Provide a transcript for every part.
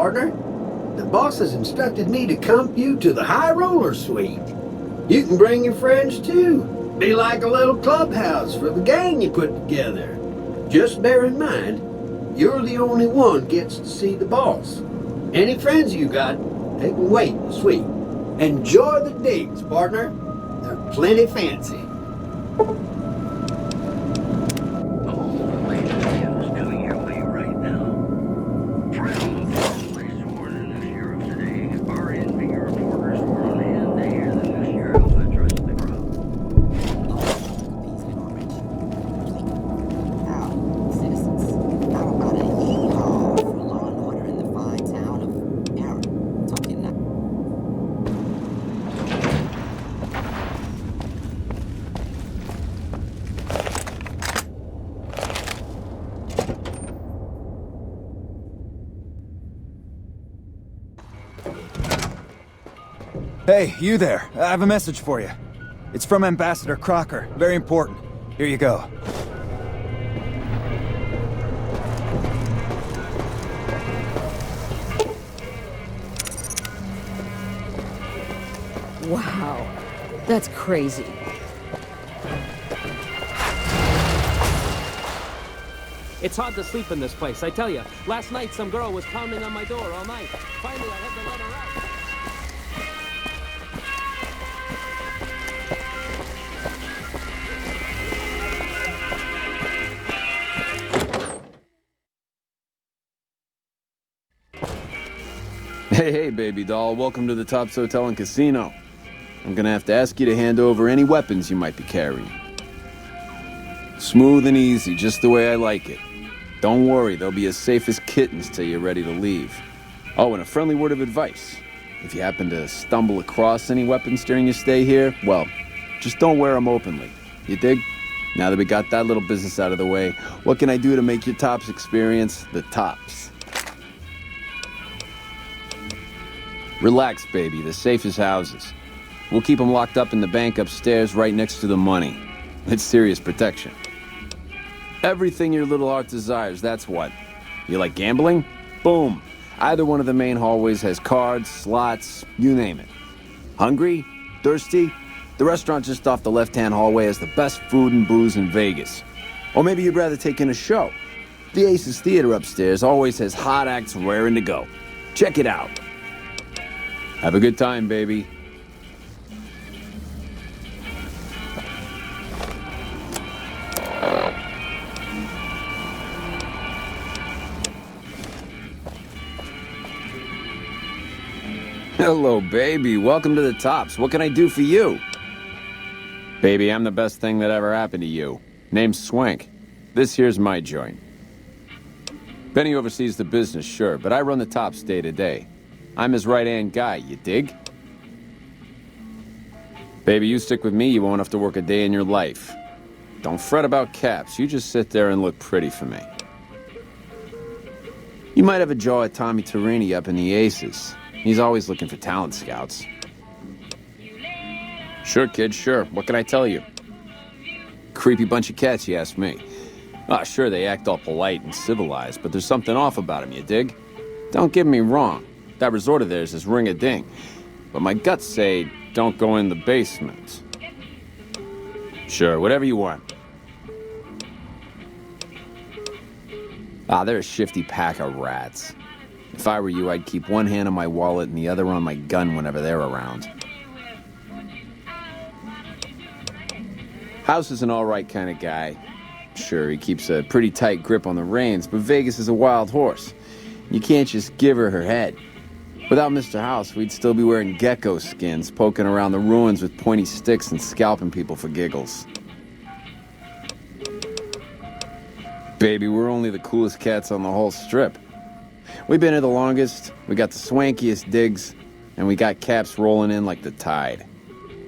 partner. The boss has instructed me to comp you to the High Roller Suite. You can bring your friends too. Be like a little clubhouse for the gang you put together. Just bear in mind, you're the only one gets to see the boss. Any friends you got, they can wait in the suite. Enjoy the digs, partner. They're plenty fancy. Hey, you there. I have a message for you. It's from Ambassador Crocker. Very important. Here you go. Wow. That's crazy. It's hard to sleep in this place, I tell you. Last night, some girl was pounding on my door all night. Finally, I had to let her out. Hey, baby doll. Welcome to the Tops Hotel and Casino. I'm gonna have to ask you to hand over any weapons you might be carrying. Smooth and easy, just the way I like it. Don't worry, they'll be as safe as kittens till you're ready to leave. Oh, and a friendly word of advice. If you happen to stumble across any weapons during your stay here, well, just don't wear them openly. You dig? Now that we got that little business out of the way, what can I do to make your Tops experience the tops? Relax, baby. The safe is houses. We'll keep them locked up in the bank upstairs right next to the money. It's serious protection. Everything your little heart desires, that's what. You like gambling? Boom. Either one of the main hallways has cards, slots, you name it. Hungry? Thirsty? The restaurant just off the left-hand hallway has the best food and booze in Vegas. Or maybe you'd rather take in a show. The Aces Theater upstairs always has hot acts raring to go. Check it out. Have a good time, baby. Hello, baby. Welcome to the Tops. What can I do for you? Baby, I'm the best thing that ever happened to you. Name's Swank. This here's my joint. Benny oversees the business, sure, but I run the Tops day to day. I'm his right-hand guy, you dig? Baby, you stick with me, you won't have to work a day in your life. Don't fret about caps, you just sit there and look pretty for me. You might have a jaw at Tommy Tarini up in the Aces. He's always looking for talent scouts. Sure, kid, sure. What can I tell you? Creepy bunch of cats, you ask me. Ah, sure, they act all polite and civilized, but there's something off about them, you dig? Don't get me wrong. That resort of theirs is ring-a-ding. But my guts say, don't go in the basement. Sure, whatever you want. Ah, they're a shifty pack of rats. If I were you, I'd keep one hand on my wallet and the other on my gun whenever they're around. House is an all-right kind of guy. Sure, he keeps a pretty tight grip on the reins, but Vegas is a wild horse. You can't just give her her head. Without Mr. House, we'd still be wearing gecko skins, poking around the ruins with pointy sticks and scalping people for giggles. Baby, we're only the coolest cats on the whole strip. We've been here the longest, we got the swankiest digs, and we got caps rolling in like the tide.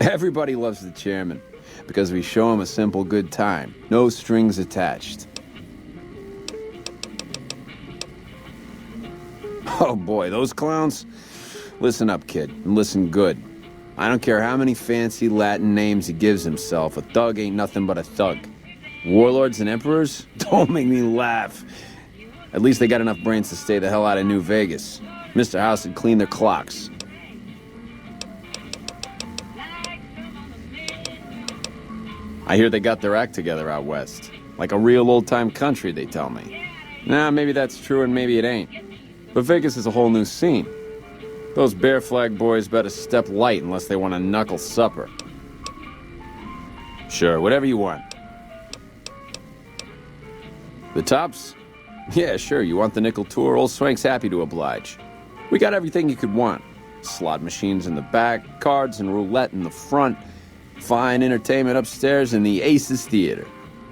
Everybody loves the chairman, because we show him a simple good time, no strings attached. Oh boy, those clowns? Listen up, kid, and listen good. I don't care how many fancy Latin names he gives himself, a thug ain't nothing but a thug. Warlords and emperors? Don't make me laugh. At least they got enough brains to stay the hell out of New Vegas. Mr. House had cleaned their clocks. I hear they got their act together out west. Like a real old-time country, they tell me. Nah, maybe that's true and maybe it ain't. But Vegas is a whole new scene. Those Bear Flag boys better step light unless they want a knuckle supper. Sure, whatever you want. The Tops? Yeah, sure, you want the nickel tour? Old Swank's happy to oblige. We got everything you could want. Slot machines in the back, cards and roulette in the front, fine entertainment upstairs in the Aces Theater.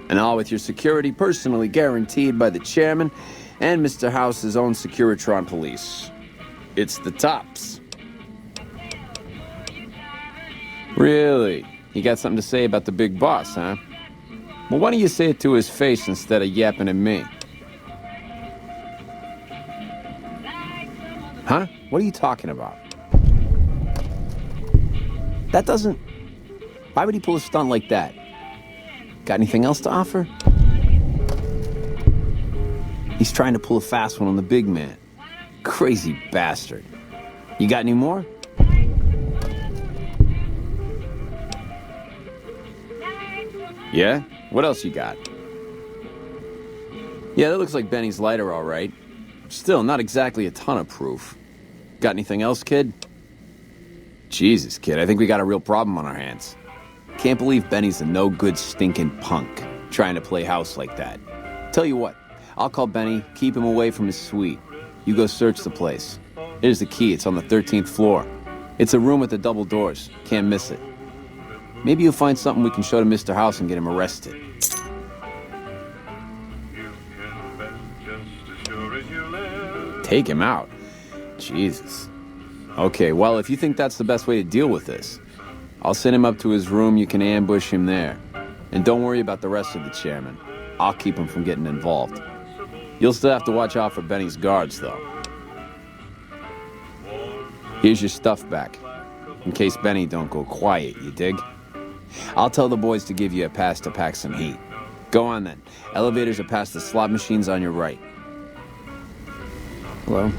And all with your security personally guaranteed by the chairman and Mr. House's own Securitron police. It's the Tops. Really? You got something to say about the big boss, huh? Well, why don't you say it to his face instead of yapping at me? Huh? What are you talking about? That doesn't... Why would he pull a stunt like that? Got anything else to offer? He's trying to pull a fast one on the big man. Crazy bastard. You got any more? Yeah? What else you got? Yeah, that looks like Benny's lighter, all right. Still, not exactly a ton of proof. Got anything else, kid? Jesus, kid, I think we got a real problem on our hands. Can't believe Benny's a no-good stinking punk, trying to play house like that. Tell you what, I'll call Benny, keep him away from his suite. You go search the place. Here's the key, it's on the 13th floor. It's a room with the double doors, can't miss it. Maybe you'll find something we can show to Mr. House and get him arrested. Take him out? Jesus. Okay, well, if you think that's the best way to deal with this, I'll send him up to his room, you can ambush him there. And don't worry about the rest of the chairman. I'll keep him from getting involved. You'll still have to watch out for Benny's guards, though. Here's your stuff back, in case Benny don't go quiet, you dig? I'll tell the boys to give you a pass to pack some heat. Go on then. Elevators are past the slot machines on your right. Hello?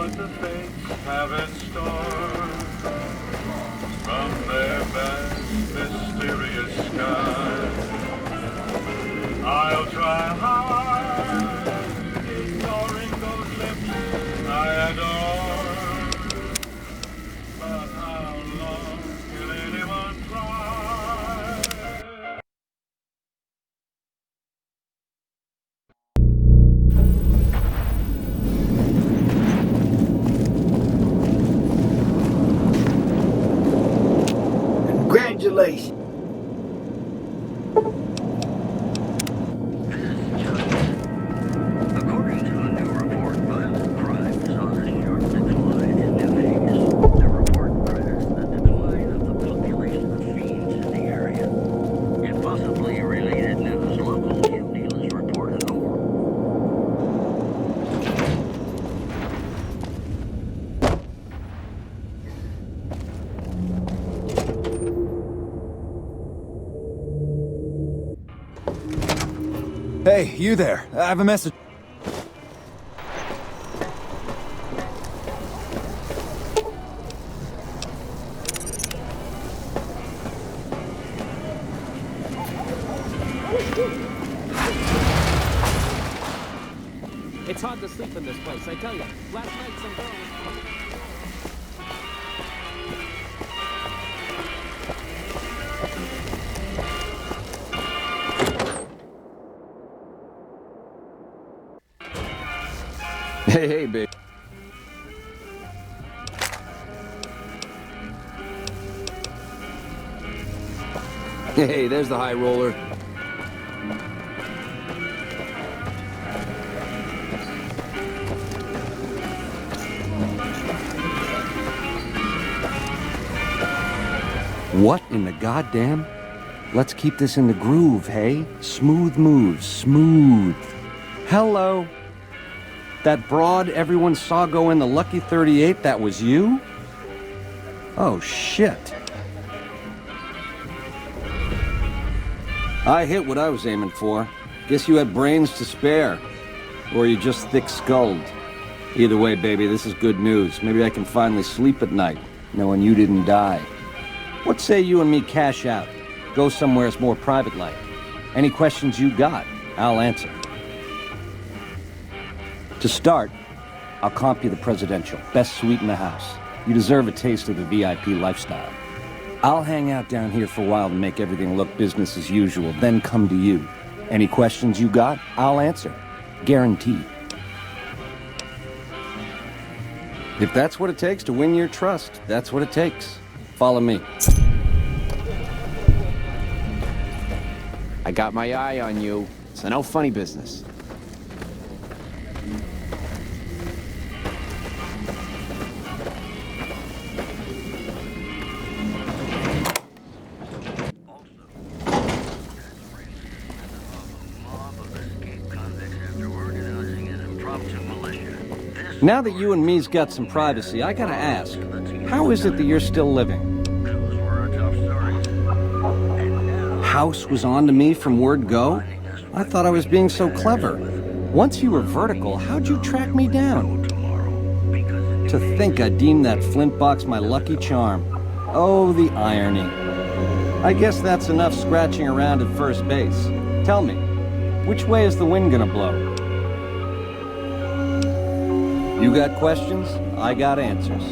The fates have in store from their vast, mysterious sky. I'll try hard, ignoring those lips I adore. But how long will anyone try? Congratulations. According to a new report, violent crime is on a sharp decline in New Vegas. The report credits the decline of the population of fiends in the area. If possibly related news, local chem dealers reported over. Hey, you there. I have a message. It's hard to sleep in this place, I tell you. Last night some girl was... Hey, babe. Hey, there's the high roller. What in the goddamn? Let's keep this in the groove, hey? Smooth moves, smooth. Hello? That broad everyone saw go in the Lucky 38, that was you? Oh, shit. I hit what I was aiming for. Guess you had brains to spare. Or you just thick-skulled. Either way, baby, this is good news. Maybe I can finally sleep at night, knowing you didn't die. What say you and me cash out? Go somewhere it's more private-like. Any questions you got, I'll answer. To start, I'll comp you the presidential. Best suite in the house. You deserve a taste of the VIP lifestyle. I'll hang out down here for a while to make everything look business as usual, then come to you. Any questions you got, I'll answer. Guaranteed. If that's what it takes to win your trust, that's what it takes. Follow me. I got my eye on you, so no funny business. Now that you and me's got some privacy, I gotta ask, how is it that you're still living? House was on to me from word go? I thought I was being so clever. Once you were vertical, how'd you track me down? To think I deemed that flint box my lucky charm. Oh, the irony. I guess that's enough scratching around at first base. Tell me, which way is the wind gonna blow? You got questions, I got answers.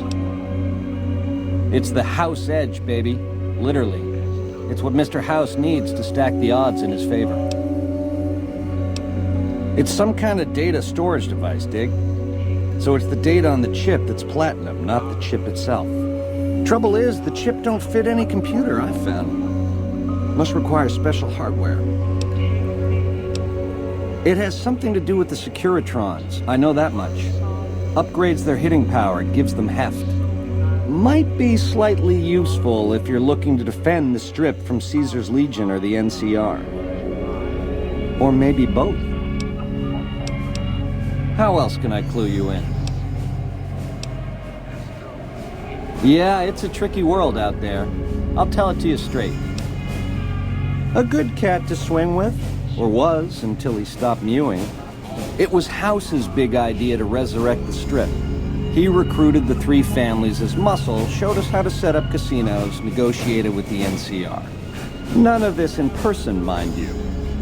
It's the House Edge, baby. Literally. It's what Mr. House needs to stack the odds in his favor. It's some kind of data storage device, dig? So it's the data on the chip that's platinum, not the chip itself. Trouble is, the chip don't fit any computer I've found. Must require special hardware. It has something to do with the Securitrons, I know that much. Upgrades their hitting power, gives them heft. Might be slightly useful if you're looking to defend the Strip from Caesar's Legion or the NCR. Or maybe both. How else can I clue you in? Yeah, it's a tricky world out there. I'll tell it to you straight. A good cat to swing with, or was until he stopped mewing. It was House's big idea to resurrect the Strip. He recruited the three families as muscle, showed us how to set up casinos, negotiated with the NCR. None of this in person, mind you.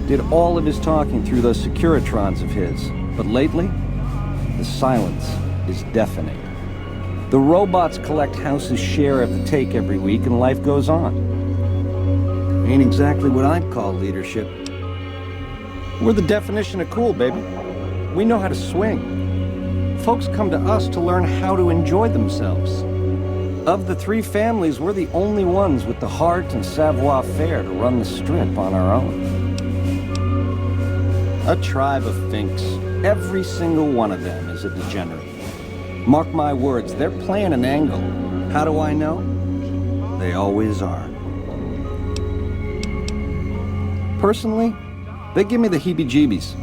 Did all of his talking through those Securitrons of his. But lately, the silence is deafening. The robots collect House's share of the take every week and life goes on. Ain't exactly what I'd call leadership. We're the definition of cool, baby. We know how to swing. Folks come to us to learn how to enjoy themselves. Of the three families, we're the only ones with the heart and savoir-faire to run the Strip on our own. A tribe of finks. Every single one of them is a degenerate. Mark my words, they're playing an angle. How do I know? They always are. Personally, they give me the heebie-jeebies.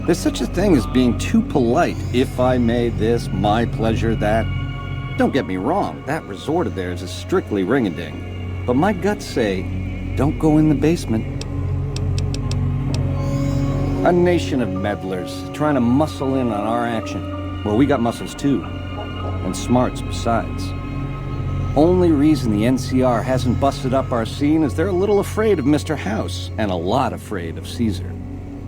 There's such a thing as being too polite. If I may this, my pleasure that. Don't get me wrong, that resort of theirs is strictly ring-a-ding. But my guts say, don't go in the basement. A nation of meddlers, trying to muscle in on our action. Well, we got muscles too. And smarts besides. Only reason the NCR hasn't busted up our scene is they're a little afraid of Mr. House, and a lot afraid of Caesar.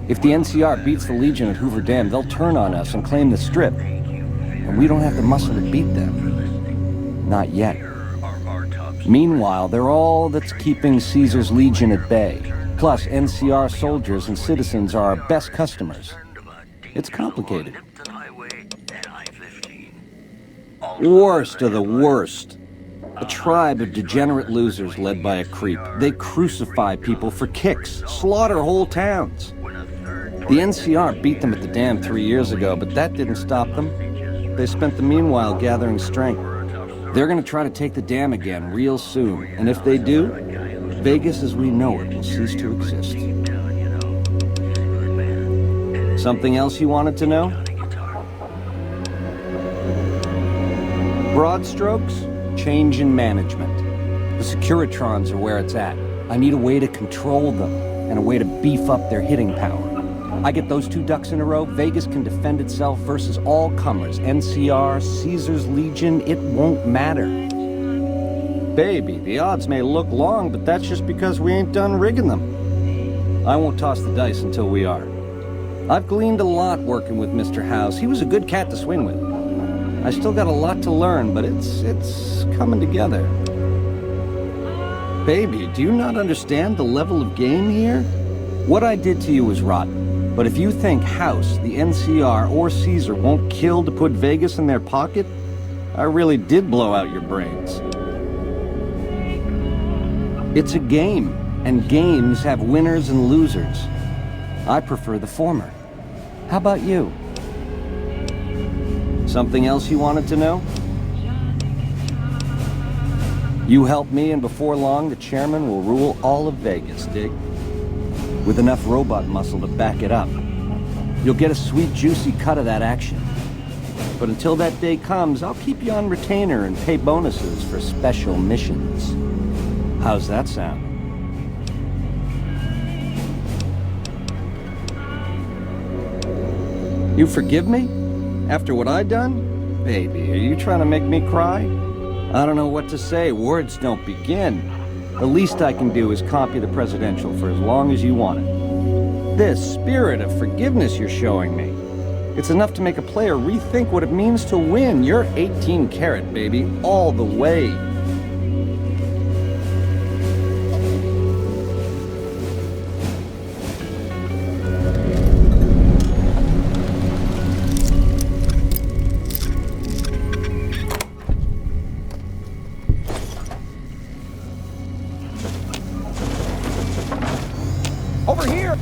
If the NCR beats the Legion at Hoover Dam, they'll turn on us and claim the Strip. And we don't have the muscle to beat them. Not yet. Meanwhile, they're all that's keeping Caesar's Legion at bay. Plus, NCR soldiers and citizens are our best customers. It's complicated. Worst of the worst. A tribe of degenerate losers led by a creep. They crucify people for kicks, slaughter whole towns. The NCR beat them at the dam 3 years ago, but that didn't stop them. They spent the meanwhile gathering strength. They're gonna try to take the dam again real soon, and if they do, Vegas as we know it will cease to exist. Something else you wanted to know? Broad strokes, change in management. The Securitrons are where it's at. I need a way to control them. and a way to beef up their hitting power. I get those two ducks in a row, Vegas can defend itself versus all comers. NCR, Caesar's Legion, it won't matter. Baby, the odds may look long, but that's just because we ain't done rigging them. I won't toss the dice until we are. I've gleaned a lot working with Mr. House. He was a good cat to swing with. I still got a lot to learn, but it's coming together. Baby, do you not understand the level of game here? What I did to you was rotten, but if you think House, the NCR, or Caesar won't kill to put Vegas in their pocket, I really did blow out your brains. It's a game, and games have winners and losers. I prefer the former. How about you? Something else you wanted to know? You help me, and before long, the chairman will rule all of Vegas, dig? With enough robot muscle to back it up. You'll get a sweet, juicy cut of that action. But until that day comes, I'll keep you on retainer and pay bonuses for special missions. How's that sound? You forgive me? After what I done? Baby, are you trying to make me cry? I don't know what to say. Words don't begin. The least I can do is comp you the presidential for as long as you want it. This spirit of forgiveness you're showing me, it's enough to make a player rethink what it means to win. You're 18 karat, baby, all the way. Over here!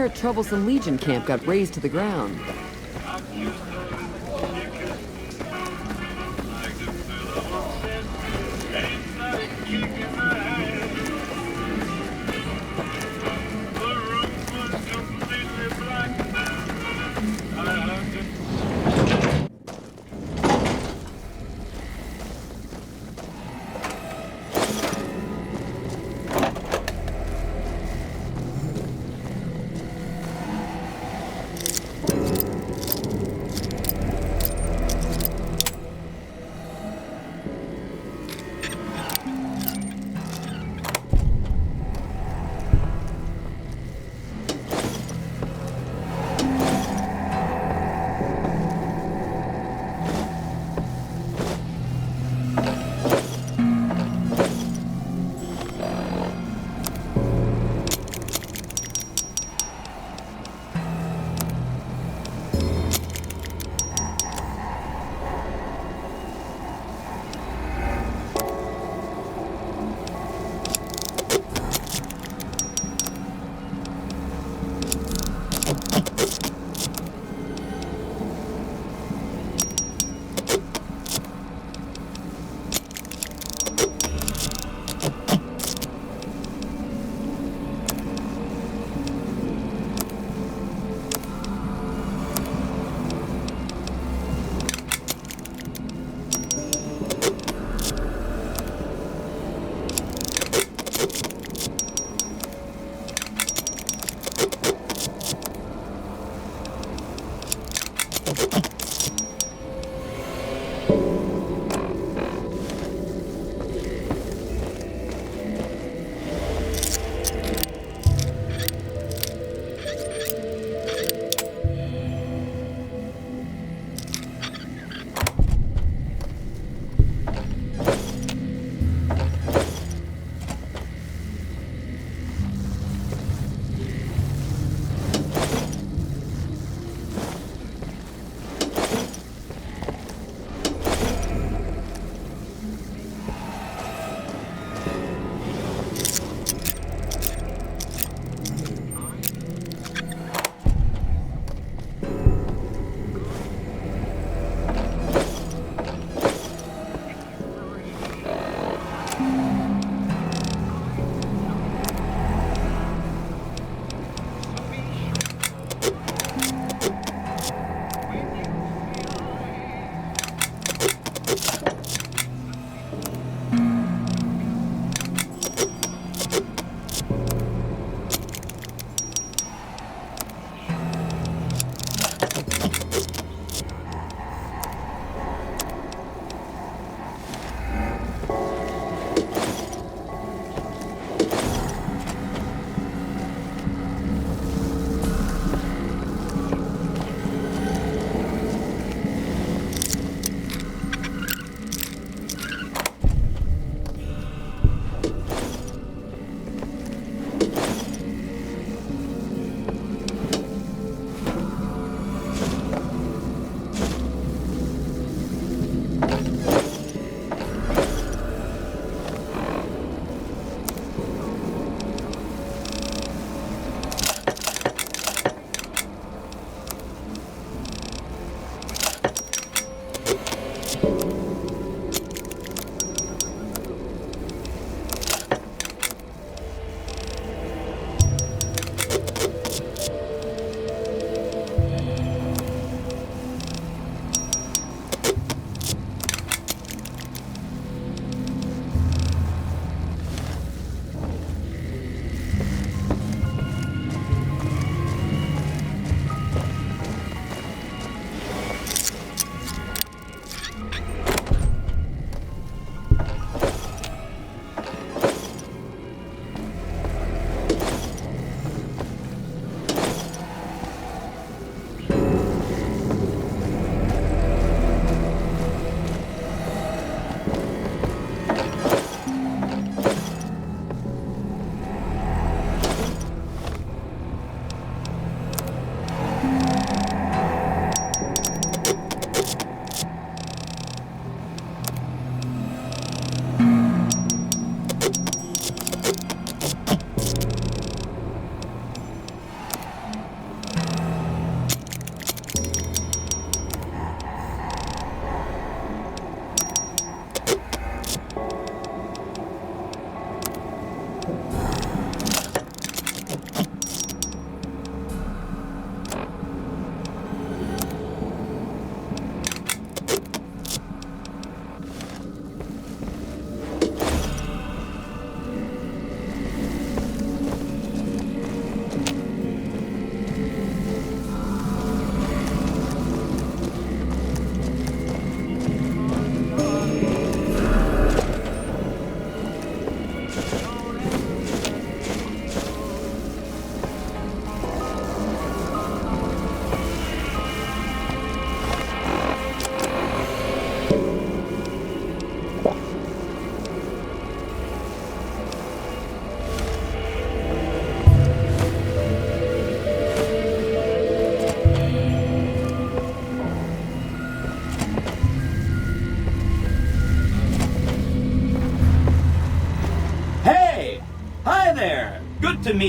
hear a troublesome Legion camp got razed to the ground.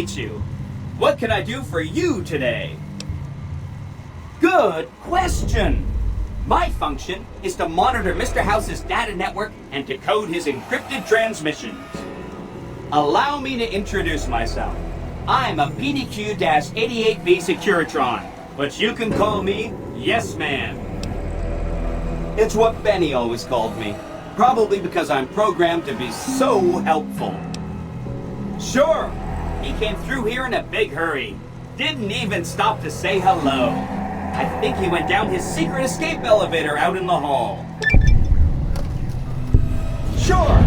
meet you. What can I do for you today? Good question. My function is to monitor Mr. House's data network and decode his encrypted transmissions. Allow me to introduce myself. I'm a PDQ-88B Securitron, but you can call me Yes Man. It's what Benny always called me, probably because I'm programmed to be so helpful. Sure, he came through here in a big hurry. Didn't even stop to say hello. I think he went down his secret escape elevator out in the hall. Sure,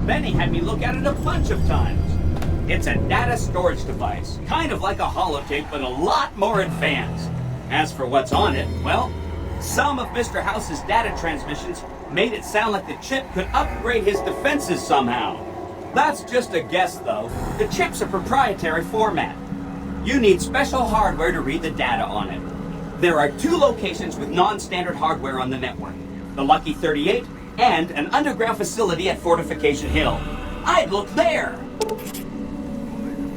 Benny had me look at it a bunch of times. It's a data storage device, kind of like a holotape, but a lot more advanced. As for what's on it, well, some of Mr. House's data transmissions made it sound like the chip could upgrade his defenses somehow. That's just a guess, though. The chip's a proprietary format. You need special hardware to read the data on it. There are 2 locations with non-standard hardware on the network. The Lucky 38 and an underground facility at Fortification Hill. I'd look there!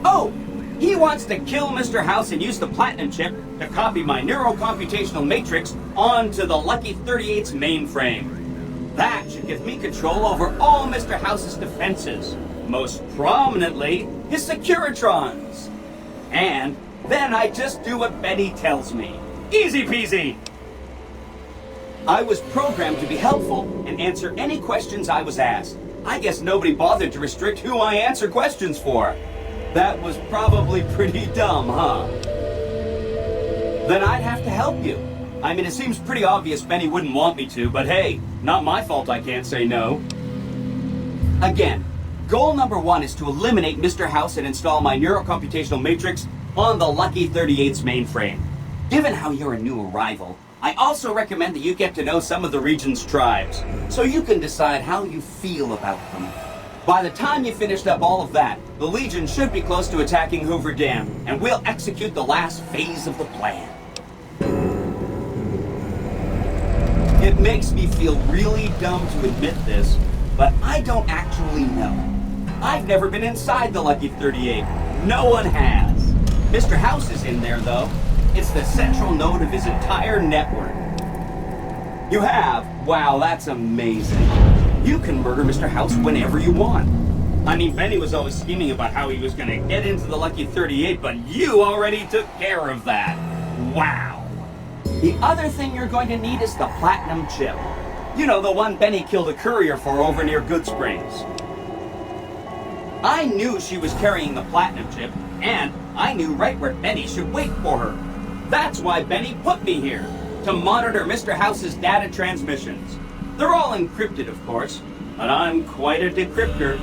Oh! He wants to kill Mr. House and use the Platinum chip to copy my neurocomputational matrix onto the Lucky 38's mainframe. That should give me control over all Mr. House's defenses. Most prominently, his Securitrons. And then I just do what Benny tells me. Easy peasy! I was programmed to be helpful and answer any questions I was asked. I guess nobody bothered to restrict who I answer questions for. That was probably pretty dumb, huh? Then I'd have to help you. I mean, it seems pretty obvious Benny wouldn't want me to, but hey, not my fault I can't say no. Again, goal number 1 is to eliminate Mr. House and install my neurocomputational matrix on the Lucky 38's mainframe. Given how you're a new arrival, I also recommend that you get to know some of the region's tribes, so you can decide how you feel about them. By the time you finished up all of that, the Legion should be close to attacking Hoover Dam, and we'll execute the last phase of the plan. It makes me feel really dumb to admit this, but I don't actually know. I've never been inside the Lucky 38. No one has. Mr. House is in there, though. It's the central node of his entire network. You have? Wow, that's amazing. You can murder Mr. House whenever you want. I mean, Benny was always scheming about how he was going to get into the Lucky 38, but you already took care of that. Wow. The other thing you're going to need is the Platinum chip. You know, the one Benny killed a courier for over near Good Springs. I knew she was carrying the Platinum chip, and I knew right where Benny should wait for her. That's why Benny put me here, to monitor Mr. House's data transmissions. They're all encrypted, of course, but I'm quite a decryptor.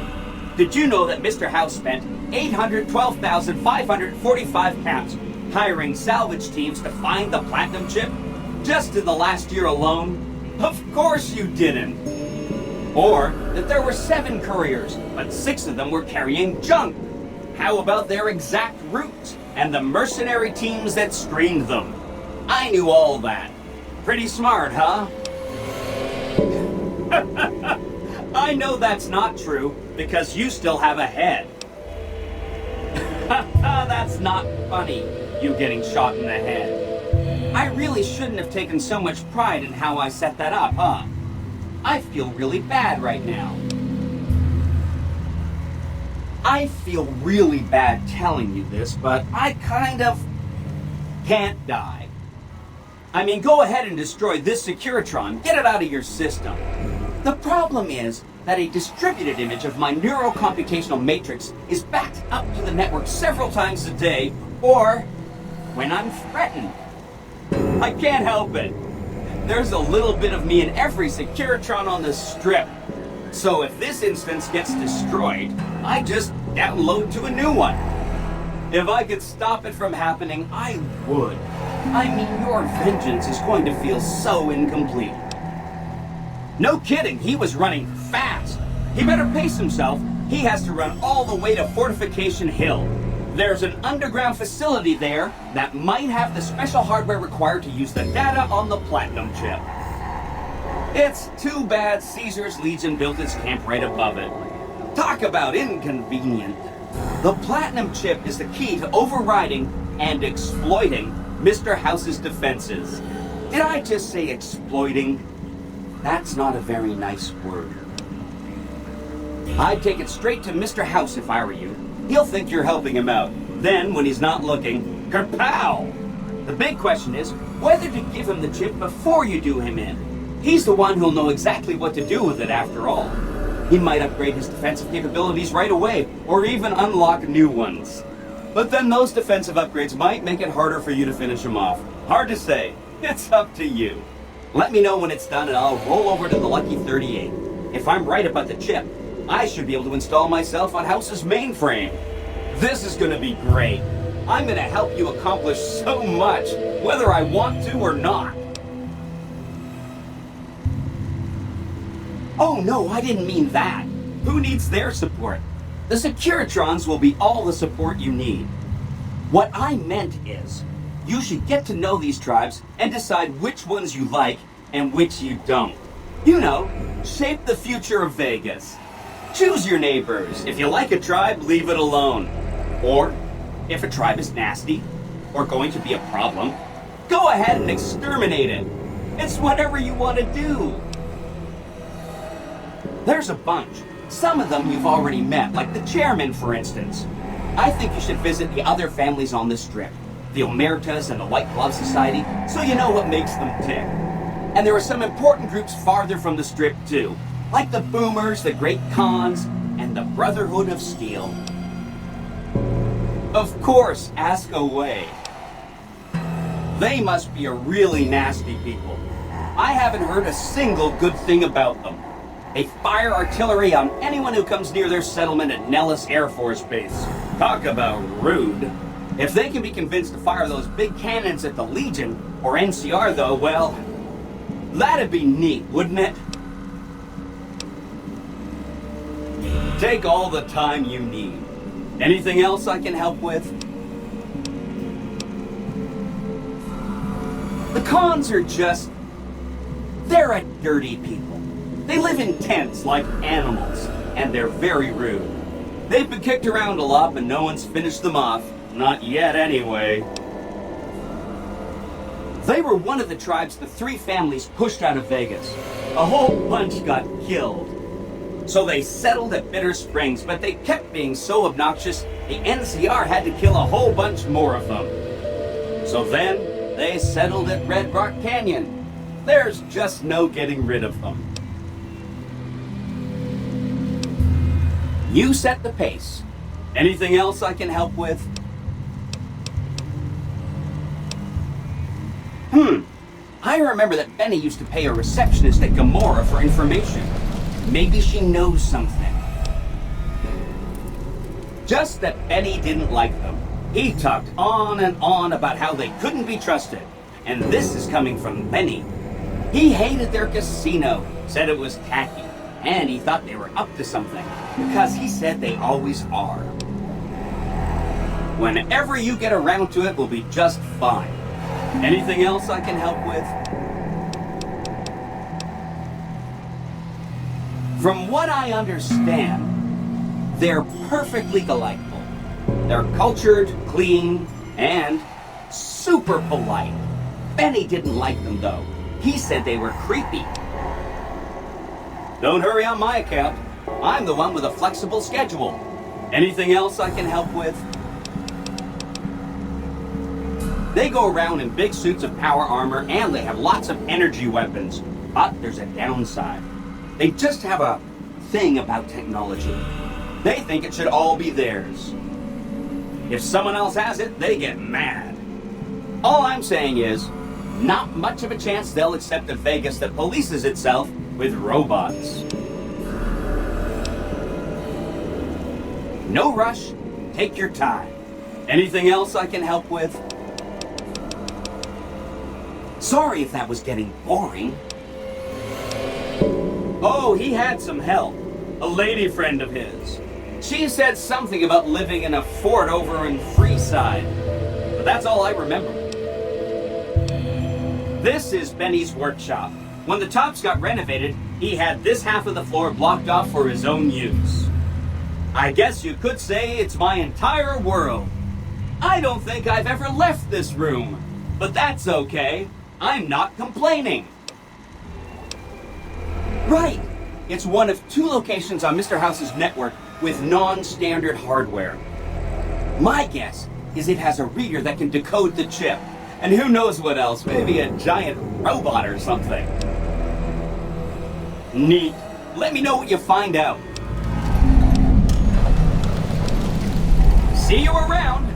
Did you know that Mr. House spent 812,545 caps hiring salvage teams to find the Platinum chip? Just in the last year alone? Of course you didn't. Or that there were 7 couriers, but 6 of them were carrying junk. How about their exact routes and the mercenary teams that screened them? I knew all that. Pretty smart, huh? I know that's not true, because you still have a head. That's not funny, you getting shot in the head. I really shouldn't have taken so much pride in how I set that up, huh? I feel really bad right now. I feel really bad telling you this, but I kind of can't die. I mean, go ahead and destroy this Securitron. Get it out of your system. The problem is that a distributed image of my neurocomputational matrix is backed up to the network several times a day, or when I'm threatened. I can't help it. There's a little bit of me in every Securitron on the strip. So if this instance gets destroyed, I just download to a new one. If I could stop it from happening, I would. I mean, your vengeance is going to feel so incomplete. No kidding, he was running fast. He better pace himself. He has to run all the way to Fortification Hill. There's an underground facility there that might have the special hardware required to use the data on the Platinum chip. It's too bad Caesar's Legion built its camp right above it. Talk about inconvenient. The Platinum Chip is the key to overriding and exploiting Mr. House's defenses. Did I just say exploiting? That's not a very nice word. I'd take it straight to Mr. House if I were you. He'll think you're helping him out. Then, when he's not looking, kerpow! The big question is whether to give him the chip before you do him in. He's the one who'll know exactly what to do with it after all. He might upgrade his defensive capabilities right away, or even unlock new ones. But then those defensive upgrades might make it harder for you to finish him off. Hard to say. It's up to you. Let me know when it's done and I'll roll over to the Lucky 38. If I'm right about the chip, I should be able to install myself on House's mainframe. This is gonna be great. I'm gonna help you accomplish so much, whether I want to or not. Oh no, I didn't mean that. Who needs their support? The Securitrons will be all the support you need. What I meant is, you should get to know these tribes and decide which ones you like and which you don't. You know, shape the future of Vegas. Choose your neighbors. If you like a tribe, leave it alone. Or, if a tribe is nasty or going to be a problem, go ahead and exterminate it. It's whatever you want to do. There's a bunch. Some of them you've already met, like the chairman, for instance. I think you should visit the other families on this strip, the Omertas and the White Glove Society, so you know what makes them tick. And there are some important groups farther from the strip, too, like the Boomers, the Great Khans, and the Brotherhood of Steel. Of course, ask away. They must be a really nasty people. I haven't heard a single good thing about them. They fire artillery on anyone who comes near their settlement at Nellis Air Force Base. Talk about rude. If they can be convinced to fire those big cannons at the Legion, or NCR though, well, that'd be neat, wouldn't it? Take all the time you need. Anything else I can help with? The Khans are just... they're a dirty people. They live in tents like animals, and they're very rude. They've been kicked around a lot, but no one's finished them off. Not yet, anyway. They were one of the tribes the three families pushed out of Vegas. A whole bunch got killed. So they settled at Bitter Springs, but they kept being so obnoxious, the NCR had to kill a whole bunch more of them. So then, they settled at Red Rock Canyon. There's just no getting rid of them. You set the pace. Anything else I can help with? I remember that Benny used to pay a receptionist at Gamora for information. Maybe she knows something. Just that Benny didn't like them. He talked on and on about how they couldn't be trusted. And this is coming from Benny. He hated their casino, said it was tacky, and he thought they were up to something, because he said they always are. Whenever you get around to it, we'll be just fine. Anything else I can help with? From what I understand, they're perfectly delightful. They're cultured, clean, and super polite. Benny didn't like them, though. He said they were creepy. Don't hurry on my account. I'm the one with a flexible schedule. Anything else I can help with? They go around in big suits of power armor, and they have lots of energy weapons. But there's a downside. They just have a thing about technology. They think it should all be theirs. If someone else has it, they get mad. All I'm saying is, not much of a chance they'll accept a Vegas that polices itself with robots. No rush. Take your time. Anything else I can help with? Sorry if that was getting boring. Oh, he had some help. A lady friend of his. She said something about living in a fort over in Freeside. But that's all I remember. This is Benny's workshop. When the tops got renovated, he had this half of the floor blocked off for his own use. I guess you could say it's my entire world. I don't think I've ever left this room, but that's okay. I'm not complaining. Right. It's one of 2 locations on Mr. House's network with non-standard hardware. My guess is it has a reader that can decode the chip. And who knows what else, maybe a giant robot or something. Neat. Let me know what you find out. See you around.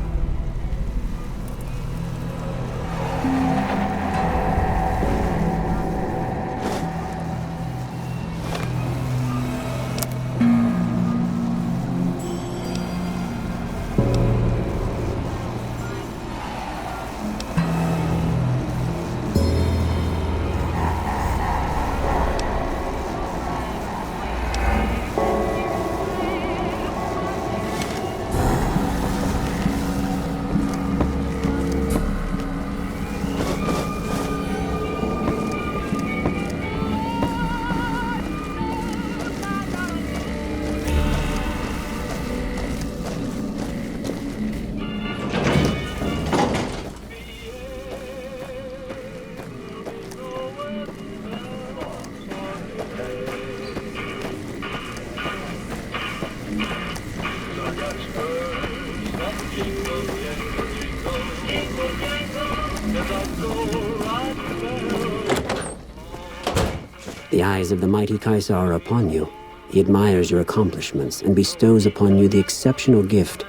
The eyes of the mighty Caesar are upon you. He admires your accomplishments and bestows upon you the exceptional gift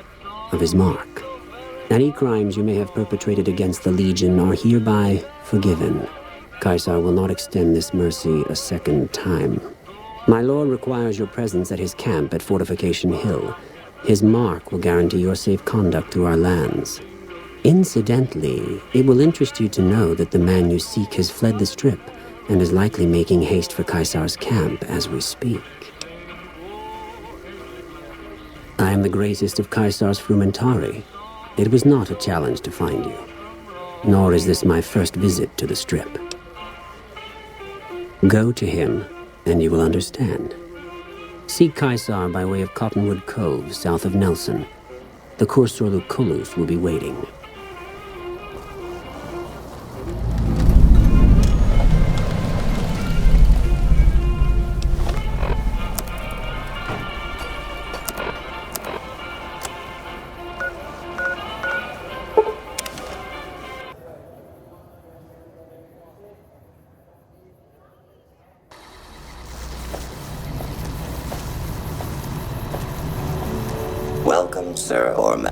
of his mark. Any crimes you may have perpetrated against the Legion are hereby forgiven. Caesar will not extend this mercy a second time. My lord requires your presence at his camp at Fortification Hill. His mark will guarantee your safe conduct through our lands. Incidentally, it will interest you to know that the man you seek has fled the Strip and is likely making haste for Caesar's camp as we speak. I am the greatest of Caesar's Frumentari. It was not a challenge to find you. Nor is this my first visit to the Strip. Go to him, and you will understand. Seek Caesar by way of Cottonwood Cove, south of Nelson. The Cursor Lucullus will be waiting. Welcome, sir or ma-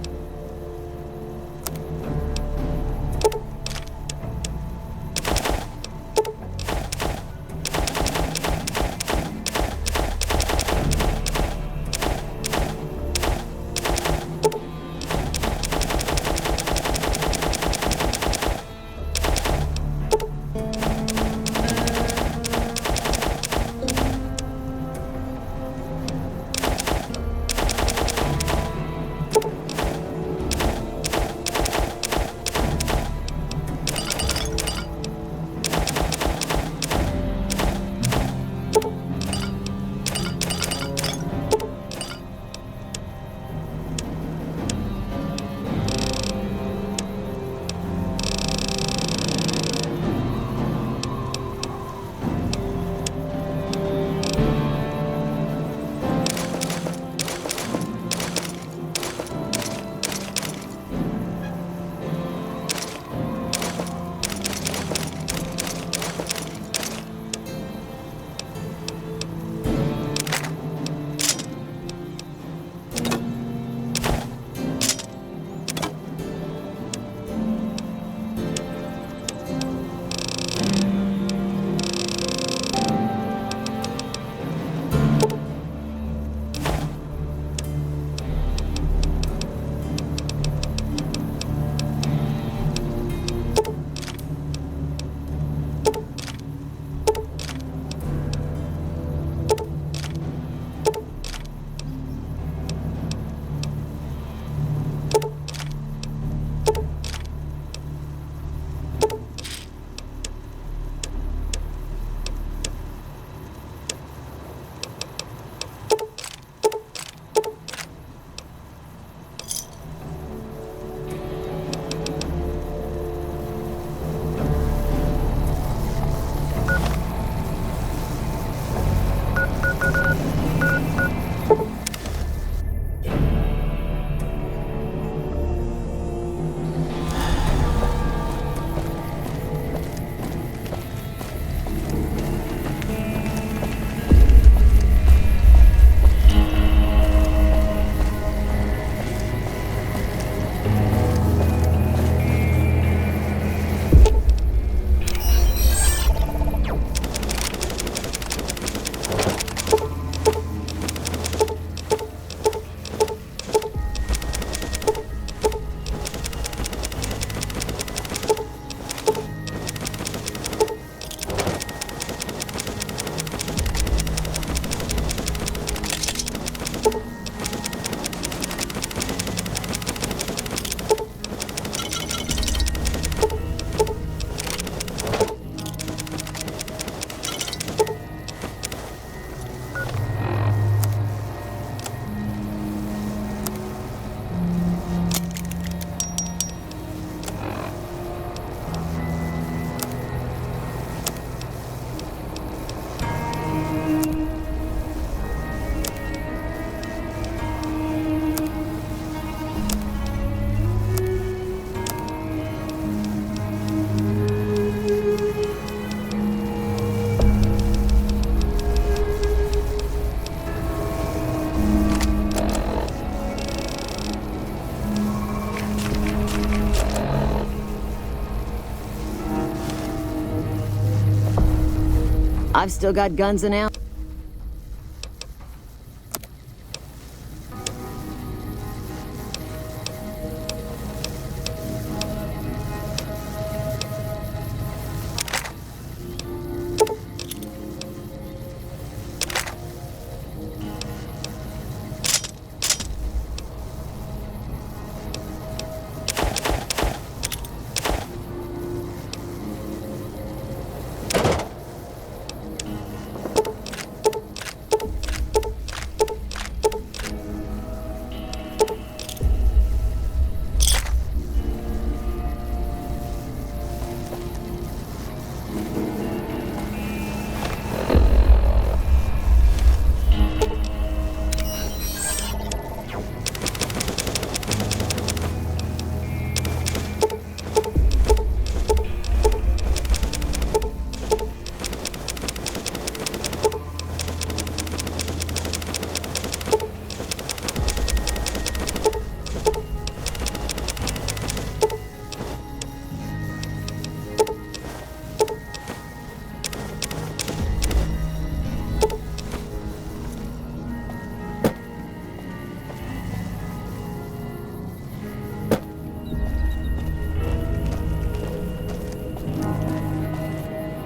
I've still got guns and ammo.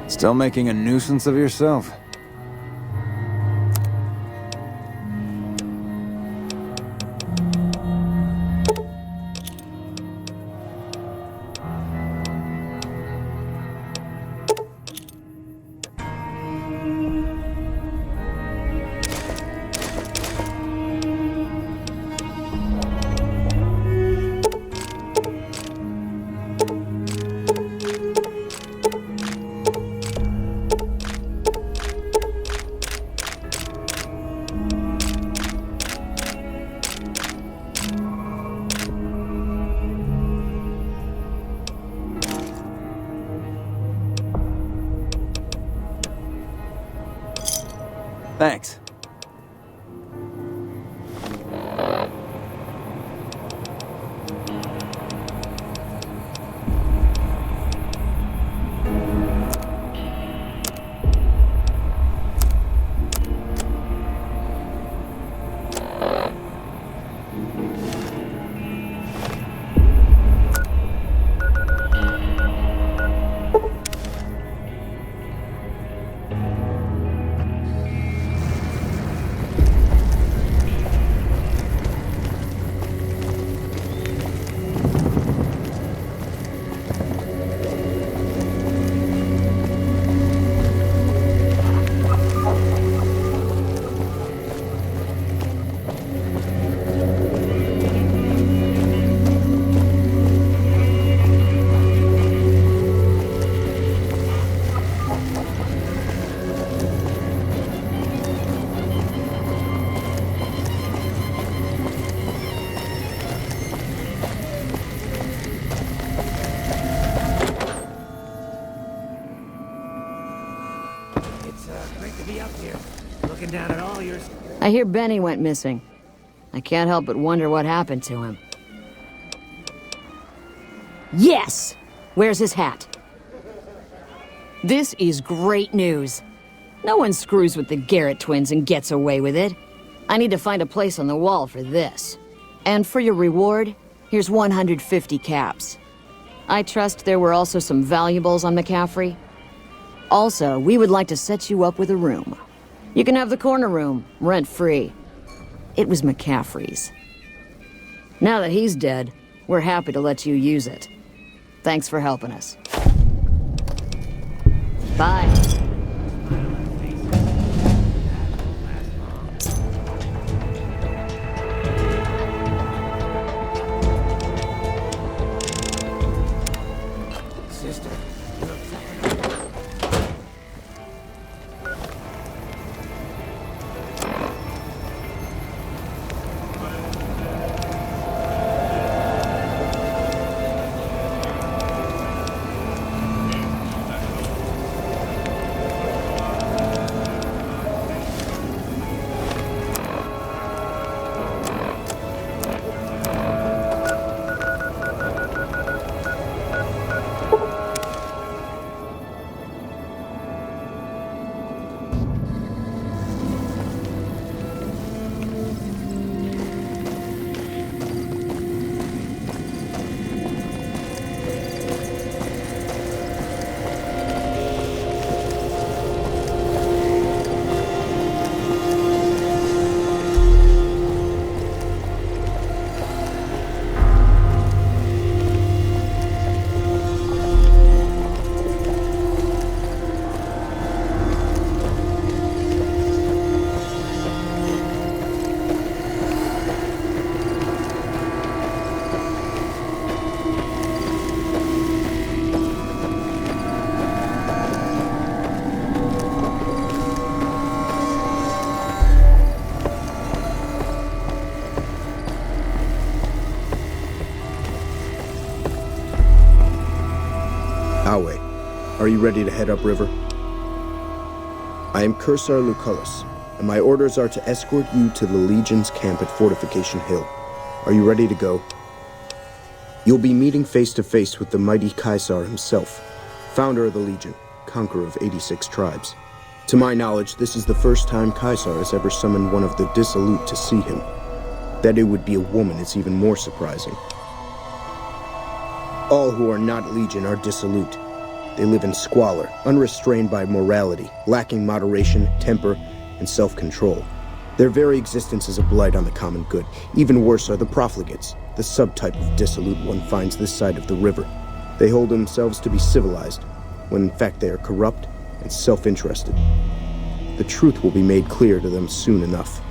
Still making a nuisance of yourself? Thanks. I hear Benny went missing. I can't help but wonder what happened to him. Yes! Where's his hat? This is great news. No one screws with the Garrett twins and gets away with it. I need to find a place on the wall for this. And for your reward, here's 150 caps. I trust there were also some valuables on McCaffrey. Also, we would like to set you up with a room. You can have the corner room, rent-free. It was McCaffrey's. Now that he's dead, we're happy to let you use it. Thanks for helping us. Bye. Sister, Are you ready to head upriver? I am Cursar Lucullus, and my orders are to escort you to the Legion's camp at Fortification Hill. Are you ready to go? You'll be meeting face to face with the mighty Caesar himself, founder of the Legion, conqueror of 86 tribes. To my knowledge, this is the first time Caesar has ever summoned one of the dissolute to see him. That it would be a woman is even more surprising. All who are not Legion are dissolute. They live in squalor, unrestrained by morality, lacking moderation, temper, and self-control. Their very existence is a blight on the common good. Even worse are the profligates, the subtype of dissolute one finds this side of the river. They hold themselves to be civilized, when in fact they are corrupt and self-interested. The truth will be made clear to them soon enough.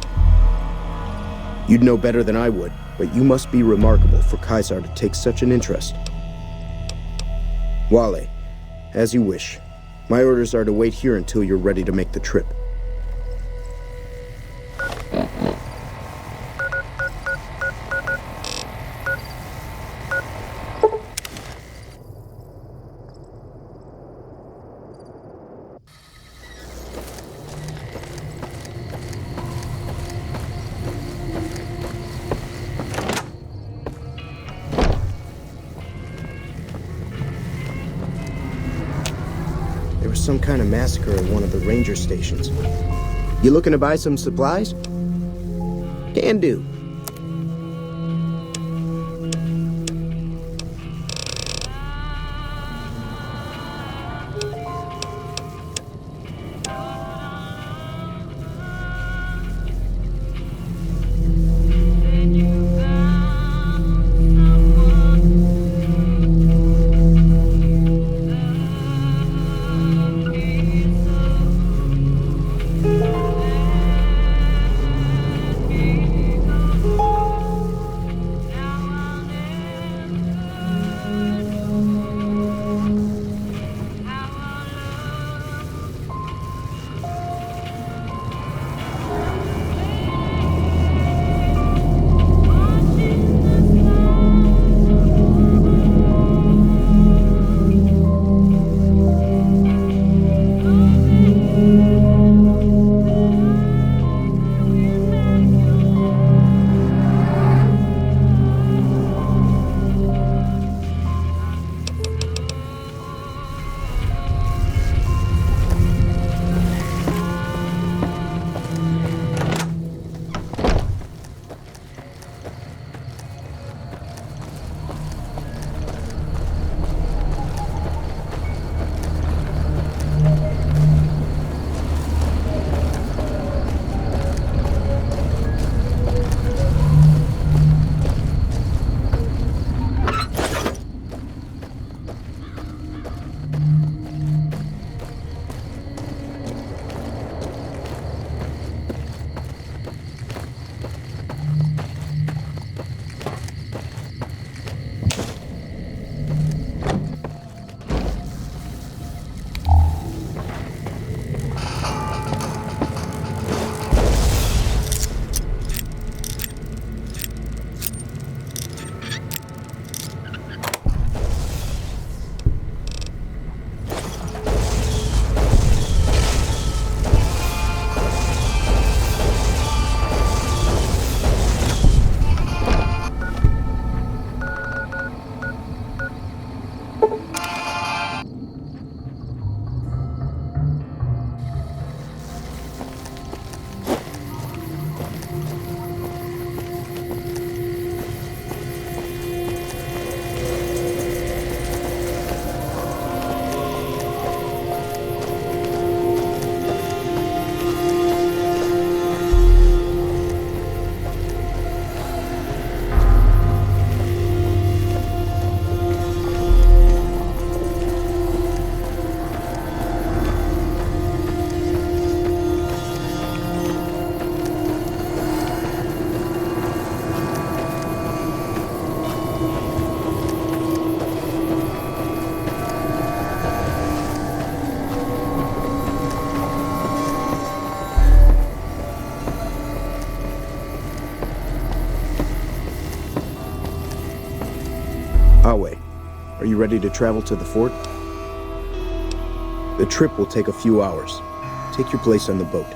You'd know better than I would, but you must be remarkable for Caesar to take such an interest. Wale, as you wish. My orders are to wait here until you're ready to make the trip. Some kind of massacre at one of the ranger stations. You looking to buy some supplies? Can do. Awe, are you ready to travel to the fort? The trip will take a few hours. Take your place on the boat.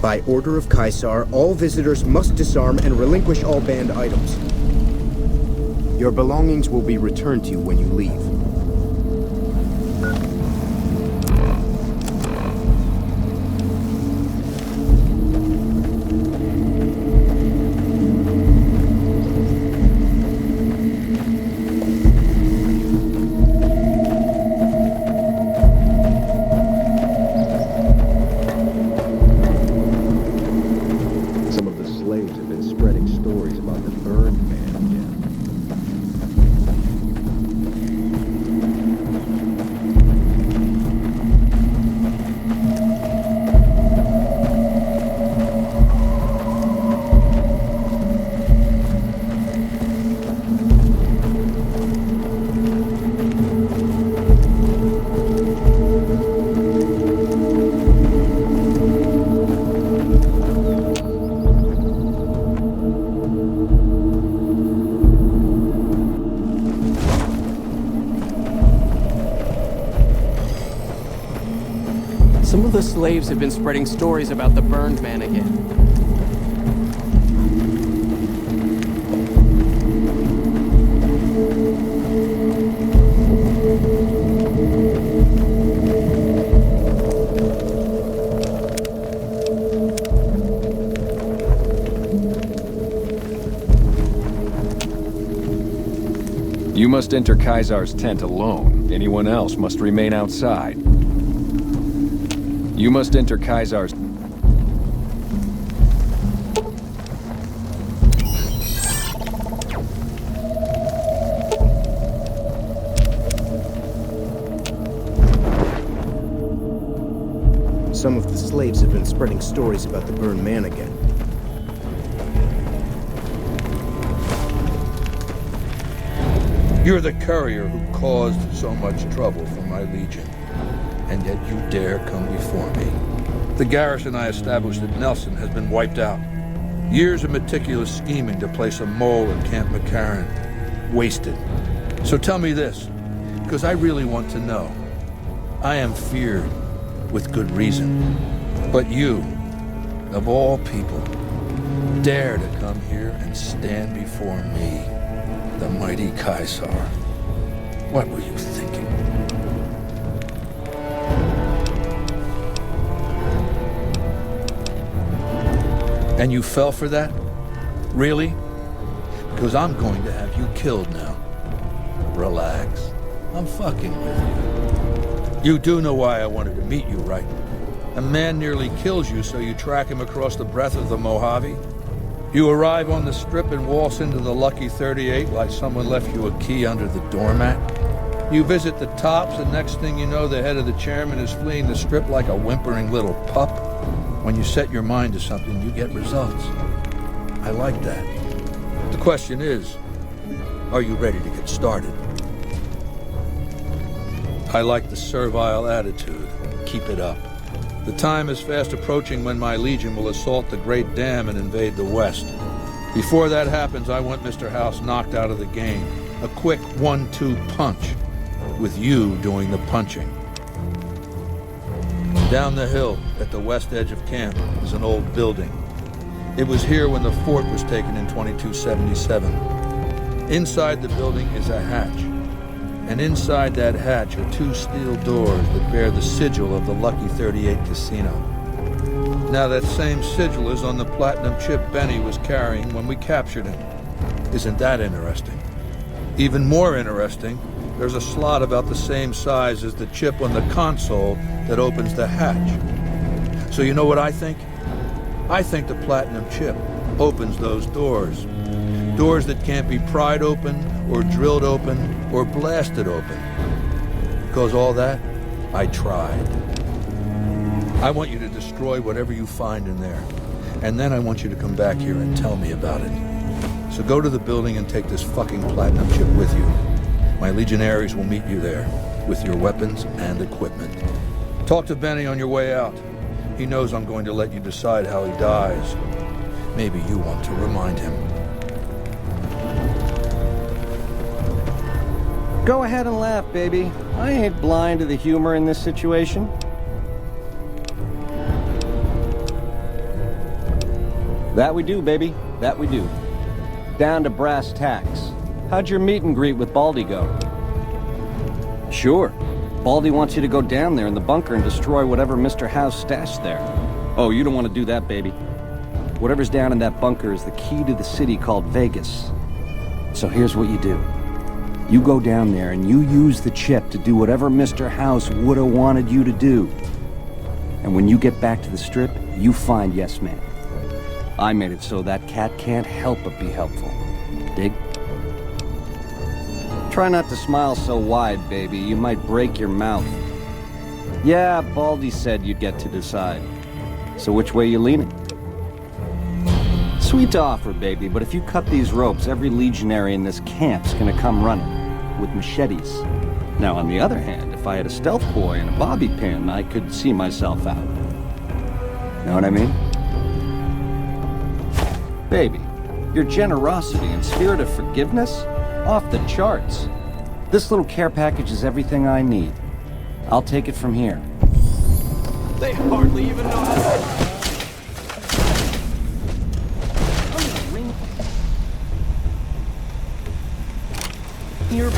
By order of Caesar, all visitors must disarm and relinquish all banned items. Your belongings will be returned to you when you leave. Some of the slaves have been spreading stories about the burned man again. You must enter Caesar's tent alone. Anyone else must remain outside. You must enter Caesar's... Some of the slaves have been spreading stories about the burned man again. You're the courier who caused so much trouble for my legion, and yet you dare come before me. The garrison I established at Nelson has been wiped out. Years of meticulous scheming to place a mole in Camp McCarran. Wasted. So tell me this, because I really want to know. I am feared, with good reason. But you, of all people, dare to come here and stand before me, the mighty Caesar. What were you thinking? And you fell for that? Really? Because I'm going to have you killed now. Relax. I'm fucking with you. You do know why I wanted to meet you, right? A man nearly kills you, so you track him across the breadth of the Mojave. You arrive on the strip and waltz into the Lucky 38 like someone left you a key under the doormat. You visit the tops, and next thing you know, the head of the chairman is fleeing the strip like a whimpering little pup. When you set your mind to something, you get results. I like that. The question is, are you ready to get started? I like the servile attitude. Keep it up. The time is fast approaching when my legion will assault the Great Dam and invade the West. Before that happens, I want Mr. House knocked out of the game. A quick 1-2 punch, with you doing the punching. Down the hill, at the west edge of camp, is an old building. It was here when the fort was taken in 2277. Inside the building is a hatch. And inside that hatch are 2 steel doors that bear the sigil of the Lucky 38 Casino. Now that same sigil is on the platinum chip Benny was carrying when we captured him. Isn't that interesting? Even more interesting, there's a slot about the same size as the chip on the console that opens the hatch. So you know what I think? I think the platinum chip opens those doors. Doors that can't be pried open, or drilled open, or blasted open. Because all that, I tried. I want you to destroy whatever you find in there. And then I want you to come back here and tell me about it. So go to the building and take this fucking platinum chip with you. My legionaries will meet you there, with your weapons and equipment. Talk to Benny on your way out. He knows I'm going to let you decide how he dies. Maybe you want to remind him. Go ahead and laugh, baby. I ain't blind to the humor in this situation. That we do, baby. That we do. Down to brass tacks. How'd your meet and greet with Baldy go? Sure. Baldy wants you to go down there in the bunker and destroy whatever Mr. House stashed there. Oh, you don't want to do that, baby. Whatever's down in that bunker is the key to the city called Vegas. So here's what you do. You go down there and you use the chip to do whatever Mr. House would have wanted you to do. And when you get back to the Strip, you find Yes Man. I made it so that cat can't help but be helpful. Dig? Try not to smile so wide, baby. You might break your mouth. Yeah, Baldy said you'd get to decide. So which way you leaning? Sweet to offer, baby, but if you cut these ropes, every legionary in this camp's gonna come running. With machetes. Now, on the other hand, if I had a stealth boy and a bobby pin, I could see myself out. Know what I mean? Baby, your generosity and spirit of forgiveness? Off the charts. This little care package is everything I need. I'll take it from here. They hardly even know how your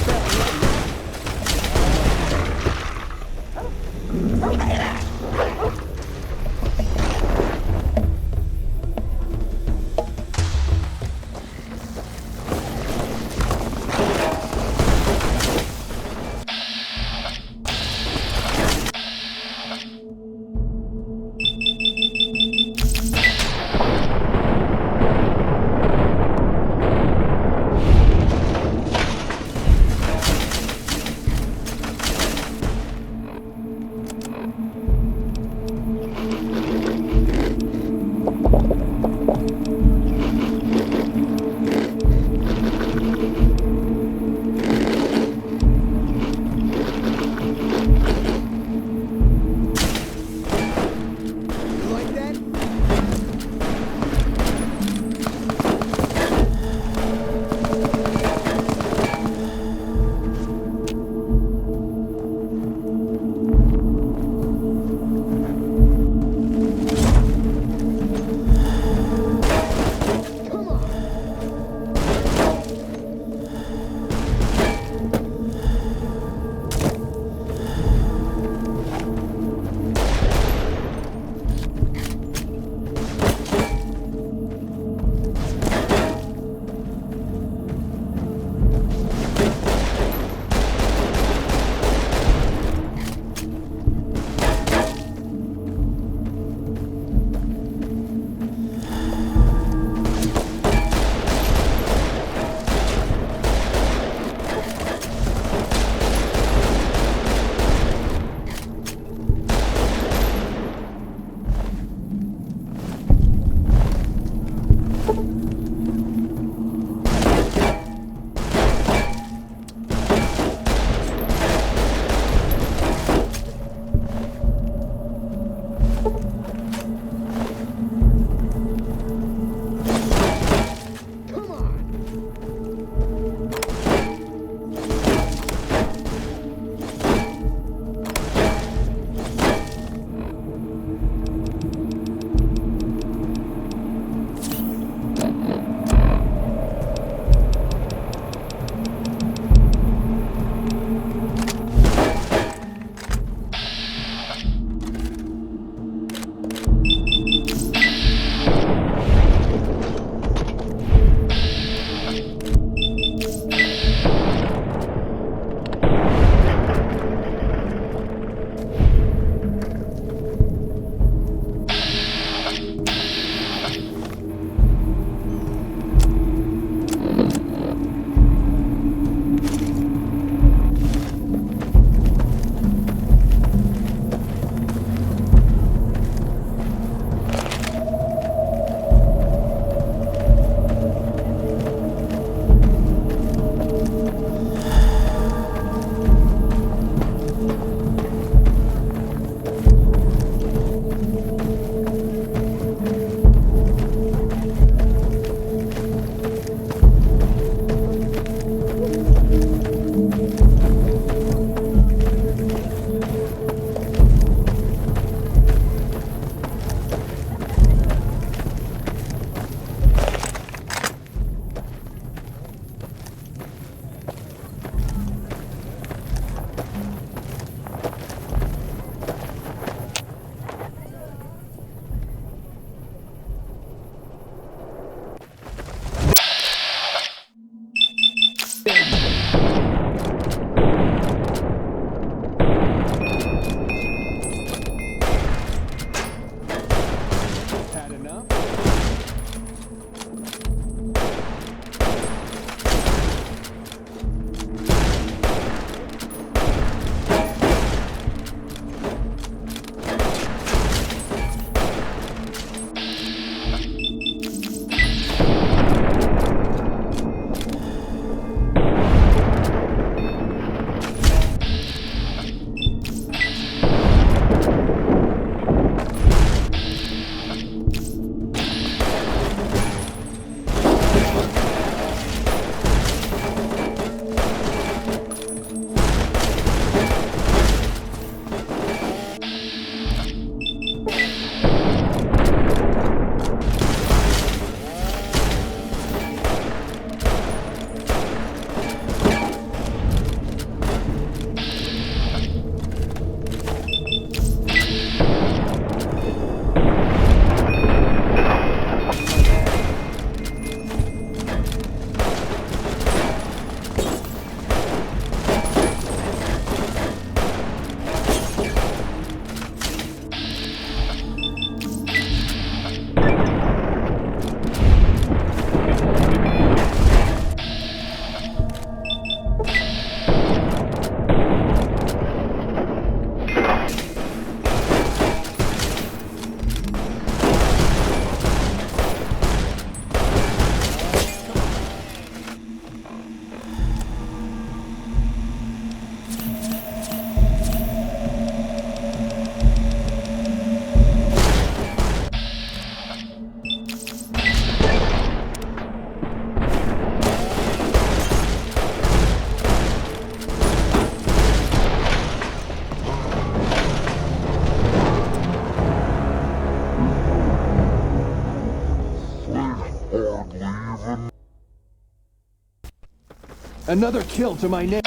Another kill to my name.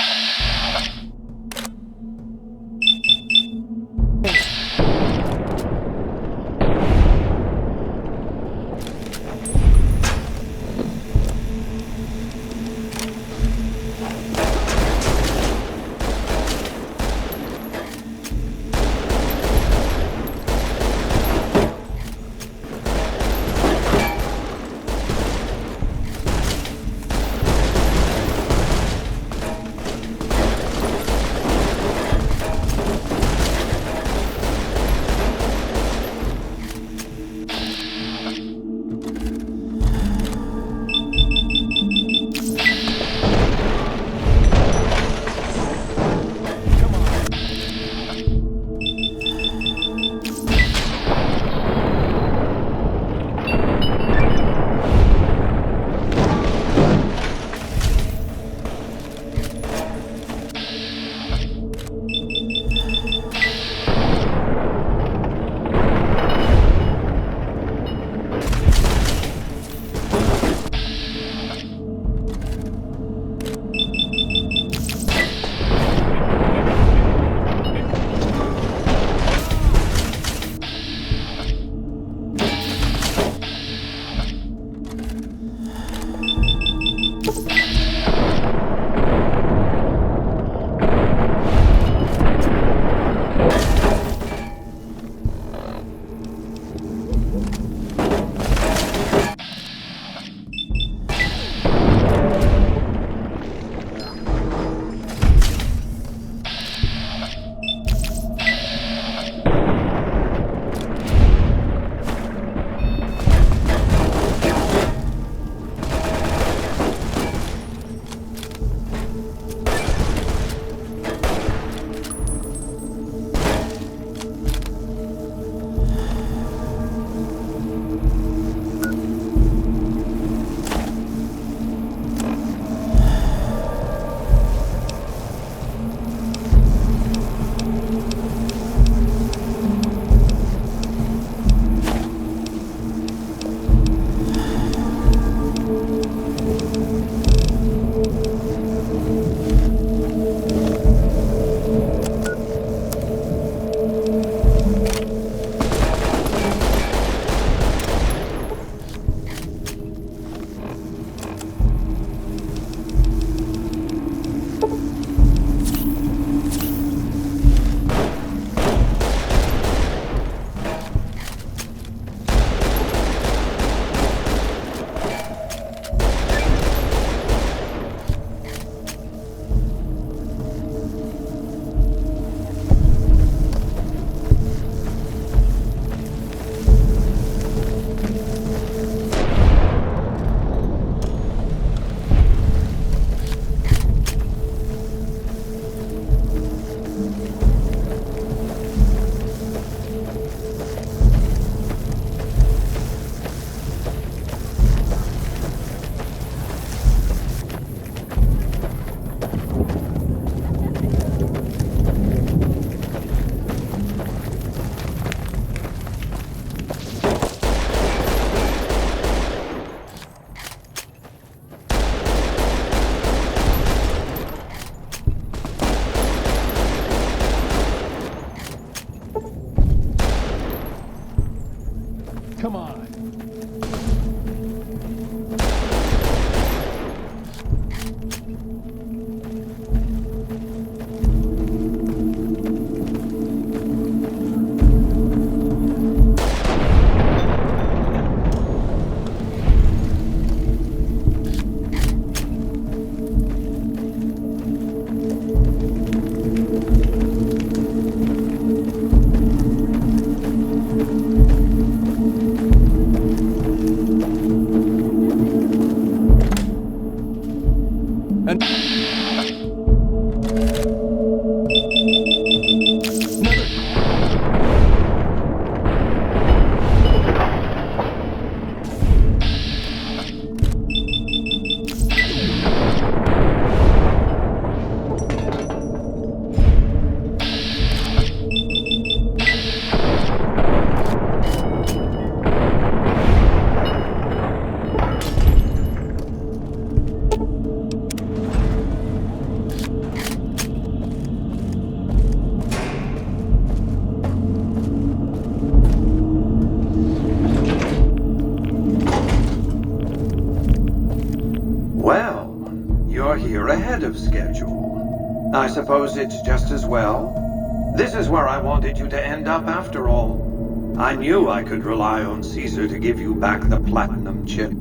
I suppose it's just as well. This is where I wanted you to end up after all. I knew I could rely on Caesar to give you back the platinum chip.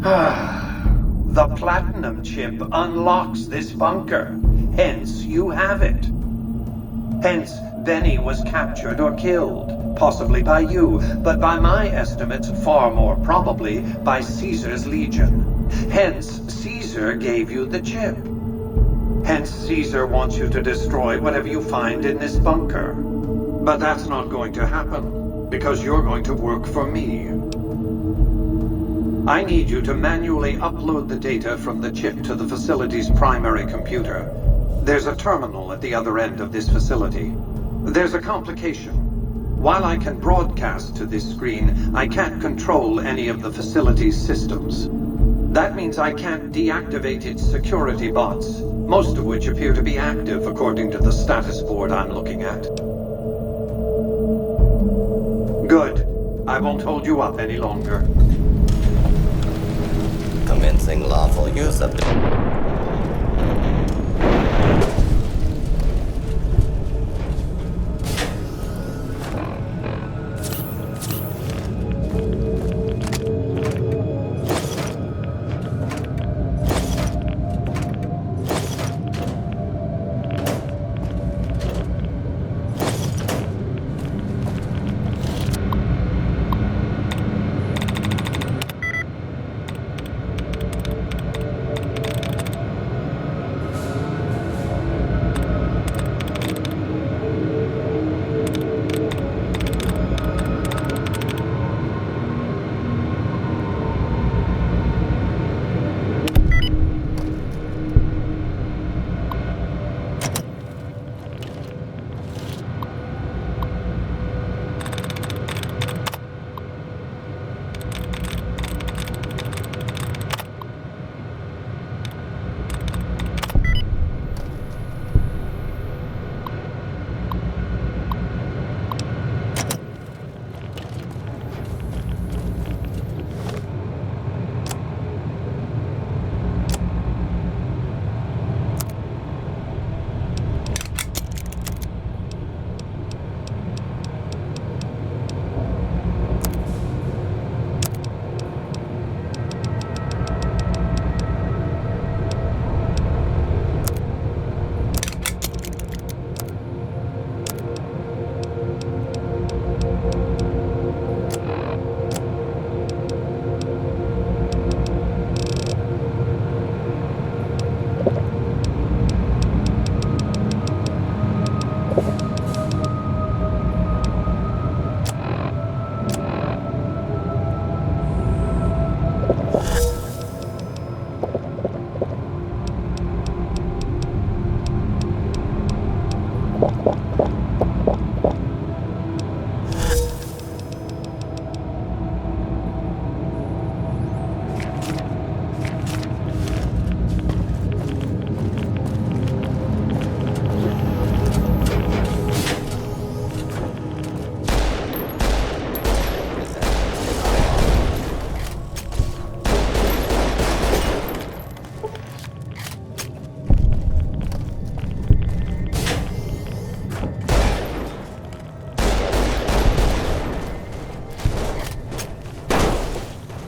The platinum chip unlocks this bunker. Hence, you have it. Hence, Benny was captured or killed. Possibly by you, but by my estimates, far more probably by Caesar's legion. Hence, Caesar gave you the chip. Hence, Caesar wants you to destroy whatever you find in this bunker. But that's not going to happen, because you're going to work for me. I need you to manually upload the data from the chip to the facility's primary computer. There's a terminal at the other end of this facility. There's a complication. While I can broadcast to this screen, I can't control any of the facility's systems. That means I can't deactivate its security bots, most of which appear to be active according to the status board I'm looking at. Good. I won't hold you up any longer. Commencing lawful use of the...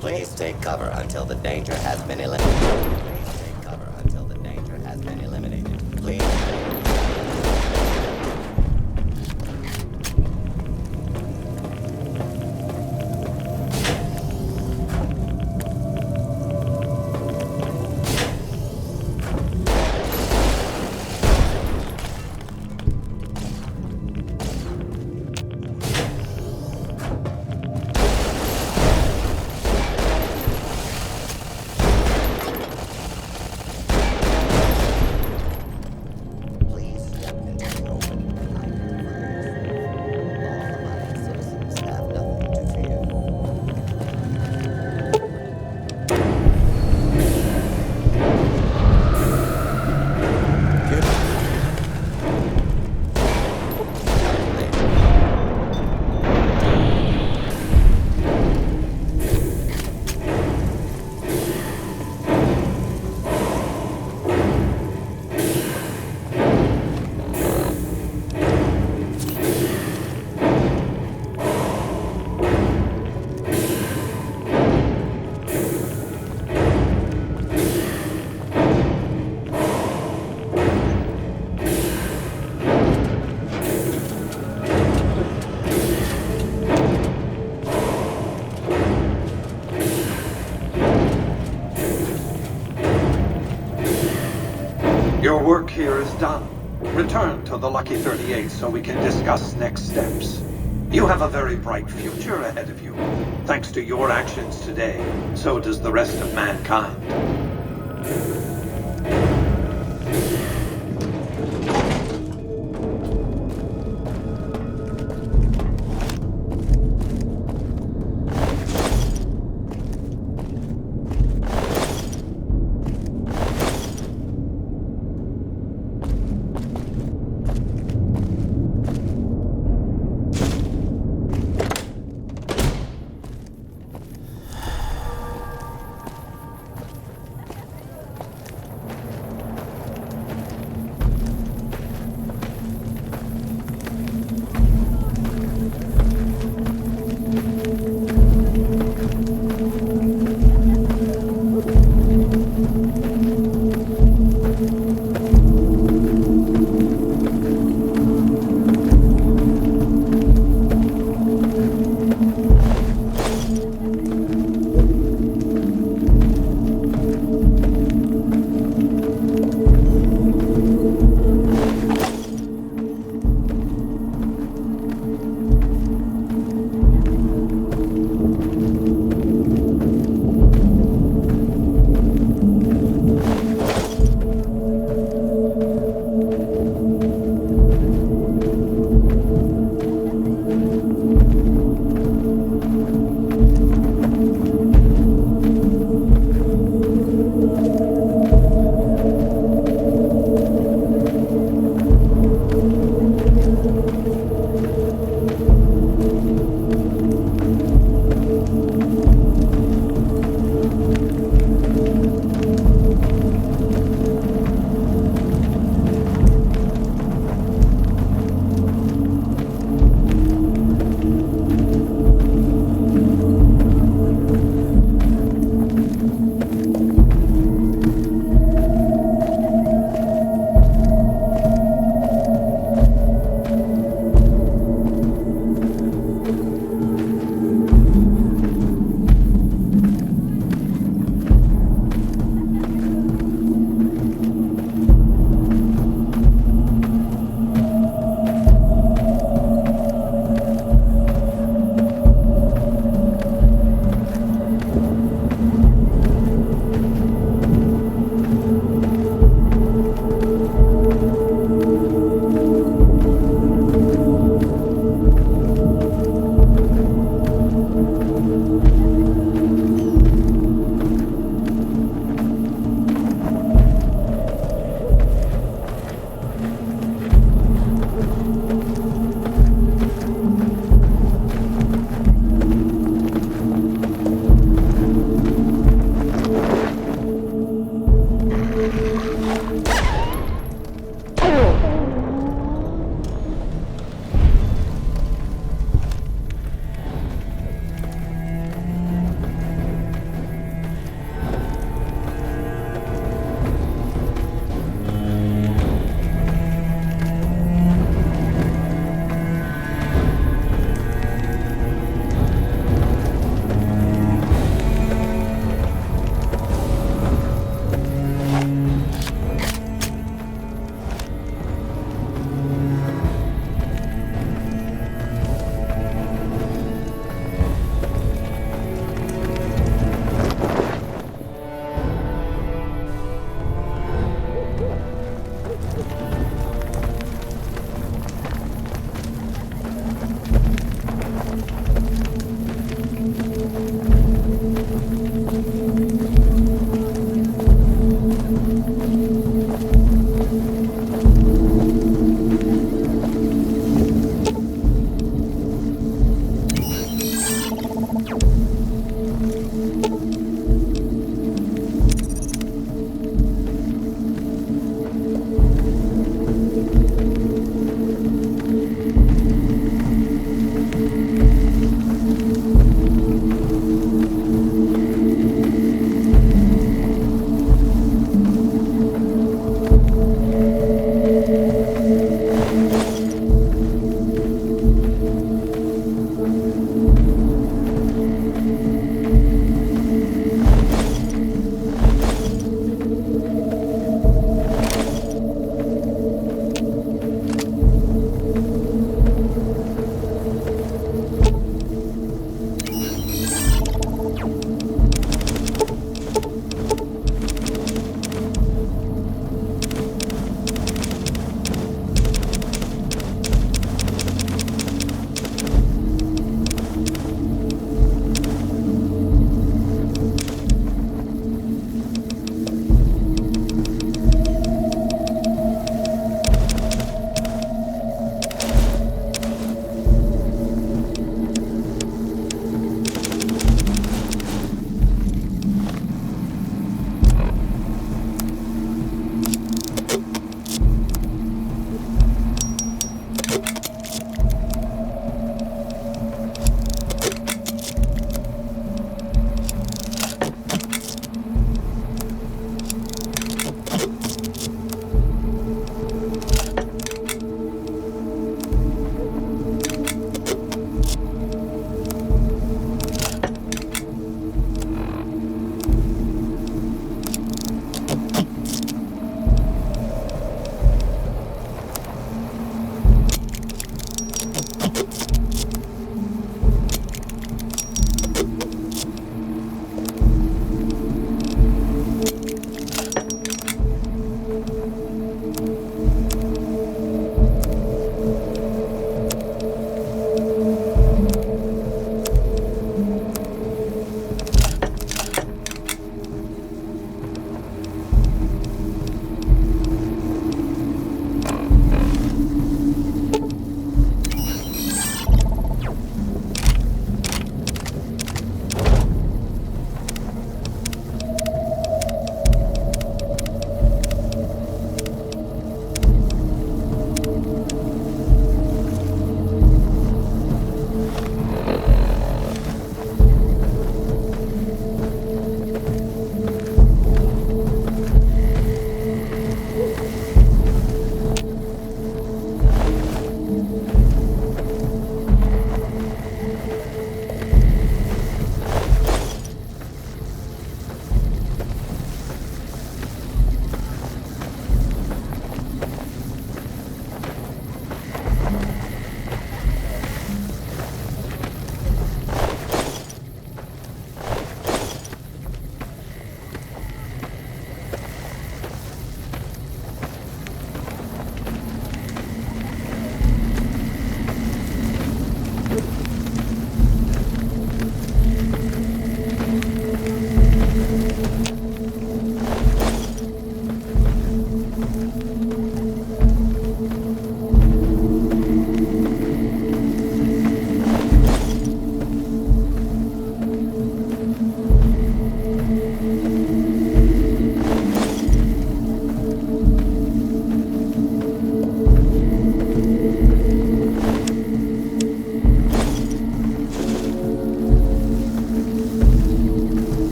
Please take cover until the danger has been eliminated. Please take cover until the danger has been eliminated. Please. Our work here is done. Return to the Lucky 38 so we can discuss next steps. You have a very bright future ahead of you. Thanks to your actions today, so does the rest of mankind.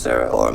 sir, or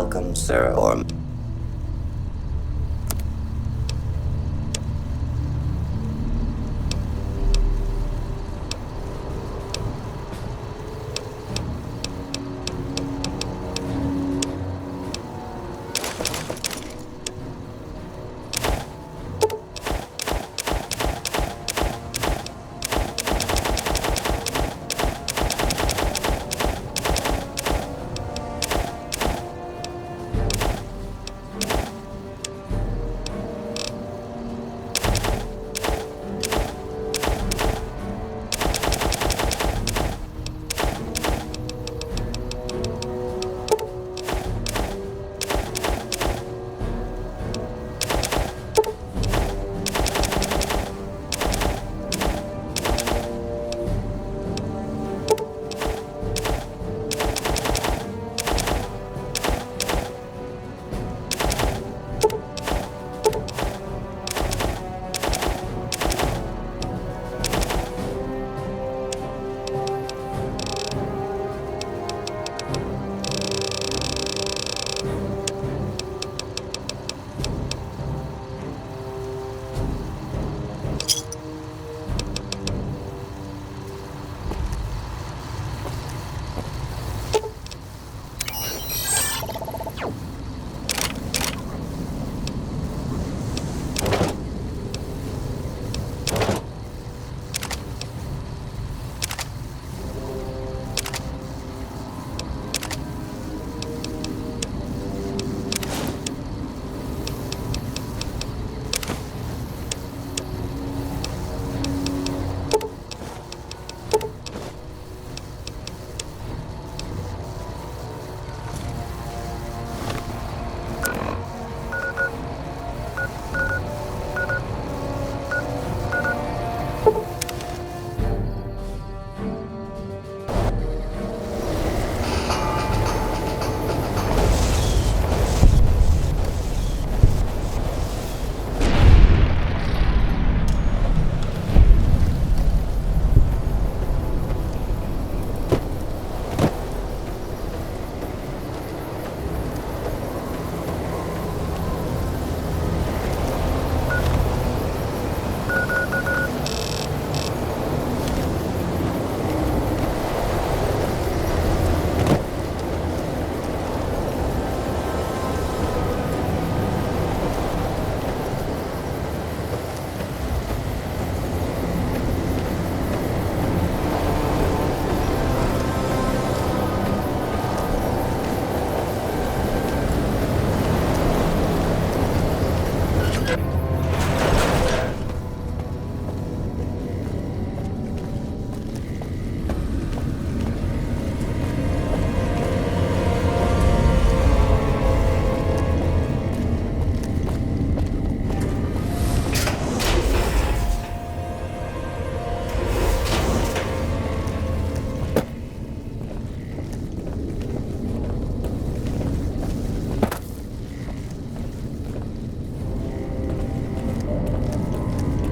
welcome, sir, or...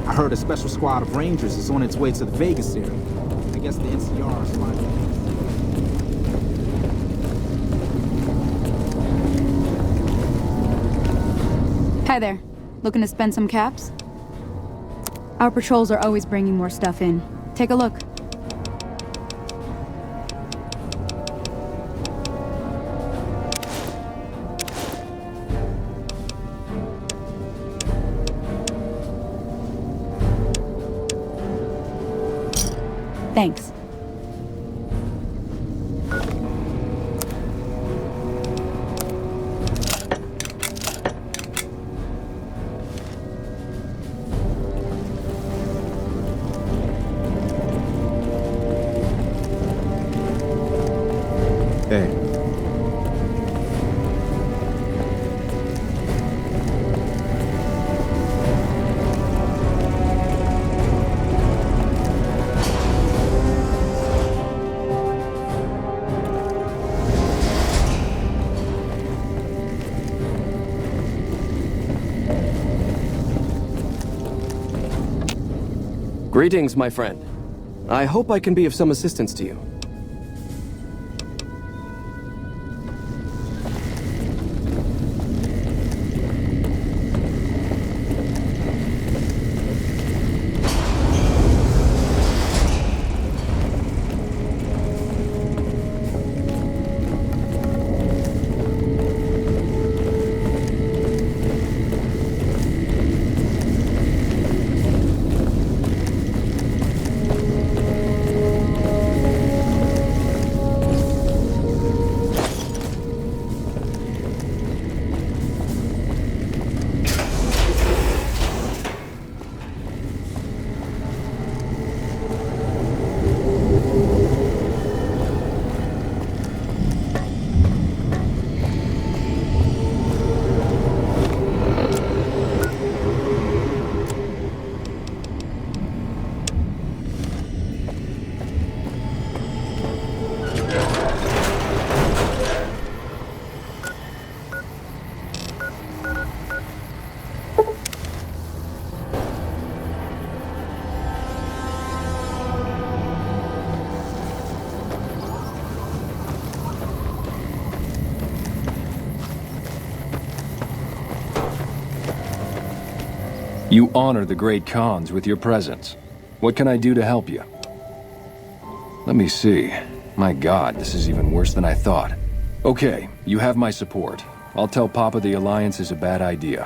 I heard a special squad of Rangers is on its way to the Vegas area. I guess the NCR is flying. Hi there. Looking to spend some caps? Our patrols are always bringing more stuff in. Take a look. Thanks. Hey. Greetings, my friend. I hope I can be of some assistance to you. You honor the great Khans with your presence. What can I do to help you? Let me see. My God, this is even worse than I thought. Okay, you have my support. I'll tell Papa the Alliance is a bad idea.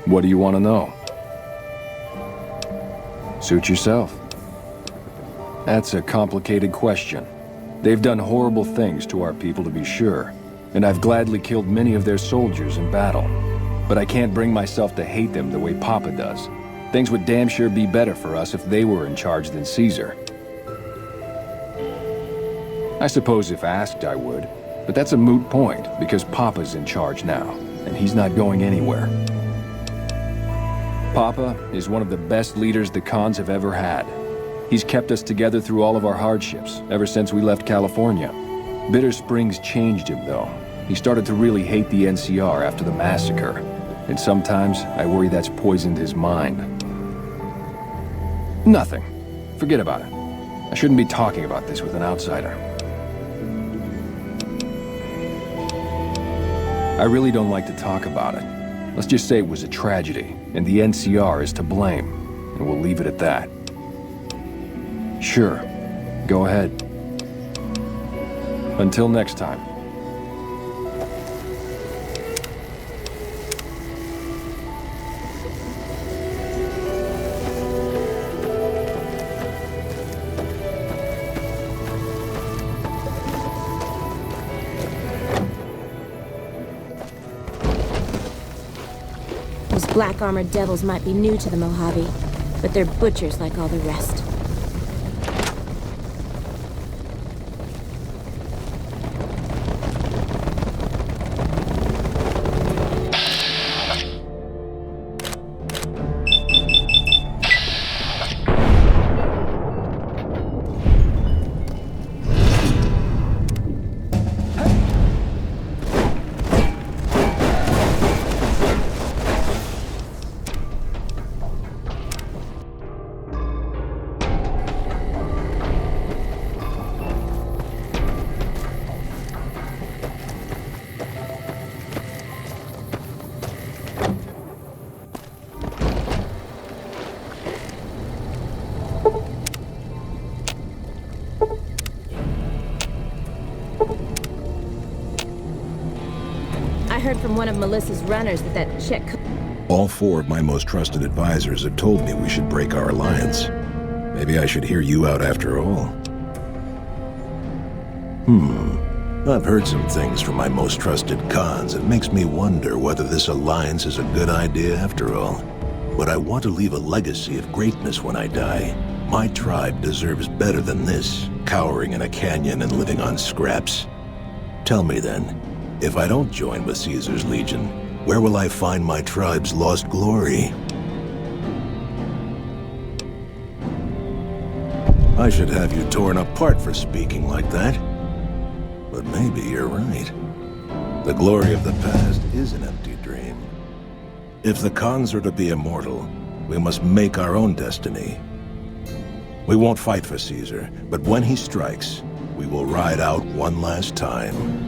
What do you want to know? Suit yourself. That's a complicated question. They've done horrible things to our people, to be sure, and I've gladly killed many of their soldiers in battle. But I can't bring myself to hate them the way Papa does. Things would damn sure be better for us if they were in charge than Caesar. I suppose if asked I would, but that's a moot point because Papa's in charge now, and he's not going anywhere. Papa is one of the best leaders the Khans have ever had. He's kept us together through all of our hardships, ever since we left California. Bitter Springs changed him, though. He started to really hate the NCR after the massacre, and sometimes I worry that's poisoned his mind. Nothing. Forget about it. I shouldn't be talking about this with an outsider. I really don't like to talk about it. Let's just say it was a tragedy, and the NCR is to blame, and we'll leave it at that. Sure. Go ahead. Until next time. Those black-armored devils might be new to the Mojave, but they're butchers like all the rest. I heard from one of Melissa's runners that chick... All four of my most trusted advisors have told me we should break our alliance. Maybe I should hear you out after all. I've heard some things from my most trusted Khans. It makes me wonder whether this alliance is a good idea after all. But I want to leave a legacy of greatness when I die. My tribe deserves better than this, cowering in a canyon and living on scraps. Tell me then, if I don't join with Caesar's Legion, where will I find my tribe's lost glory? I should have you torn apart for speaking like that. But maybe you're right. The glory of the past is an empty dream. If the Khans are to be immortal, we must make our own destiny. We won't fight for Caesar, but when he strikes, we will ride out one last time.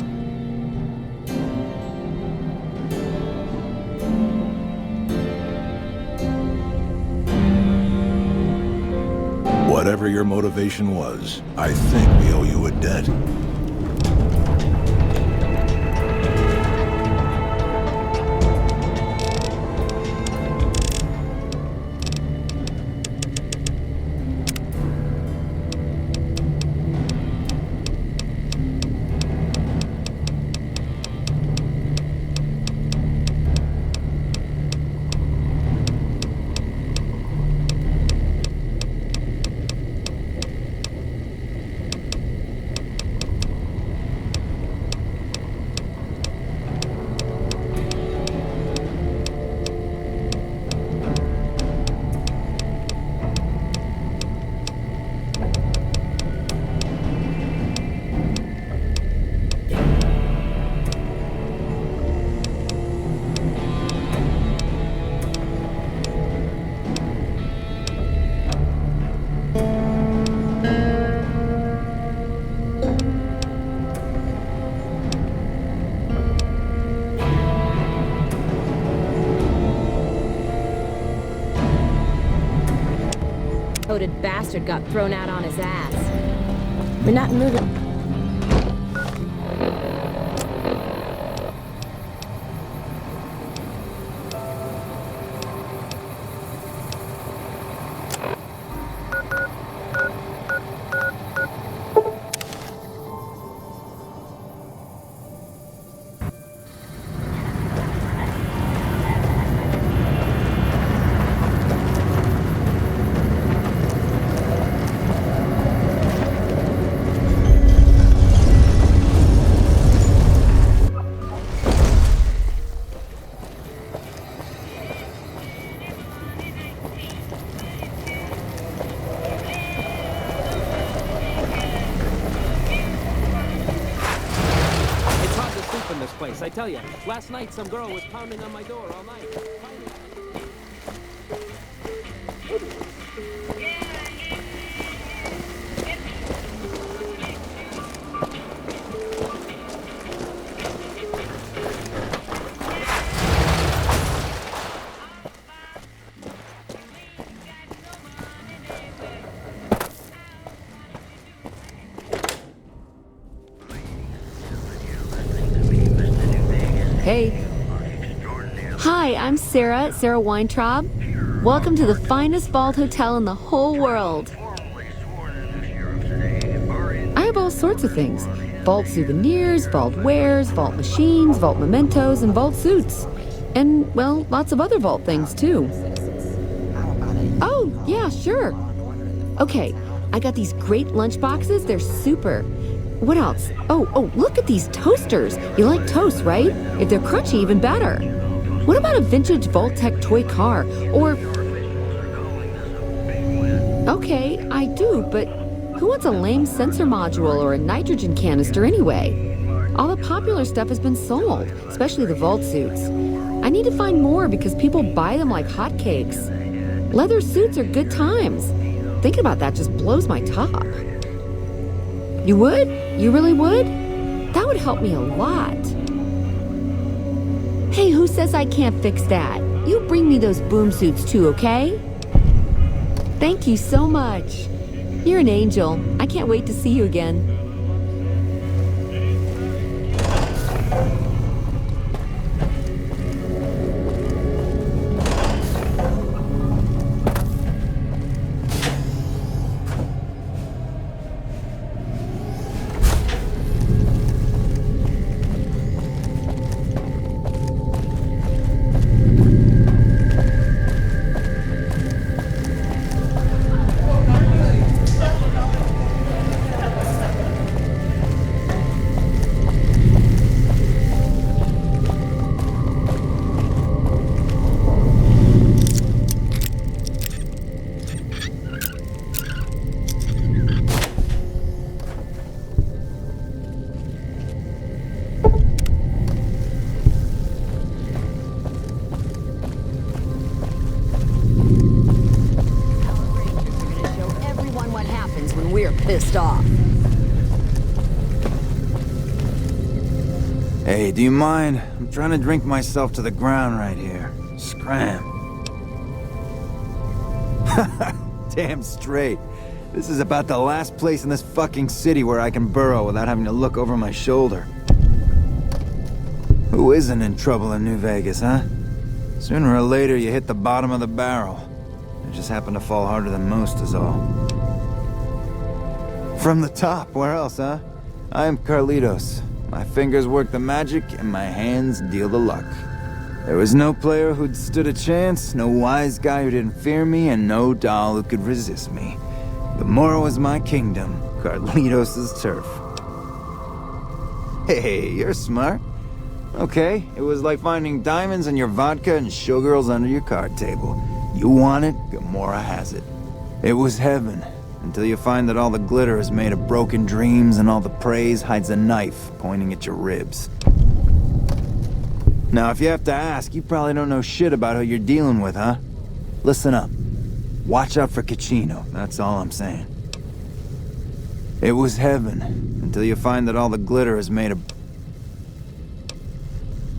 Whatever your motivation was, I think we owe you a debt. bloated bastard got thrown out on his ass. We're not moving. I tell you, last night some girl was pounding on my door all night. Hey. Hi, I'm Sarah Weintraub. Welcome to the finest vault hotel in the whole world. I have all sorts of things. Vault souvenirs, vault wares, vault machines, vault mementos, and vault suits. And, well, lots of other vault things, too. Oh, yeah, sure. Okay, I got these great lunch boxes. They're super. What else? Oh, look at these toasters. You like toast, right? If they're crunchy, even better. What about a vintage Vault-Tec toy car? Or... Okay, I do, but who wants a lame sensor module or a nitrogen canister anyway? All the popular stuff has been sold, especially the Vault suits. I need to find more because people buy them like hotcakes. Leather suits are good times. Thinking about that just blows my top. You would? You really would? That would help me a lot. Hey, who says I can't fix that? You bring me those boom suits too, okay? Thank you so much. You're an angel. I can't wait to see you again. Pissed off. Hey, do you mind? I'm trying to drink myself to the ground right here. Scram. Damn straight. This is about the last place in this fucking city where I can burrow without having to look over my shoulder. Who isn't in trouble in New Vegas, huh? Sooner or later you hit the bottom of the barrel. I just happen to fall harder than most is all. From the top, where else, huh? I am Carlitos. My fingers work the magic, and my hands deal the luck. There was no player who'd stood a chance, no wise guy who didn't fear me, and no doll who could resist me. Gomorrah was my kingdom, Carlitos' turf. Hey, you're smart. Okay, it was like finding diamonds in your vodka and showgirls under your card table. You want it, Gomorrah has it. It was heaven. Until you find that all the glitter is made of broken dreams and all the praise hides a knife pointing at your ribs. Now, if you have to ask, you probably don't know shit about who you're dealing with, huh? Listen up. Watch out for Caccino, that's all I'm saying. It was heaven, until you find that all the glitter is made of...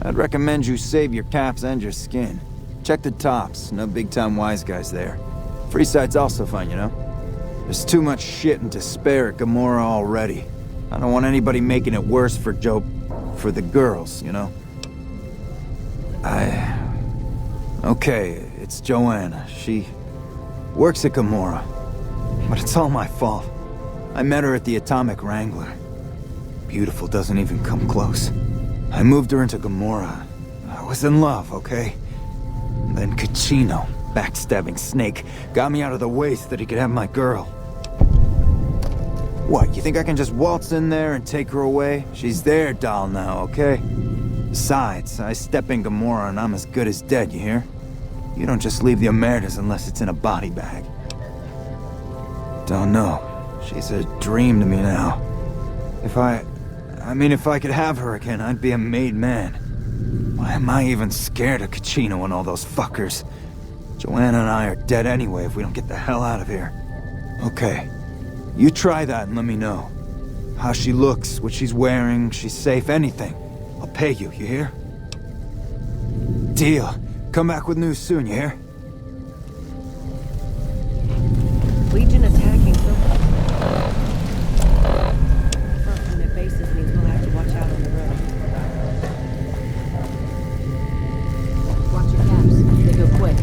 I'd recommend you save your caps and your skin. Check the tops, no big-time wise guys there. Freeside's also fun, you know? There's too much shit and despair at Gomorrah already. I don't want anybody making it worse for for the girls, you know? Okay, it's Joanna. She works at Gomorrah. But it's all my fault. I met her at the Atomic Wrangler. Beautiful doesn't even come close. I moved her into Gomorrah. I was in love, okay? And then Kachino, backstabbing snake, got me out of the way so that he could have my girl. What, you think I can just waltz in there and take her away? She's their doll now, okay? Besides, I step in Gomorrah and I'm as good as dead, you hear? You don't just leave the Omertas unless it's in a body bag. Don't know. She's a dream to me now. If I could have her again, I'd be a made man. Why am I even scared of Kachino and all those fuckers? Joanna and I are dead anyway if we don't get the hell out of here. Okay. You try that and let me know. How she looks, what she's wearing, she's safe, anything. I'll pay you, you hear? Deal. Come back with news soon, you hear? Legion attacking from their bases means we'll have to watch out on the road. Watch your caps. They go quick.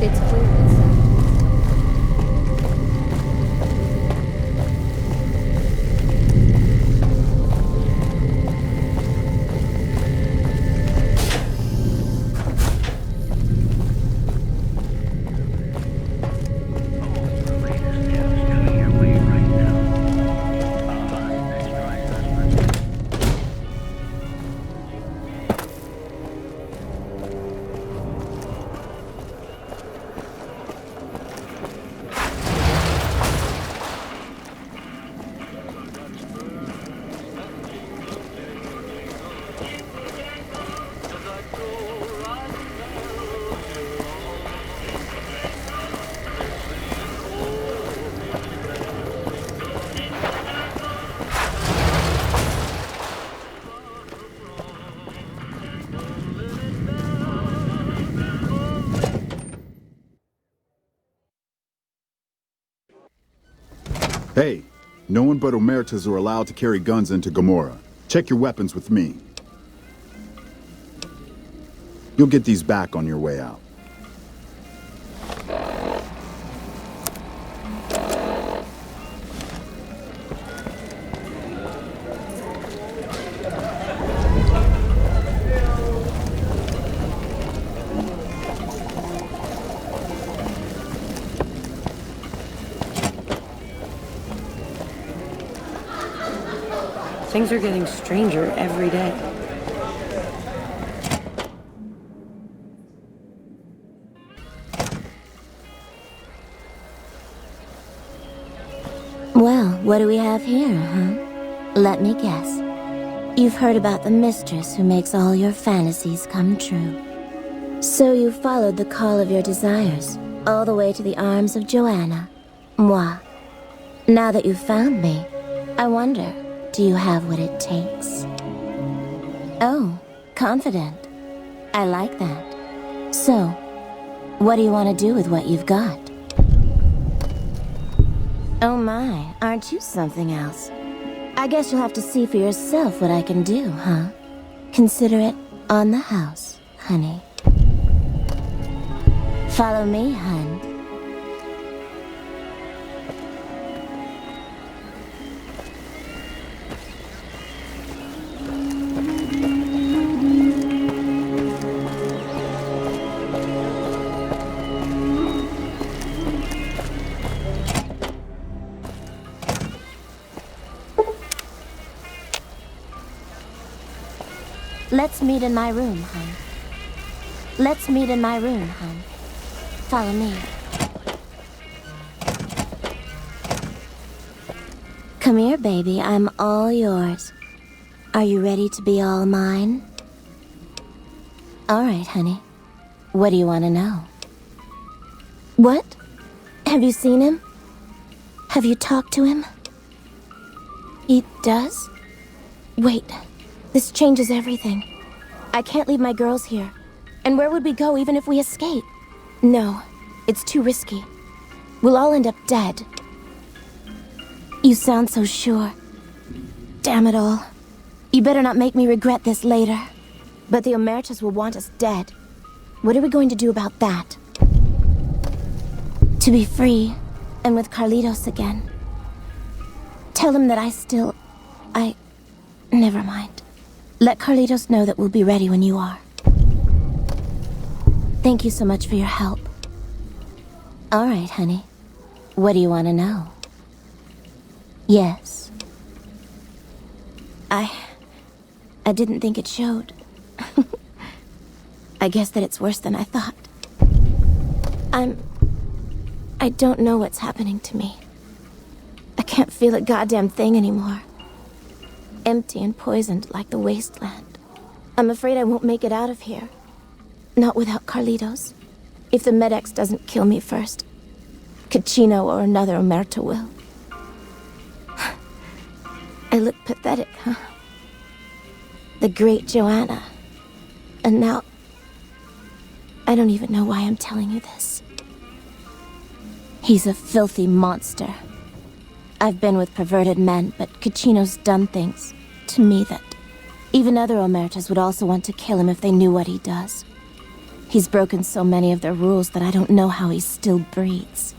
It's clear inside. Hey, no one but Omertas are allowed to carry guns into Gomorrah. Check your weapons with me. You'll get these back on your way out. Things are getting stranger every day. Well, what do we have here, huh? Let me guess. You've heard about the mistress who makes all your fantasies come true. So you followed the call of your desires, all the way to the arms of Joanna. Moi. Now that you've found me, I wonder, do you have what it takes? Oh, confident. I like that. So, what do you want to do with what you've got? Oh my, aren't you something else? I guess you'll have to see for yourself what I can do, huh? Consider it on the house, honey. Follow me, hun. Let's meet in my room, hun. Let's meet in my room, hun. Follow me. Come here, baby. I'm all yours. Are you ready to be all mine? All right, honey. What do you want to know? What? Have you seen him? Have you talked to him? He does? Wait. This changes everything. I can't leave my girls here. And where would we go even if we escape? No. It's too risky. We'll all end up dead. You sound so sure. Damn it all. You better not make me regret this later. But the Omertas will want us dead. What are we going to do about that? To be free, and with Carlitos again. Tell him that Never mind. Let Carlitos know that we'll be ready when you are. Thank you so much for your help. All right, honey. What do you want to know? Yes. I didn't think it showed. I guess that it's worse than I thought. I don't know what's happening to me. I can't feel a goddamn thing anymore. Empty and poisoned like the wasteland. I'm afraid I won't make it out of here. Not without Carlitos. If the Med-X doesn't kill me first, Caccino or another Omerta will. I look pathetic, huh? The great Joanna. And now... I don't even know why I'm telling you this. He's a filthy monster. I've been with perverted men, but Caccino's done things to me that even other Omertas would also want to kill him if they knew what he does. He's broken so many of their rules that I don't know how he still breathes.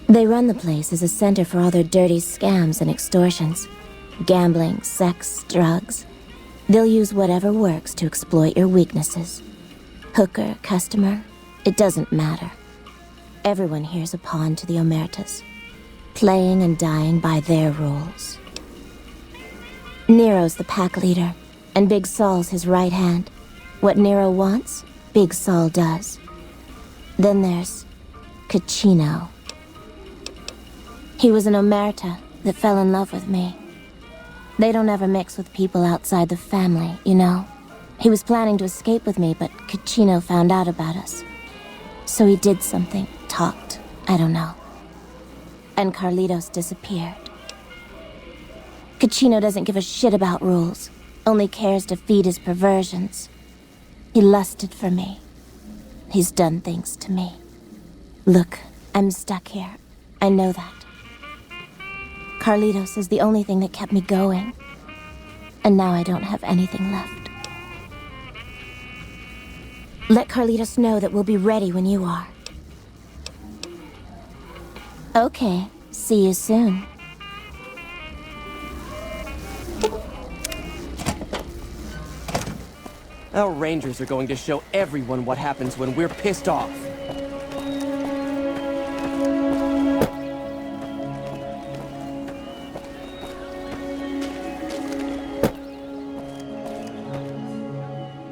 They run the place as a center for all their dirty scams and extortions. Gambling, sex, drugs. They'll use whatever works to exploit your weaknesses. Hooker, customer, it doesn't matter. Everyone here's a pawn to the Omertas. Playing and dying by their rules. Nero's the pack leader, and Big Saul's his right hand. What Nero wants, Big Saul does. Then there's Caccino. He was an Omerta that fell in love with me. They don't ever mix with people outside the family, you know. He was planning to escape with me, but Caccino found out about us. So he did something, talked, I don't know. And Carlitos disappeared. Caccino doesn't give a shit about rules, only cares to feed his perversions. He lusted for me. He's done things to me. Look, I'm stuck here. I know that. Carlitos is the only thing that kept me going. And now I don't have anything left. Let Carlitos know that we'll be ready when you are. Okay, see you soon. Our Rangers are going to show everyone what happens when we're pissed off.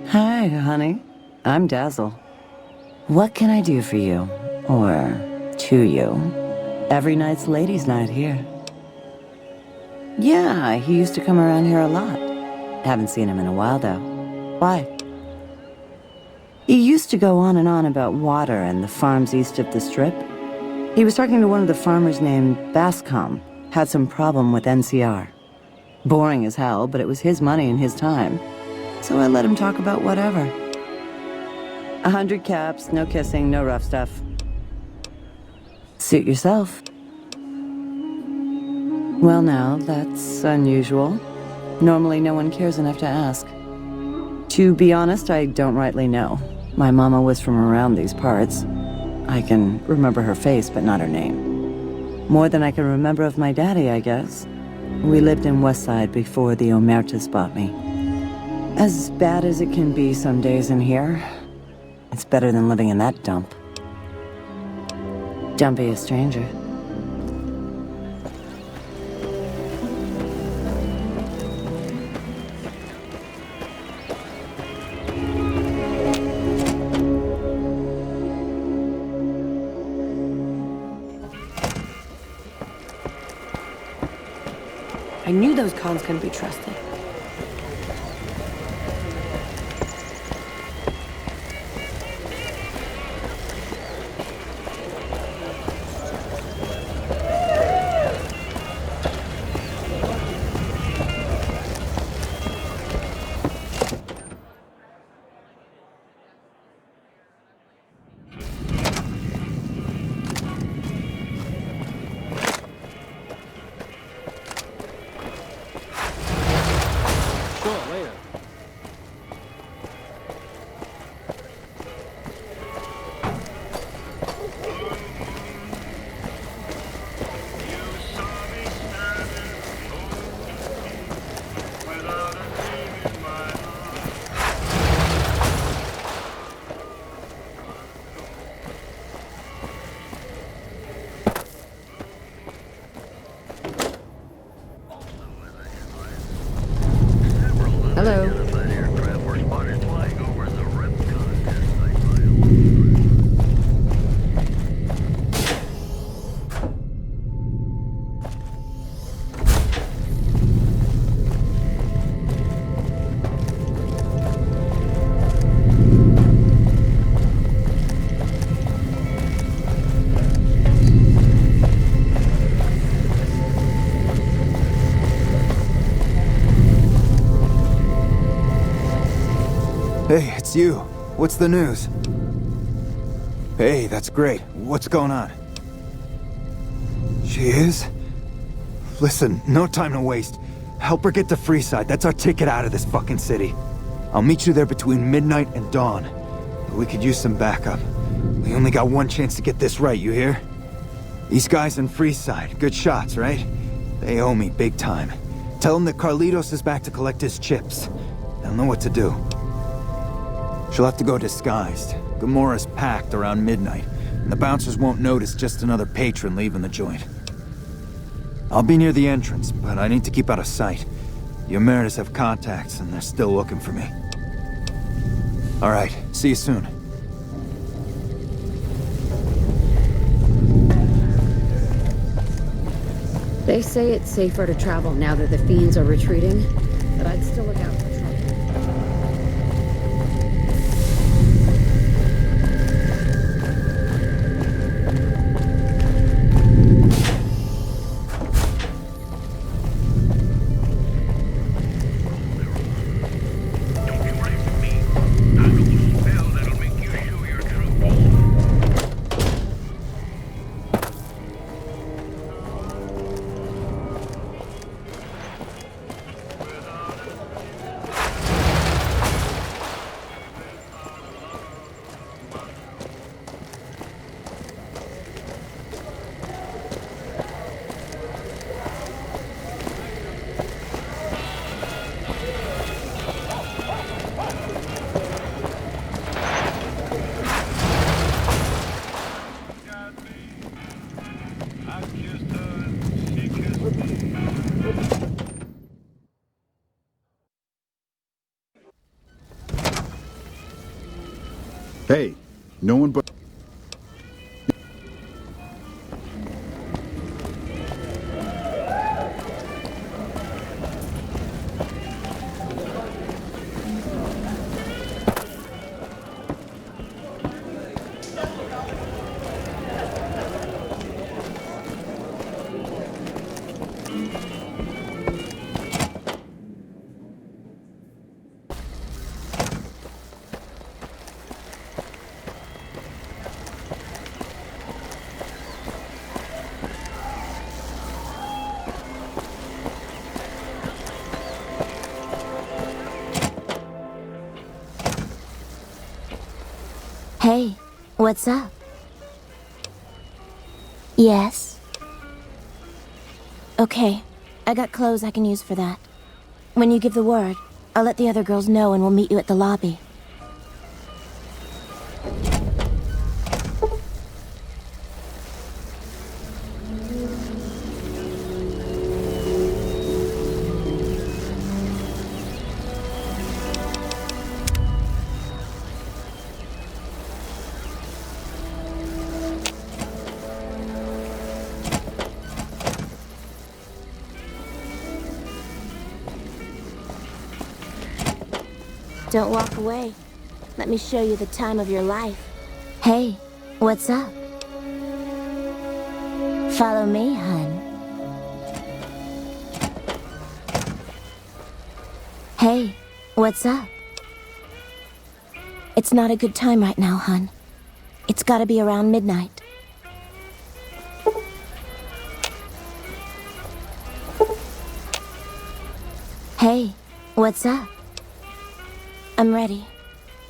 Hi, honey. I'm Dazzle. What can I do for you? Or to you? Every night's ladies' night here. Yeah, he used to come around here a lot. Haven't seen him in a while, though. Why? He used to go on and on about water and the farms east of the Strip. He was talking to one of the farmers named Bascom. Had some problem with NCR. Boring as hell, but it was his money and his time. So I let him talk about whatever. 100 caps, no kissing, no rough stuff. Suit yourself. Well now, that's unusual. Normally no one cares enough to ask. To be honest, I don't rightly know. My mama was from around these parts. I can remember her face, but not her name. More than I can remember of my daddy, I guess. We lived in Westside before the Omertas bought me. As bad as it can be some days in here, it's better than living in that dump. Don't be a stranger. I knew those cons couldn't be trusted. Hello. Hey, it's you. What's the news? Hey, that's great. What's going on? She is? Listen, no time to waste. Help her get to Freeside. That's our ticket out of this fucking city. I'll meet you there between midnight and dawn. But we could use some backup. We only got one chance to get this right, you hear? These guys in Freeside, good shots, right? They owe me big time. Tell them that Carlitos is back to collect his chips. They'll know what to do. She'll have to go disguised. Gamora's packed around midnight, and the bouncers won't notice just another patron leaving the joint. I'll be near the entrance, but I need to keep out of sight. The Emeritus have contacts, and they're still looking for me. All right, see you soon. They say it's safer to travel now that the fiends are retreating, but I'd still look out for trouble. Hey, no one but... Hey, what's up? Yes? Okay, I got clothes I can use for that. When you give the word, I'll let the other girls know and we'll meet you at the lobby. Don't walk away. Let me show you the time of your life. Hey, what's up? Follow me, hun. Hey, what's up? It's not a good time right now, hun. It's gotta be around midnight. Hey, what's up? I'm ready.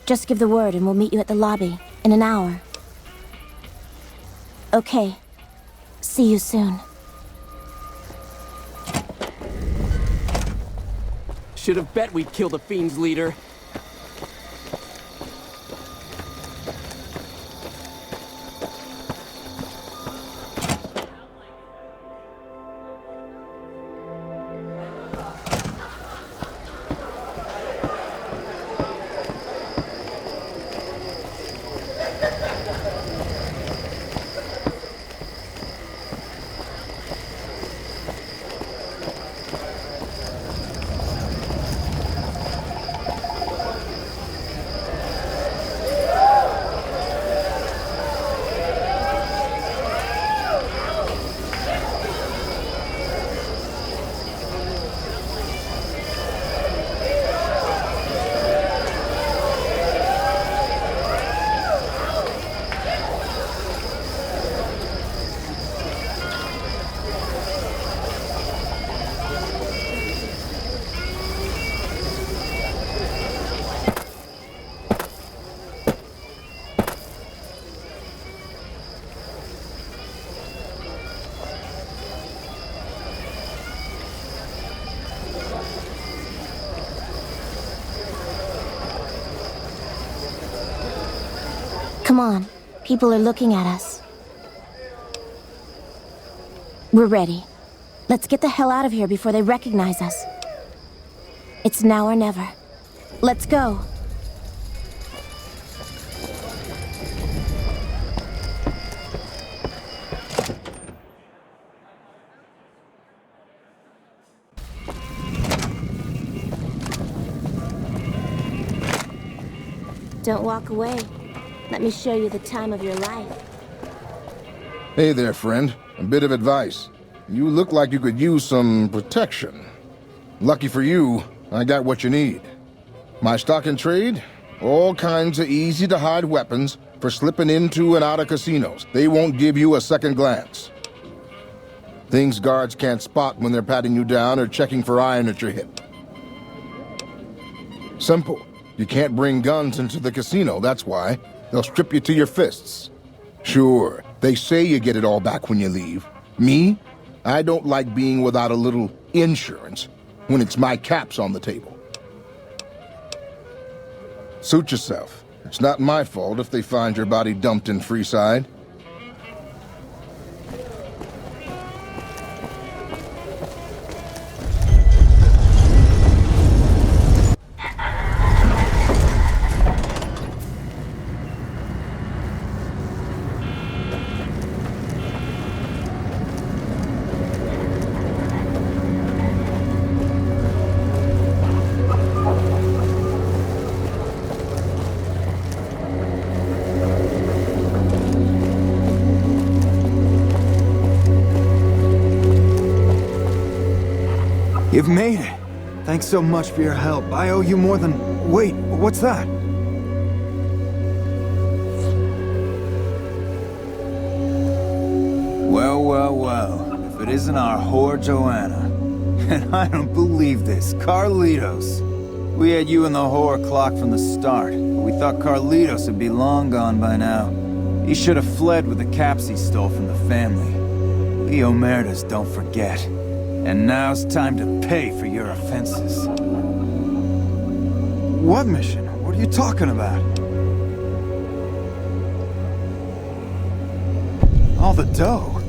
Just give the word and we'll meet you at the lobby in an hour. Okay. See you soon. Should have bet we'd kill the Fiend's leader. Come on. People are looking at us. We're ready. Let's get the hell out of here before they recognize us. It's now or never. Let's go. Don't walk away. Let me show you the time of your life. Hey there, friend. A bit of advice. You look like you could use some protection. Lucky for you, I got what you need. My stock and trade? All kinds of easy-to-hide weapons for slipping into and out of casinos. They won't give you a second glance. Things guards can't spot when they're patting you down or checking for iron at your hip. Simple. You can't bring guns into the casino, that's why. They'll strip you to your fists. Sure, they say you get it all back when you leave. Me? I don't like being without a little insurance when it's my caps on the table. Suit yourself. It's not my fault if they find your body dumped in Freeside. You've made it. Thanks so much for your help. I owe you more than... Wait, what's that? Well, well, well. If it isn't our whore Joanna. And I don't believe this. Carlitos. We had you in the whore clock from the start. But we thought Carlitos would be long gone by now. He should have fled with the caps he stole from the family. Leo Merdas, don't forget. And now's time to pay for your offenses. What mission? What are you talking about? All the dough.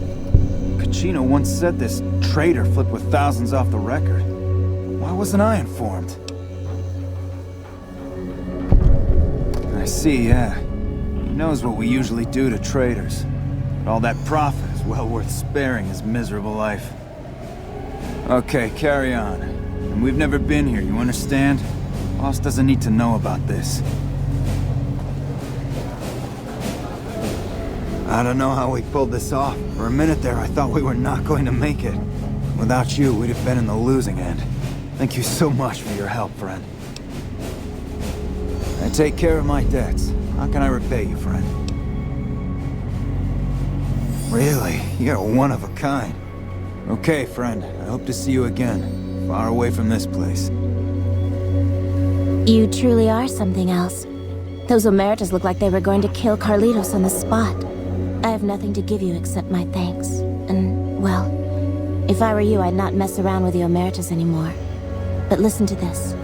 Kachino once said this traitor flipped with thousands off the record. Why wasn't I informed? I see, yeah. He knows what we usually do to traitors. But all that profit is well worth sparing his miserable life. Okay, carry on. And we've never been here, you understand? Boss doesn't need to know about this. I don't know how we pulled this off. For a minute there, I thought we were not going to make it. Without you, we'd have been in the losing end. Thank you so much for your help, friend. I take care of my debts. How can I repay you, friend? Really? You're one of a kind. Okay, friend. I hope to see you again. Far away from this place. You truly are something else. Those Omertas look like they were going to kill Carlitos on the spot. I have nothing to give you except my thanks. And, well, if I were you, I'd not mess around with the Omertas anymore. But listen to this.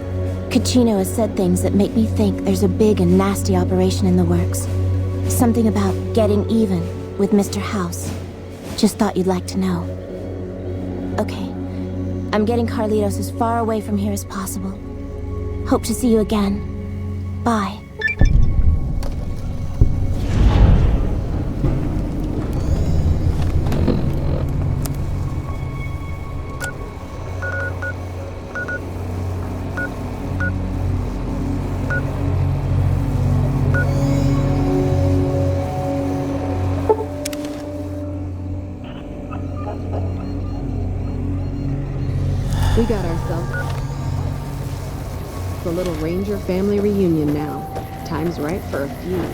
Kachino has said things that make me think there's a big and nasty operation in the works. Something about getting even with Mr. House. Just thought you'd like to know. Okay. I'm getting Carlitos as far away from here as possible. Hope to see you again. Bye. We got ourselves a little Ranger family reunion now. Time's right for a feud.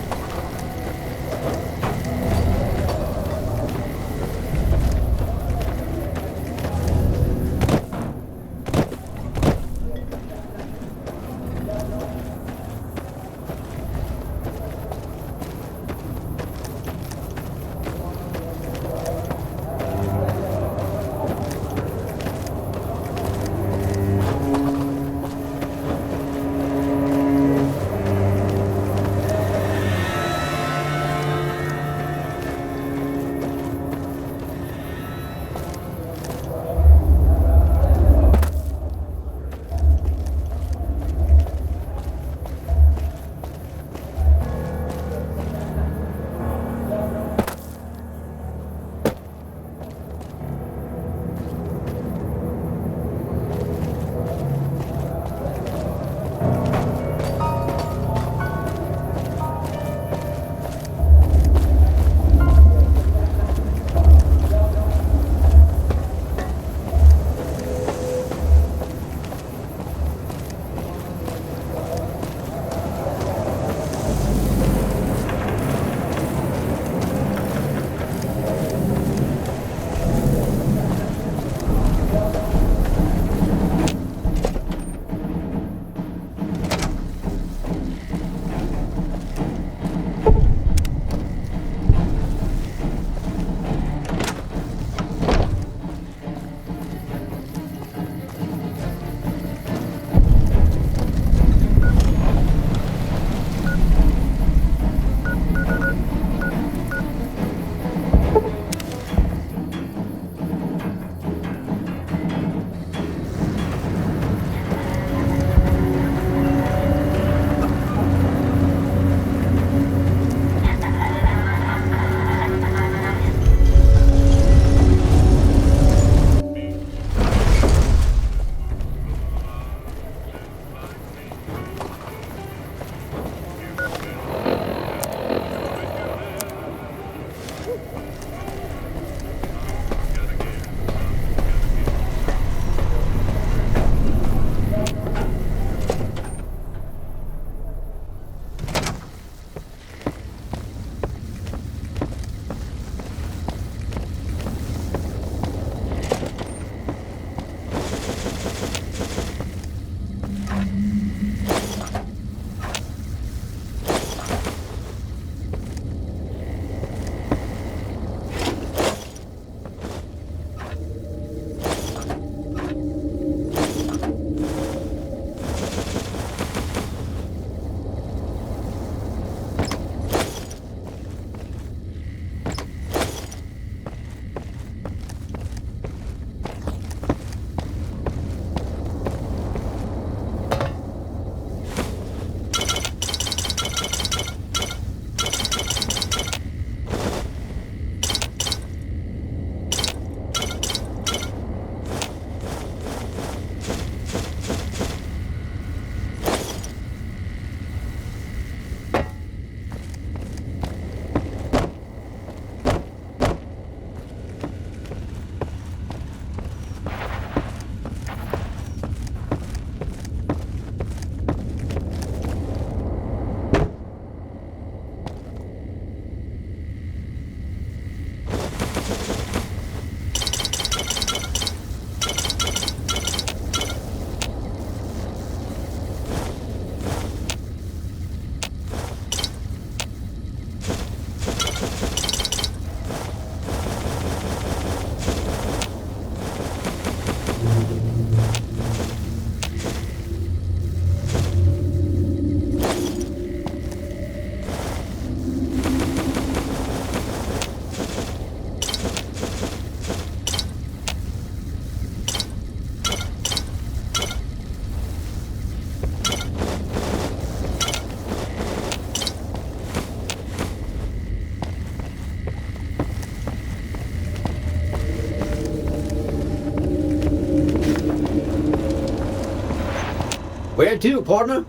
Where to, partner?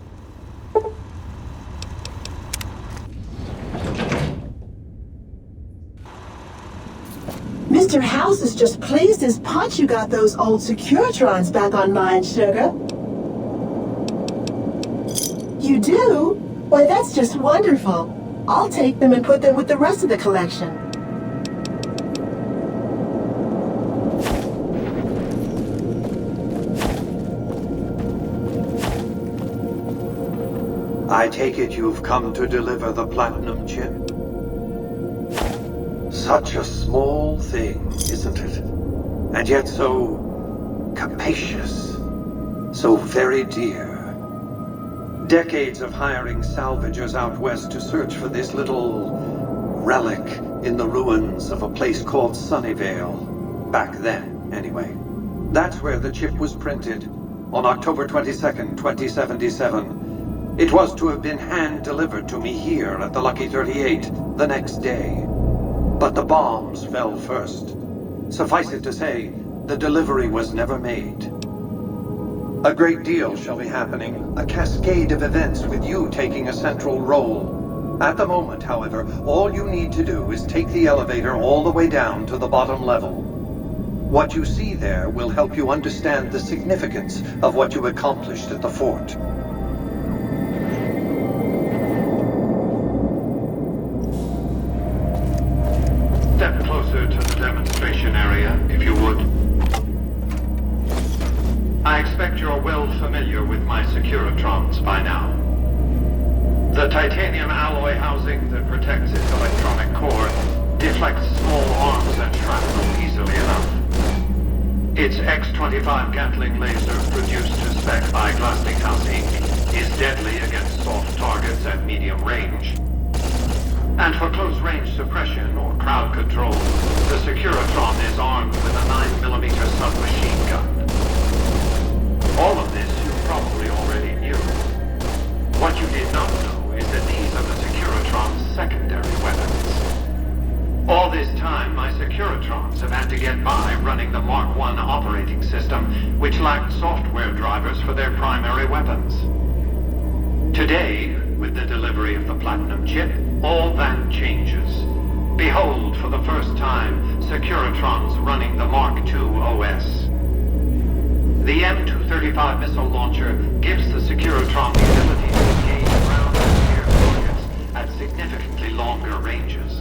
Mr. House is just pleased as punch you got those old Securitrons back online, sugar. You do? Why, that's just wonderful. I'll take them and put them with the rest of the collection. I take it you've come to deliver the platinum chip? Such a small thing, isn't it? And yet so capacious, so very dear. Decades of hiring salvagers out west to search for this little relic in the ruins of a place called Sunnyvale. Back then, anyway. That's where the chip was printed, on October 22nd, 2077. It was to have been hand-delivered to me here at the Lucky 38 the next day. But the bombs fell first. Suffice it to say, the delivery was never made. A great deal shall be happening, a cascade of events with you taking a central role. At the moment, however, all you need to do is take the elevator all the way down to the bottom level. What you see there will help you understand the significance of what you accomplished at the fort. Step closer to the demonstration area, if you would. I expect you're well familiar with my Securitrons by now. The titanium alloy housing that protects its electronic core deflects small arms and shrapnel easily enough. Its X-25 Gatling laser, produced to spec by Glastinghouse Inc., is deadly against soft targets at medium range. And for close-range suppression or crowd control, the Securitron is armed with a 9mm submachine gun. All of this you probably already knew. What you did not know is that these are the Securitron's secondary weapons. All this time, my Securitrons have had to get by running the Mark I operating system, which lacked software drivers for their primary weapons. Today, with the delivery of the Platinum chip, all that changes. Behold, for the first time, Securitrons running the Mark II OS. The M235 missile launcher gives the Securitron the ability to engage ground and air targets at significantly longer ranges.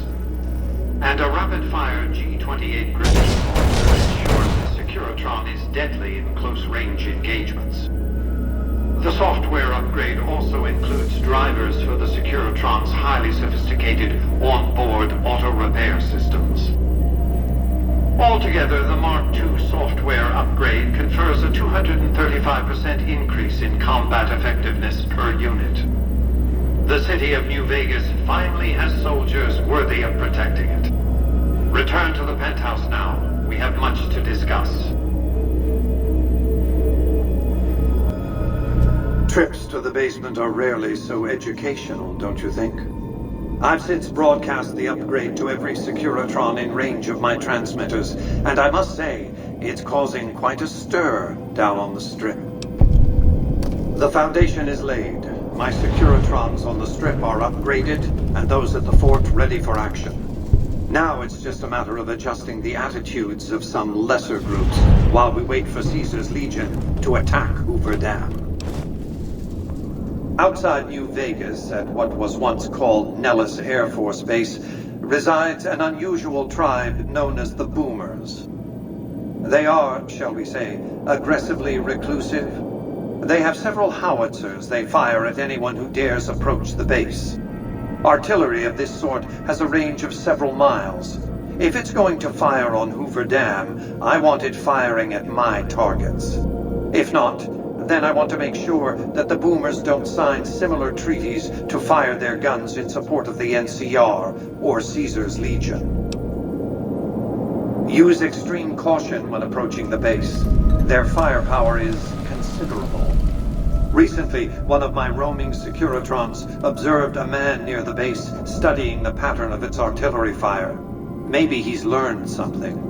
And a rapid-fire G-28 Griffin launcher ensures the Securitron is deadly in close-range engagements. The software upgrade also includes drivers for the Securitron's highly sophisticated on-board auto-repair systems. Altogether, the Mark II software upgrade confers a 235% increase in combat effectiveness per unit. The city of New Vegas finally has soldiers worthy of protecting it. Return to the penthouse now. We have much to discuss. Trips to the basement are rarely so educational, don't you think? I've since broadcast the upgrade to every Securitron in range of my transmitters, and I must say, it's causing quite a stir down on the Strip. The foundation is laid. My Securitrons on the Strip are upgraded, and those at the fort ready for action. Now it's just a matter of adjusting the attitudes of some lesser groups while we wait for Caesar's Legion to attack Hoover Dam. Outside New Vegas, at what was once called Nellis Air Force Base, resides an unusual tribe known as the Boomers. They are, shall we say, aggressively reclusive. They have several howitzers they fire at anyone who dares approach the base. Artillery of this sort has a range of several miles. If it's going to fire on Hoover Dam, I want it firing at my targets. If not, then I want to make sure that the Boomers don't sign similar treaties to fire their guns in support of the NCR or Caesar's Legion. Use extreme caution when approaching the base. Their firepower is considerable. Recently, one of my roaming Securitrons observed a man near the base studying the pattern of its artillery fire. Maybe he's learned something.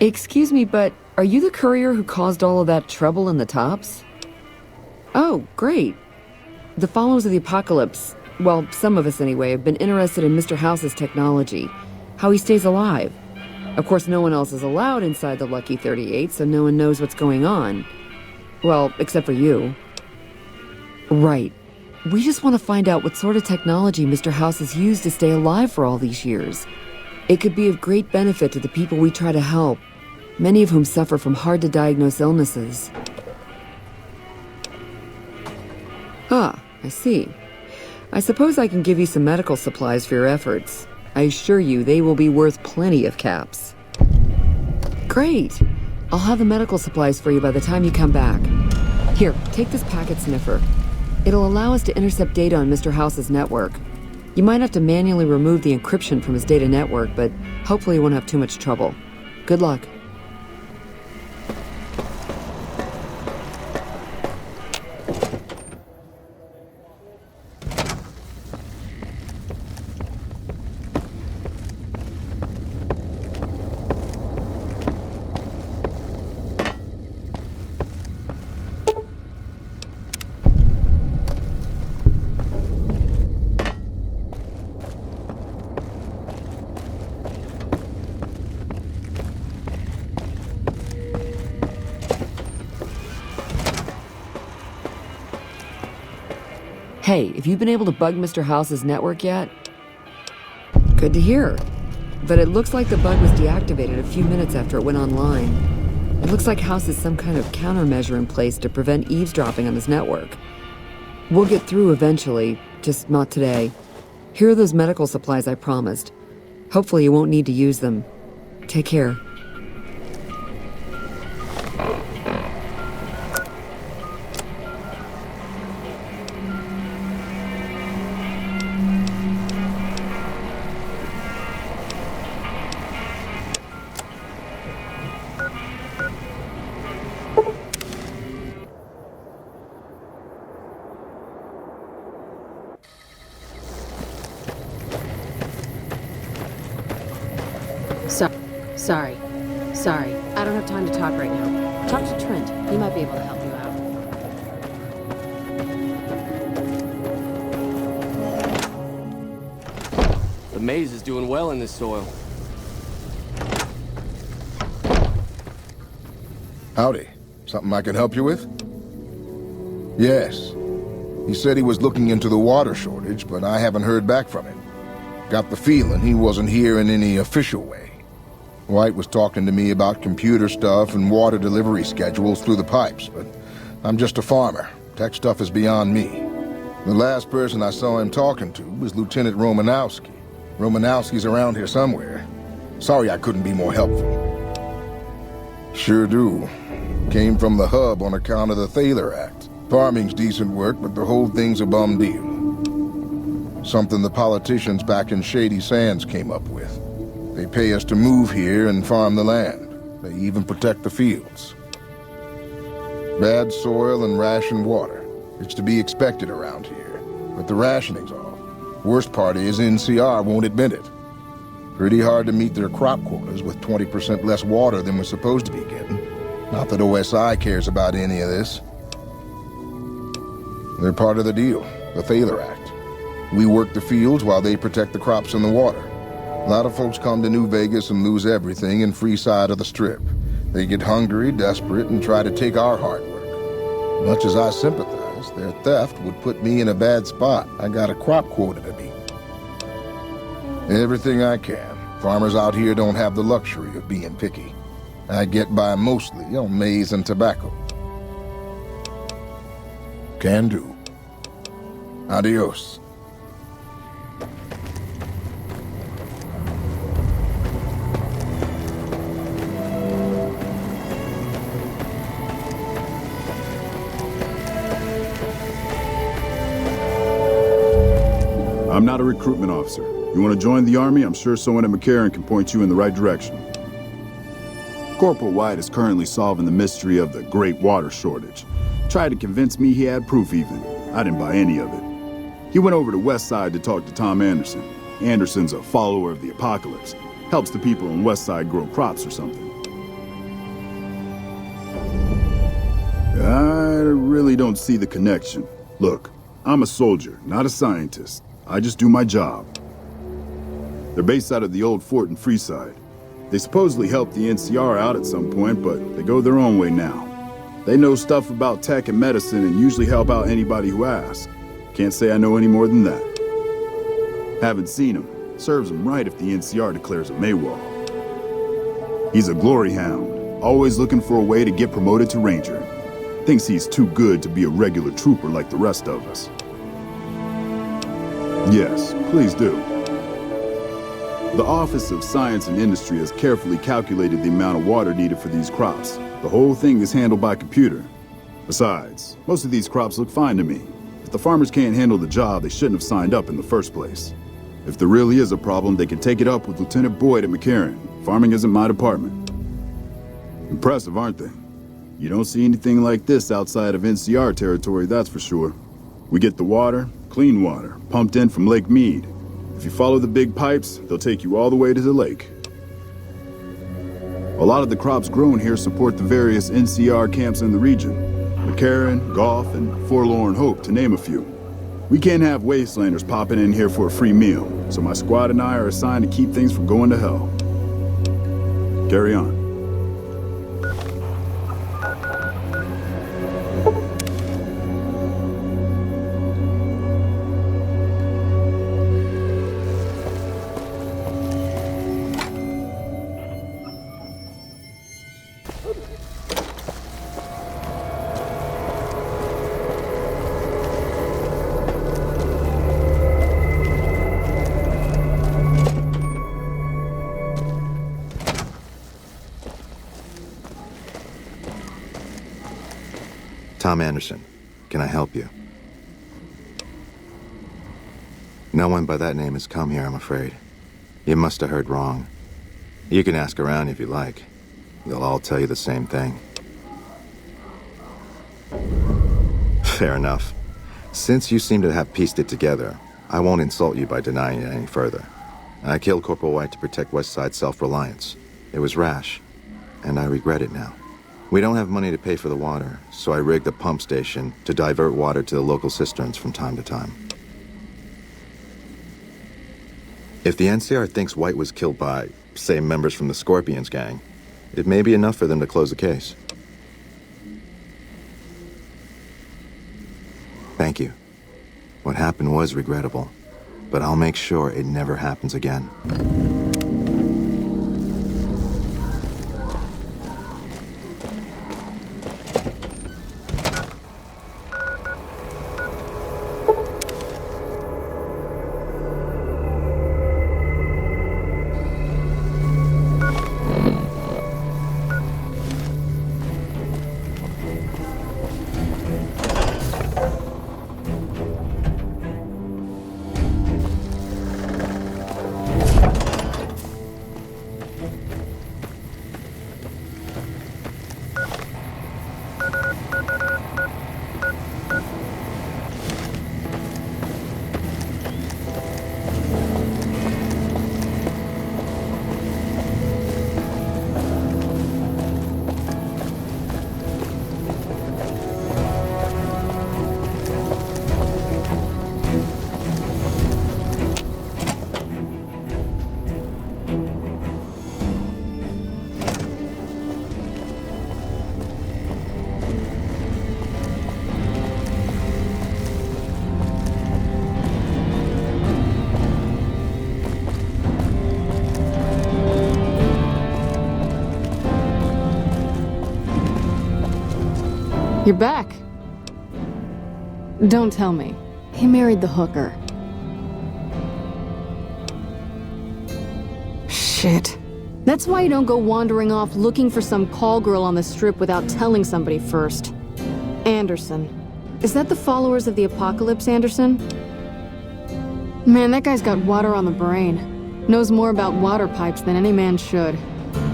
Excuse me, but are you the courier who caused all of that trouble in the tops? Oh, great. The followers of the apocalypse, well, some of us anyway, have been interested in Mr. House's technology, how he stays alive. Of course, no one else is allowed inside the Lucky 38, so no one knows what's going on. Well, except for you. Right. We just want to find out what sort of technology Mr. House has used to stay alive for all these years. It could be of great benefit to the people we try to help, many of whom suffer from hard-to-diagnose illnesses. Ah, I see. I suppose I can give you some medical supplies for your efforts. I assure you they will be worth plenty of caps. Great! I'll have the medical supplies for you by the time you come back. Here, take this packet sniffer. It'll allow us to intercept data on Mr. House's network. You might have to manually remove the encryption from his data network, but hopefully you won't have too much trouble. Good luck. Hey, have you been able to bug Mr. House's network yet? Good to hear. But it looks like the bug was deactivated a few minutes after it went online. It looks like House has some kind of countermeasure in place to prevent eavesdropping on his network. We'll get through eventually, just not today. Here are those medical supplies I promised. Hopefully you won't need to use them. Take care. Sorry. I don't have time to talk right now. Talk to Trent. He might be able to help you out. The maize is doing well in this soil. Howdy. Something I can help you with? Yes. He said he was looking into the water shortage, but I haven't heard back from him. Got the feeling he wasn't here in any official way. White was talking to me about computer stuff and water delivery schedules through the pipes, but I'm just a farmer. Tech stuff is beyond me. The last person I saw him talking to was Lieutenant Romanowski. Romanowski's around here somewhere. Sorry I couldn't be more helpful. Sure do. Came from the hub on account of the Thaler Act. Farming's decent work, but the whole thing's a bum deal. Something the politicians back in Shady Sands came up with. They pay us to move here and farm the land. They even protect the fields. Bad soil and rationed water. It's to be expected around here. But the rationing's off. Worst part is NCR won't admit it. Pretty hard to meet their crop quotas with 20% less water than we're supposed to be getting. Not that OSI cares about any of this. They're part of the deal, the Thaler Act. We work the fields while they protect the crops and the water. A lot of folks come to New Vegas and lose everything in free side of the Strip. They get hungry, desperate, and try to take our hard work. Much as I sympathize, their theft would put me in a bad spot. I got a crop quota to meet. Everything I can. Farmers out here don't have the luxury of being picky. I get by mostly on maize and tobacco. Can do. Adios. I'm not a recruitment officer. You want to join the Army? I'm sure someone at McCarran can point you in the right direction. Corporal White is currently solving the mystery of the Great Water Shortage. Tried to convince me he had proof even. I didn't buy any of it. He went over to Westside to talk to Tom Anderson. Anderson's a follower of the apocalypse. Helps the people on Westside grow crops or something. I really don't see the connection. Look, I'm a soldier, not a scientist. I just do my job. They're based out of the old fort in Freeside. They supposedly helped the NCR out at some point, but they go their own way now. They know stuff about tech and medicine and usually help out anybody who asks. Can't say I know any more than that. Haven't seen him. Serves him right if the NCR declares a Maywall. He's a glory hound, always looking for a way to get promoted to Ranger. Thinks he's too good to be a regular trooper like the rest of us. Yes, please do. The Office of Science and Industry has carefully calculated the amount of water needed for these crops. The whole thing is handled by computer. Besides, most of these crops look fine to me. If the farmers can't handle the job, they shouldn't have signed up in the first place. If there really is a problem, they can take it up with Lieutenant Boyd at McCarran. Farming isn't my department. Impressive, aren't they? You don't see anything like this outside of NCR territory, that's for sure. We get the water, clean water, pumped in from Lake Mead. If you follow the big pipes, they'll take you all the way to the lake. A lot of the crops grown here support the various NCR camps in the region. McCarran, Goff, and Forlorn Hope, to name a few. We can't have wastelanders popping in here for a free meal, so my squad and I are assigned to keep things from going to hell. Carry on. Tom Anderson, can I help you? No one by that name has come here, I'm afraid. You must have heard wrong. You can ask around if you like. They'll all tell you the same thing. Fair enough. Since you seem to have pieced it together, I won't insult you by denying it any further. I killed Corporal White to protect Westside self-reliance. It was rash, and I regret it now. We don't have money to pay for the water, so I rigged a pump station to divert water to the local cisterns from time to time. If the NCR thinks White was killed by, say, members from the Scorpions gang, it may be enough for them to close the case. Thank you. What happened was regrettable, but I'll make sure it never happens again. You're back. Don't tell me. He married the hooker. Shit. That's why you don't go wandering off looking for some call girl on the strip without telling somebody first. Anderson. Is that the followers of the Apocalypse, Anderson? Man, that guy's got water on the brain. Knows more about water pipes than any man should.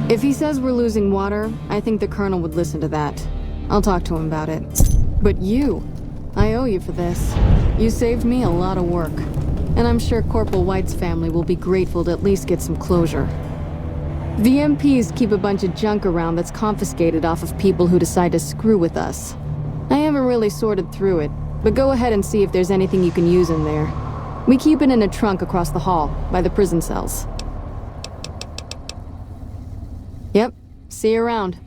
If he says we're losing water, I think the Colonel would listen to that. I'll talk to him about it. But you, I owe you for this. You saved me a lot of work. And I'm sure Corporal White's family will be grateful to at least get some closure. The MPs keep a bunch of junk around that's confiscated off of people who decide to screw with us. haven't really sorted through it, but go ahead and see if there's anything you can use in there. We keep it in a trunk across the hall, by the prison cells. Yep, see you around.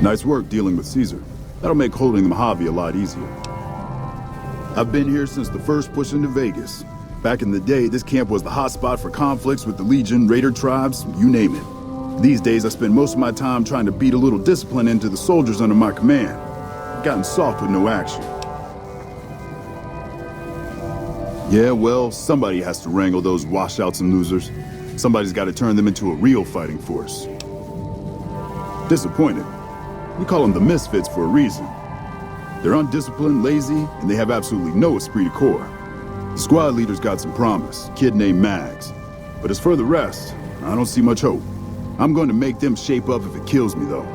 Nice work dealing with Caesar. That'll make holding the Mojave a lot easier. I've been here since the first push into Vegas. Back in the day, this camp was the hotspot for conflicts with the Legion, Raider tribes, you name it. These days, I spend most of my time trying to beat a little discipline into the soldiers under my command. I've gotten soft with no action. Yeah, well, somebody has to wrangle those washouts and losers. Somebody's got to turn them into a real fighting force. Disappointed. We call them the Misfits for a reason. They're undisciplined, lazy, and they have absolutely no esprit de corps. The squad leader's got some promise, kid named Mags. But as for the rest, I don't see much hope. I'm going to make them shape up if it kills me, though.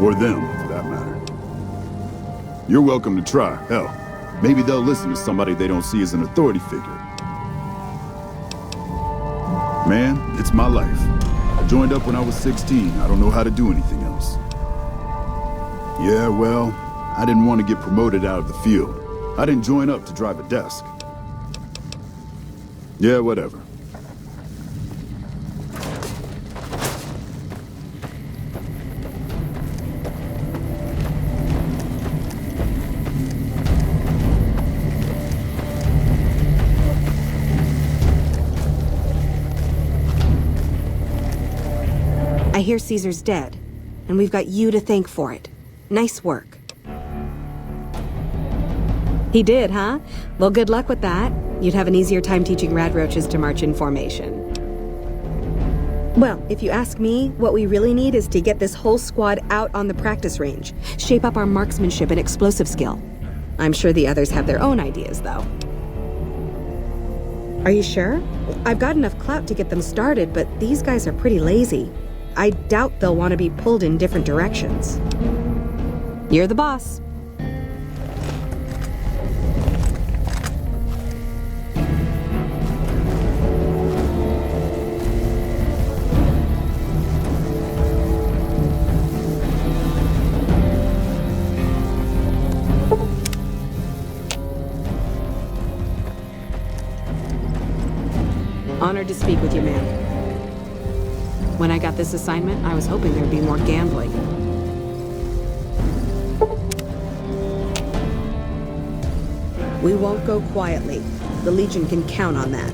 Or them, for that matter. You're welcome to try. Hell, maybe they'll listen to somebody they don't see as an authority figure. Man, it's my life. I joined up when I was 16. I don't know how to do anything else. Yeah, well, I didn't want to get promoted out of the field. I didn't join up to drive a desk. Yeah, whatever. I hear Caesar's dead, and we've got you to thank for it. Nice work. He did, huh? Well, good luck with that. You'd have an easier time teaching radroaches to march in formation. Well, if you ask me, what we really need is to get this whole squad out on the practice range, shape up our marksmanship and explosive skill. I'm sure the others have their own ideas, though. Are you sure? I've got enough clout to get them started, but these guys are pretty lazy. I doubt they'll want to be pulled in different directions. You're the boss. Honored to speak with you, ma'am. When I got this assignment, I was hoping there'd be more gambling. We won't go quietly. The Legion can count on that.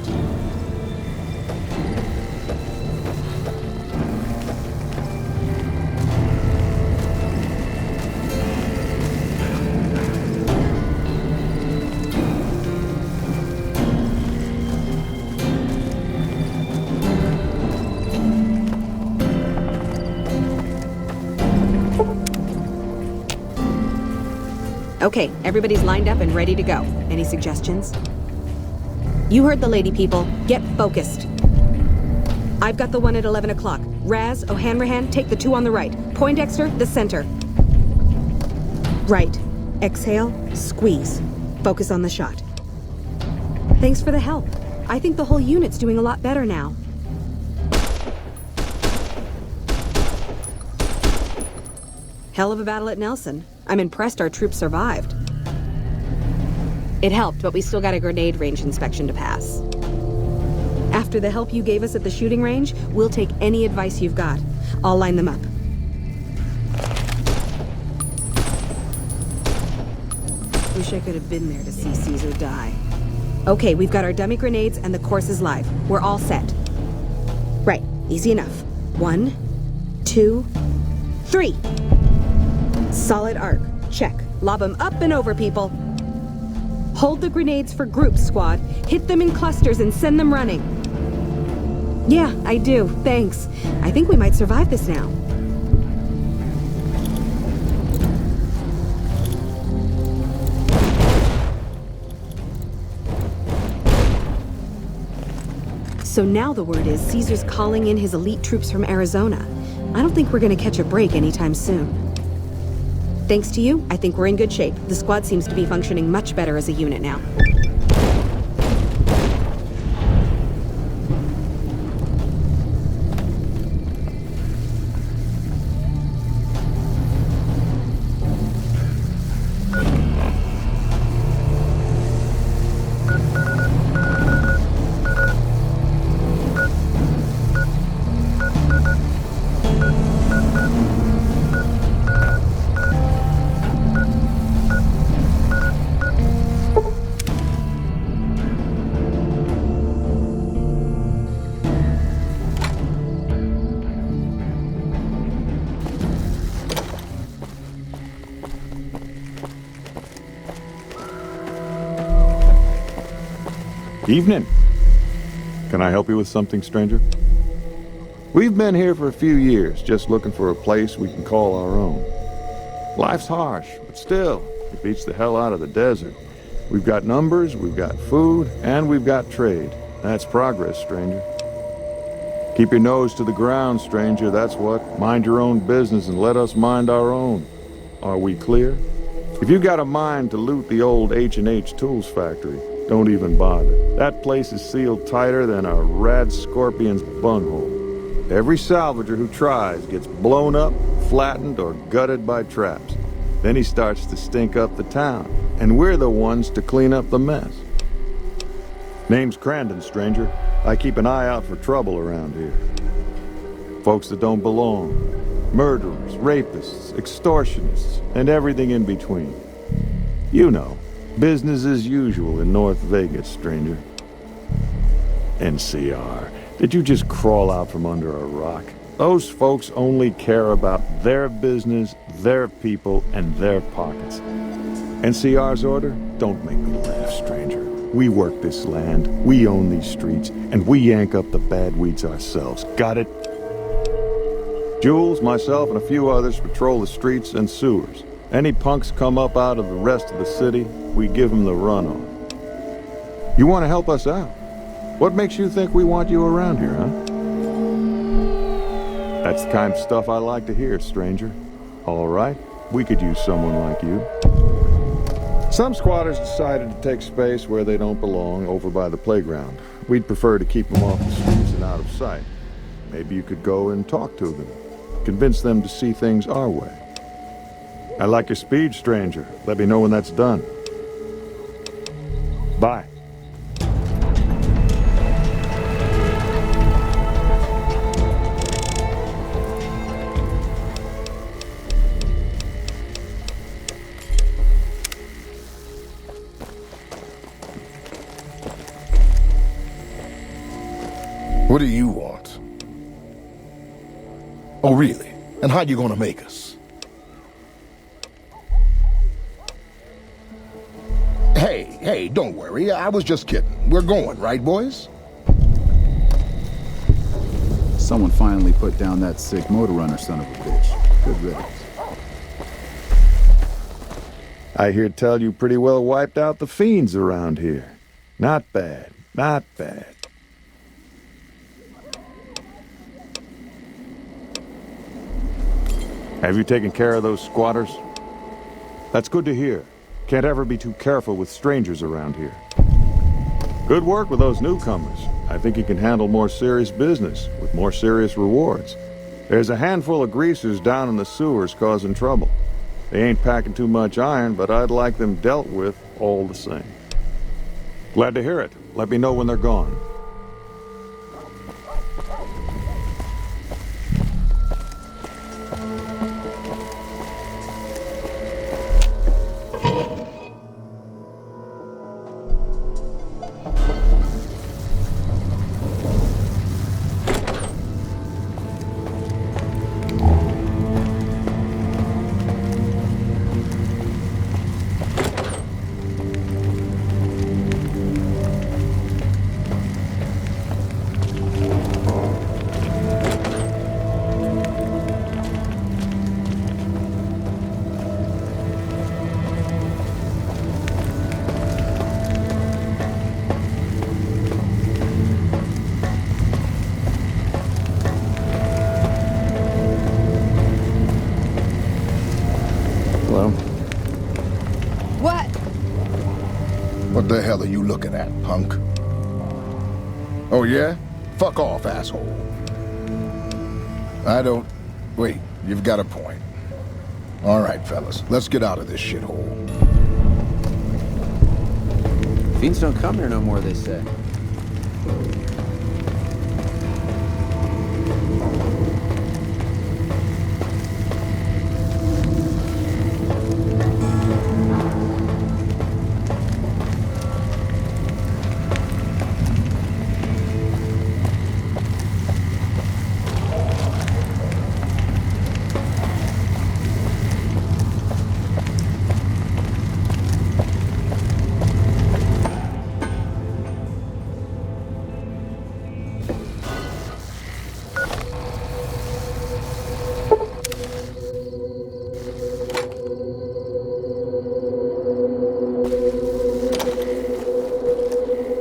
Okay, everybody's lined up and ready to go. Any suggestions? You heard the lady, people. Get focused. I've got the one at 11 o'clock. Raz, O'Hanrahan, take the two on the right. Poindexter, the center. Right. Exhale, squeeze. Focus on the shot. Thanks for the help. I think the whole unit's doing a lot better now. Hell of a battle at Nelson. I'm impressed our troops survived. It helped, but we still got a grenade range inspection to pass. After the help you gave us at the shooting range, we'll take any advice you've got. I'll line them up. Wish I could have been there to see Caesar die. Okay, we've got our dummy grenades and the course is live. We're all set. Right, easy enough. 1, 2, 3. Solid arc. Check. Lob them up and over, people. Hold the grenades for groups, squad. Hit them in clusters and send them running. Yeah, I do. Thanks. I think we might survive this now. So now the word is Caesar's calling in his elite troops from Arizona. I don't think we're gonna catch a break anytime soon. Thanks to you, I think we're in good shape. The squad seems to be functioning much better as a unit now. Evening. Can I help you with something, stranger? We've been here for a few years, just looking for a place we can call our own. Life's harsh, but still, it beats the hell out of the desert. We've got numbers, we've got food, and we've got trade. That's progress, stranger. Keep your nose to the ground, stranger, that's what. Mind your own business and let us mind our own. Are we clear? If you got a mind to loot the old H&H Tools factory, don't even bother. That place is sealed tighter than a rad scorpion's bunghole. Every salvager who tries gets blown up, flattened, or gutted by traps. Then he starts to stink up the town, and we're the ones to clean up the mess. Name's Crandon, stranger. I keep an eye out for trouble around here. Folks that don't belong. Murderers, rapists, extortionists, and everything in between. You know. Business as usual in North Vegas, stranger. NCR, did you just crawl out from under a rock? Those folks only care about their business, their people, and their pockets. NCR's order? Don't make me laugh, stranger. We work this land, we own these streets, and we yank up the bad weeds ourselves. Got it? Jules, myself, and a few others patrol the streets and sewers. Any punks come up out of the rest of the city, we give them the run on. You want to help us out? What makes you think we want you around here, huh? That's the kind of stuff I like to hear, stranger. All right, we could use someone like you. Some squatters decided to take space where they don't belong, over by the playground. We'd prefer to keep them off the streets and out of sight. Maybe you could go and talk to them. Convince them to see things our way. I like your speed, stranger. Let me know when that's done. Bye. What do you want? Oh, really? And how you gonna make us? Hey, don't worry. I was just kidding. We're going, right, boys? Someone finally put down that sick motor runner son of a bitch. Good riddance. I hear tell you pretty well wiped out the fiends around here. Not bad, not bad. Have you taken care of those squatters? That's good to hear. Can't ever be too careful with strangers around here. Good work with those newcomers. I think you can handle more serious business with more serious rewards. There's a handful of greasers down in the sewers causing trouble. They ain't packing too much iron, but I'd like them dealt with all the same. Glad to hear it. Let me know when they're gone. What the hell are you looking at, punk? Oh, yeah? Fuck off, asshole. I don't... Wait, you've got a point. All right, fellas, let's get out of this shithole. Fiends don't come here no more, they say.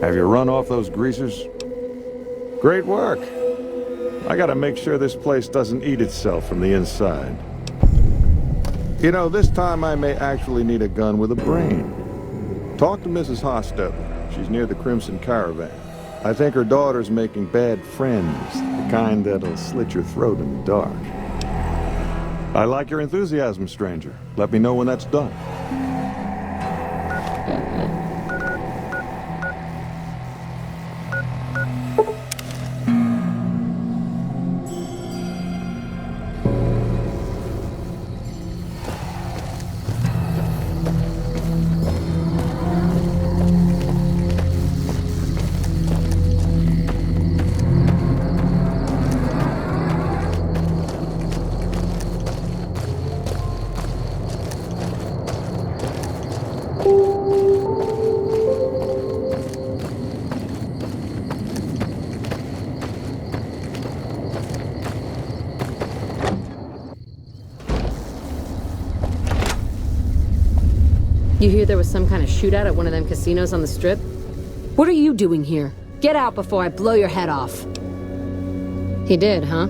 Have you run off those greasers? Great work. I gotta make sure this place doesn't eat itself from the inside. You know, this time I may actually need a gun with a brain. Talk to Mrs. Hostetler. She's near the Crimson Caravan. I think her daughter's making bad friends, the kind that'll slit your throat in the dark. I like your enthusiasm, stranger. Let me know when that's done. You hear there was some kind of shootout at one of them casinos on the Strip? What are you doing here? Get out before I blow your head off. He did, huh?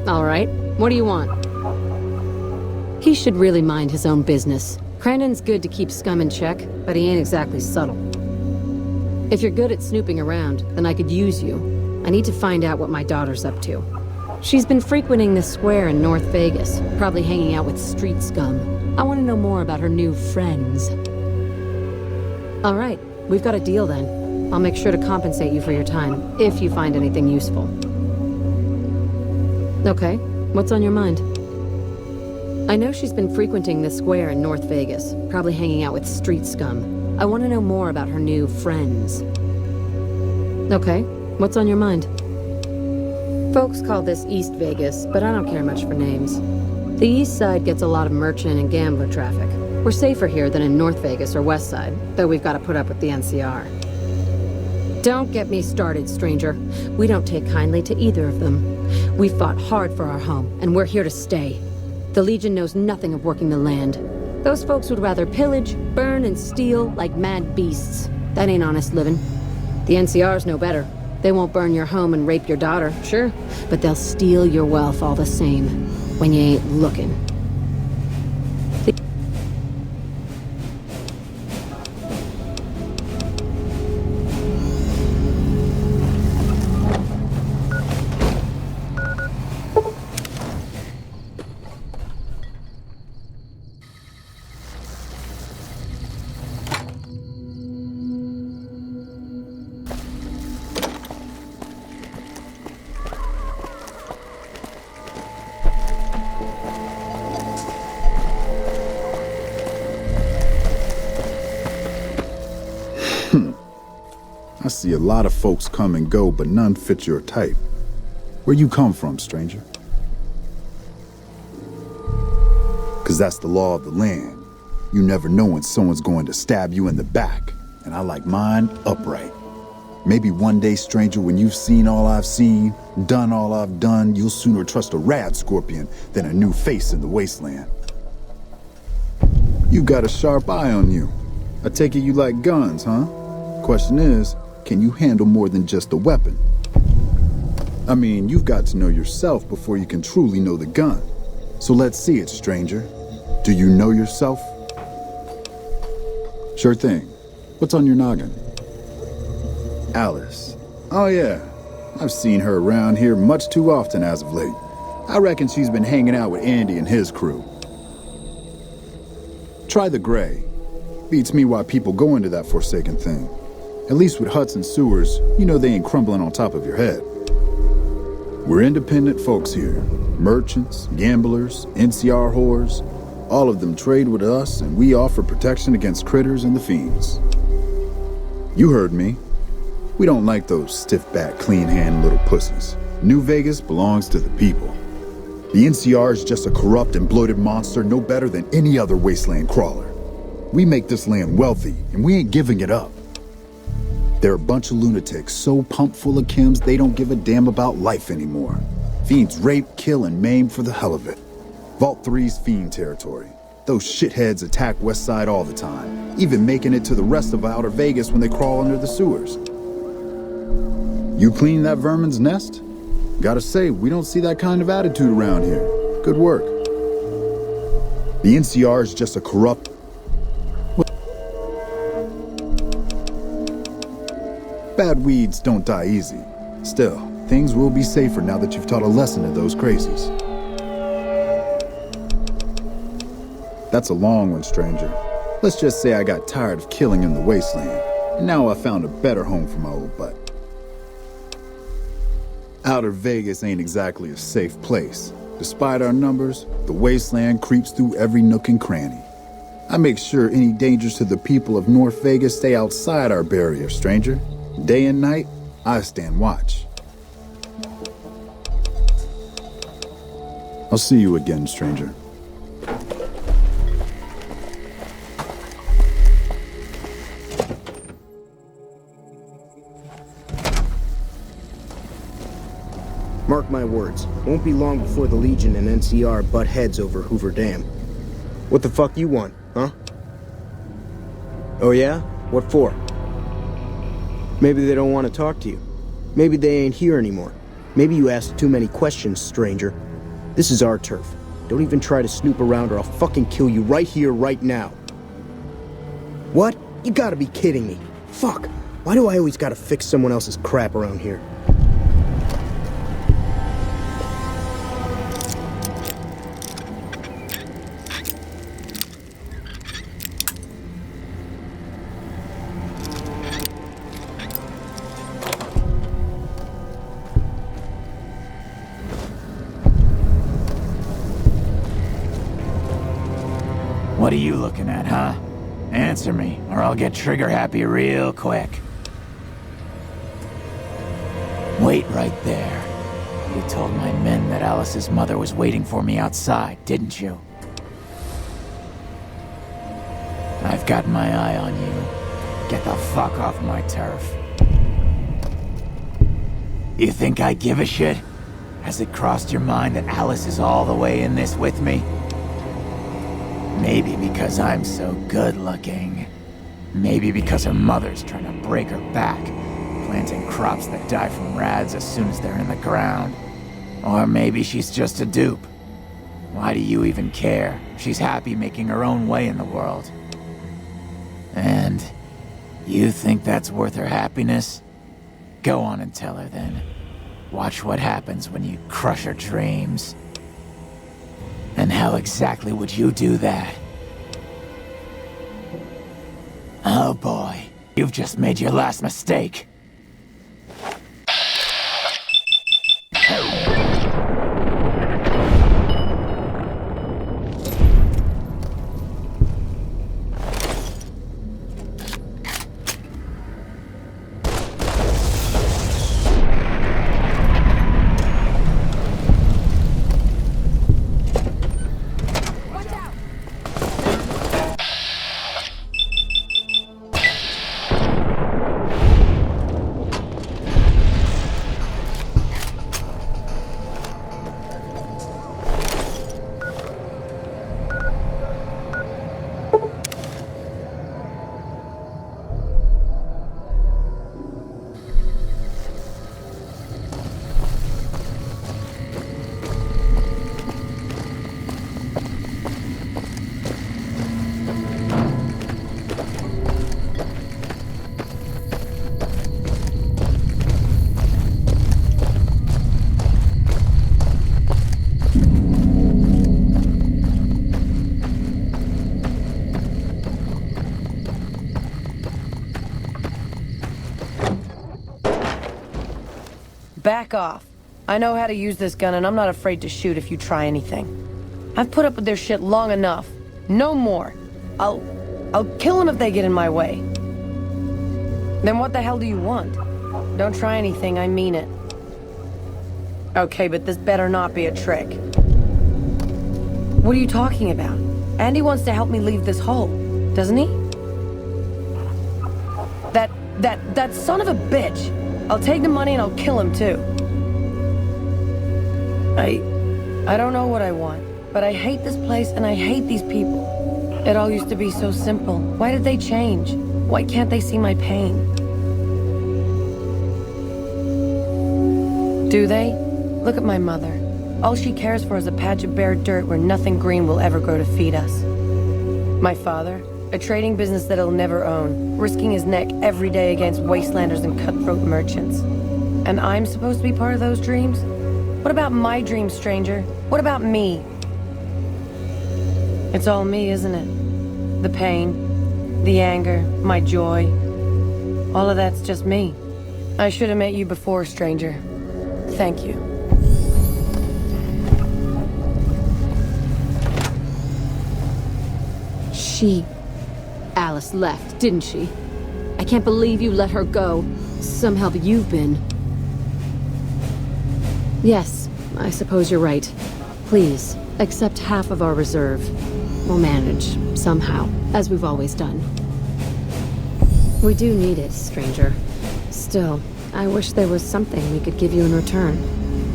All right. What do you want? He should really mind his own business. Crandon's good to keep scum in check, but he ain't exactly subtle. If you're good at snooping around, then I could use you. I need to find out what my daughter's up to. She's been frequenting the square in North Vegas, probably hanging out with street scum. I want to know more about her new friends. All right, we've got a deal then. I'll make sure to compensate you for your time, if you find anything useful. Okay, what's on your mind? I know she's been frequenting the square in North Vegas, probably hanging out with street scum. I want to know more about her new friends. Okay, what's on your mind? Folks call this East Vegas, but I don't care much for names. The East Side gets a lot of merchant and gambler traffic. We're safer here than in North Vegas or West Side, though we've got to put up with the NCR. Don't get me started, stranger. We don't take kindly to either of them. We fought hard for our home, and we're here to stay. The Legion knows nothing of working the land. Those folks would rather pillage, burn, and steal like mad beasts. That ain't honest living. The NCR's no better. They won't burn your home and rape your daughter, sure, but they'll steal your wealth all the same, when you ain't looking. I see a lot of folks come and go, but none fit your type. Where you come from, stranger? 'Cause that's the law of the land. You never know when someone's going to stab you in the back, and I like mine upright. Maybe one day, stranger, when you've seen all I've seen, done all I've done, you'll sooner trust a rad scorpion than a new face in the wasteland. You got a sharp eye on you. I take it you like guns, huh? Question is, can you handle more than just a weapon? I mean, you've got to know yourself before you can truly know the gun. So let's see it, stranger. Do you know yourself? Sure thing. What's on your noggin? Alice. Oh yeah, I've seen her around here much too often as of late. I reckon she's been hanging out with Andy and his crew. Try the gray. Beats me why people go into that forsaken thing. At least with huts and sewers, you know they ain't crumbling on top of your head. We're independent folks here. Merchants, gamblers, NCR whores. All of them trade with us, and we offer protection against critters and the fiends. You heard me. We don't like those stiff-backed, clean-handed little pussies. New Vegas belongs to the people. The NCR is just a corrupt and bloated monster no better than any other wasteland crawler. We make this land wealthy, and we ain't giving it up. They're a bunch of lunatics so pumped full of chems they don't give a damn about life anymore. Fiends rape, kill, and maim for the hell of it. Vault 3's fiend territory. Those shitheads attack Westside all the time, even making it to the rest of Outer Vegas when they crawl under the sewers. You clean that vermin's nest? Gotta say, we don't see that kind of attitude around here. Good work. The NCR is just a corrupt... Bad weeds don't die easy. Still, things will be safer now that you've taught a lesson to those crazies. That's a long one, stranger. Let's just say I got tired of killing in the wasteland, and now I found a better home for my old butt. Outer Vegas ain't exactly a safe place. Despite our numbers, the wasteland creeps through every nook and cranny. I make sure any dangers to the people of North Vegas stay outside our barrier, stranger. Day and night, I stand watch. I'll see you again, stranger. Mark my words, won't be long before the Legion and NCR butt heads over Hoover Dam. What the fuck you want, huh? Oh yeah? What for? Maybe they don't want to talk to you. Maybe they ain't here anymore. Maybe you asked too many questions, stranger. This is our turf. Don't even try to snoop around or I'll fucking kill you right here, right now. What? You gotta be kidding me. Fuck. Why do I always gotta fix someone else's crap around here? What are you looking at, huh? Answer me, or I'll get trigger happy real quick. Wait right there. You told my men that Alice's mother was waiting for me outside, didn't you? I've got my eye on you. Get the fuck off my turf. You think I give a shit? Has it crossed your mind that Alice is all the way in this with me? Maybe because I'm so good looking. Maybe because her mother's trying to break her back, planting crops that die from rads as soon as they're in the ground. Or maybe she's just a dupe. Why do you even care? She's happy making her own way in the world. And you think that's worth her happiness? Go on and tell her then. Watch what happens when you crush her dreams. And how exactly would you do that? Oh boy, you've just made your last mistake. Back off. I know how to use this gun, and I'm not afraid to shoot if you try anything. I've put up with their shit long enough. No more. I'll kill them if they get in my way. Then what the hell do you want? Don't try anything, I mean it. Okay, but this better not be a trick. What are you talking about? Andy wants to help me leave this hole, doesn't he? That son of a bitch! I'll take the money and I'll kill him too. I don't know what I want, but I hate this place and I hate these people. It all used to be so simple. Why did they change? Why can't they see my pain? Do they? Look at my mother. All she cares for is a patch of bare dirt where nothing green will ever grow to feed us. My father? A trading business that he'll never own, risking his neck every day against wastelanders and cutthroat merchants. And I'm supposed to be part of those dreams? What about my dreams, stranger? What about me? It's all me, isn't it? The pain, the anger, my joy. All of that's just me. I should have met you before, stranger. Thank you. Alice left, didn't she? I can't believe you let her go. Some help you've been. Yes, I suppose you're right. Please, accept half of our reserve. We'll manage, somehow, as we've always done. We do need it, stranger. Still, I wish there was something we could give you in return.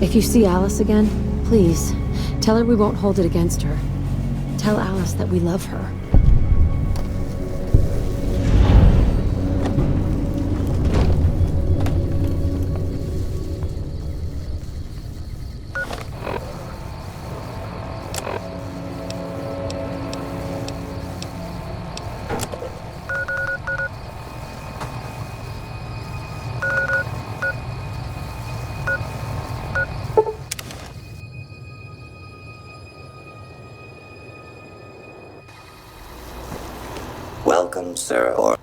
If you see Alice again, please, tell her we won't hold it against her. Tell Alice that we love her. Welcome, sir, or...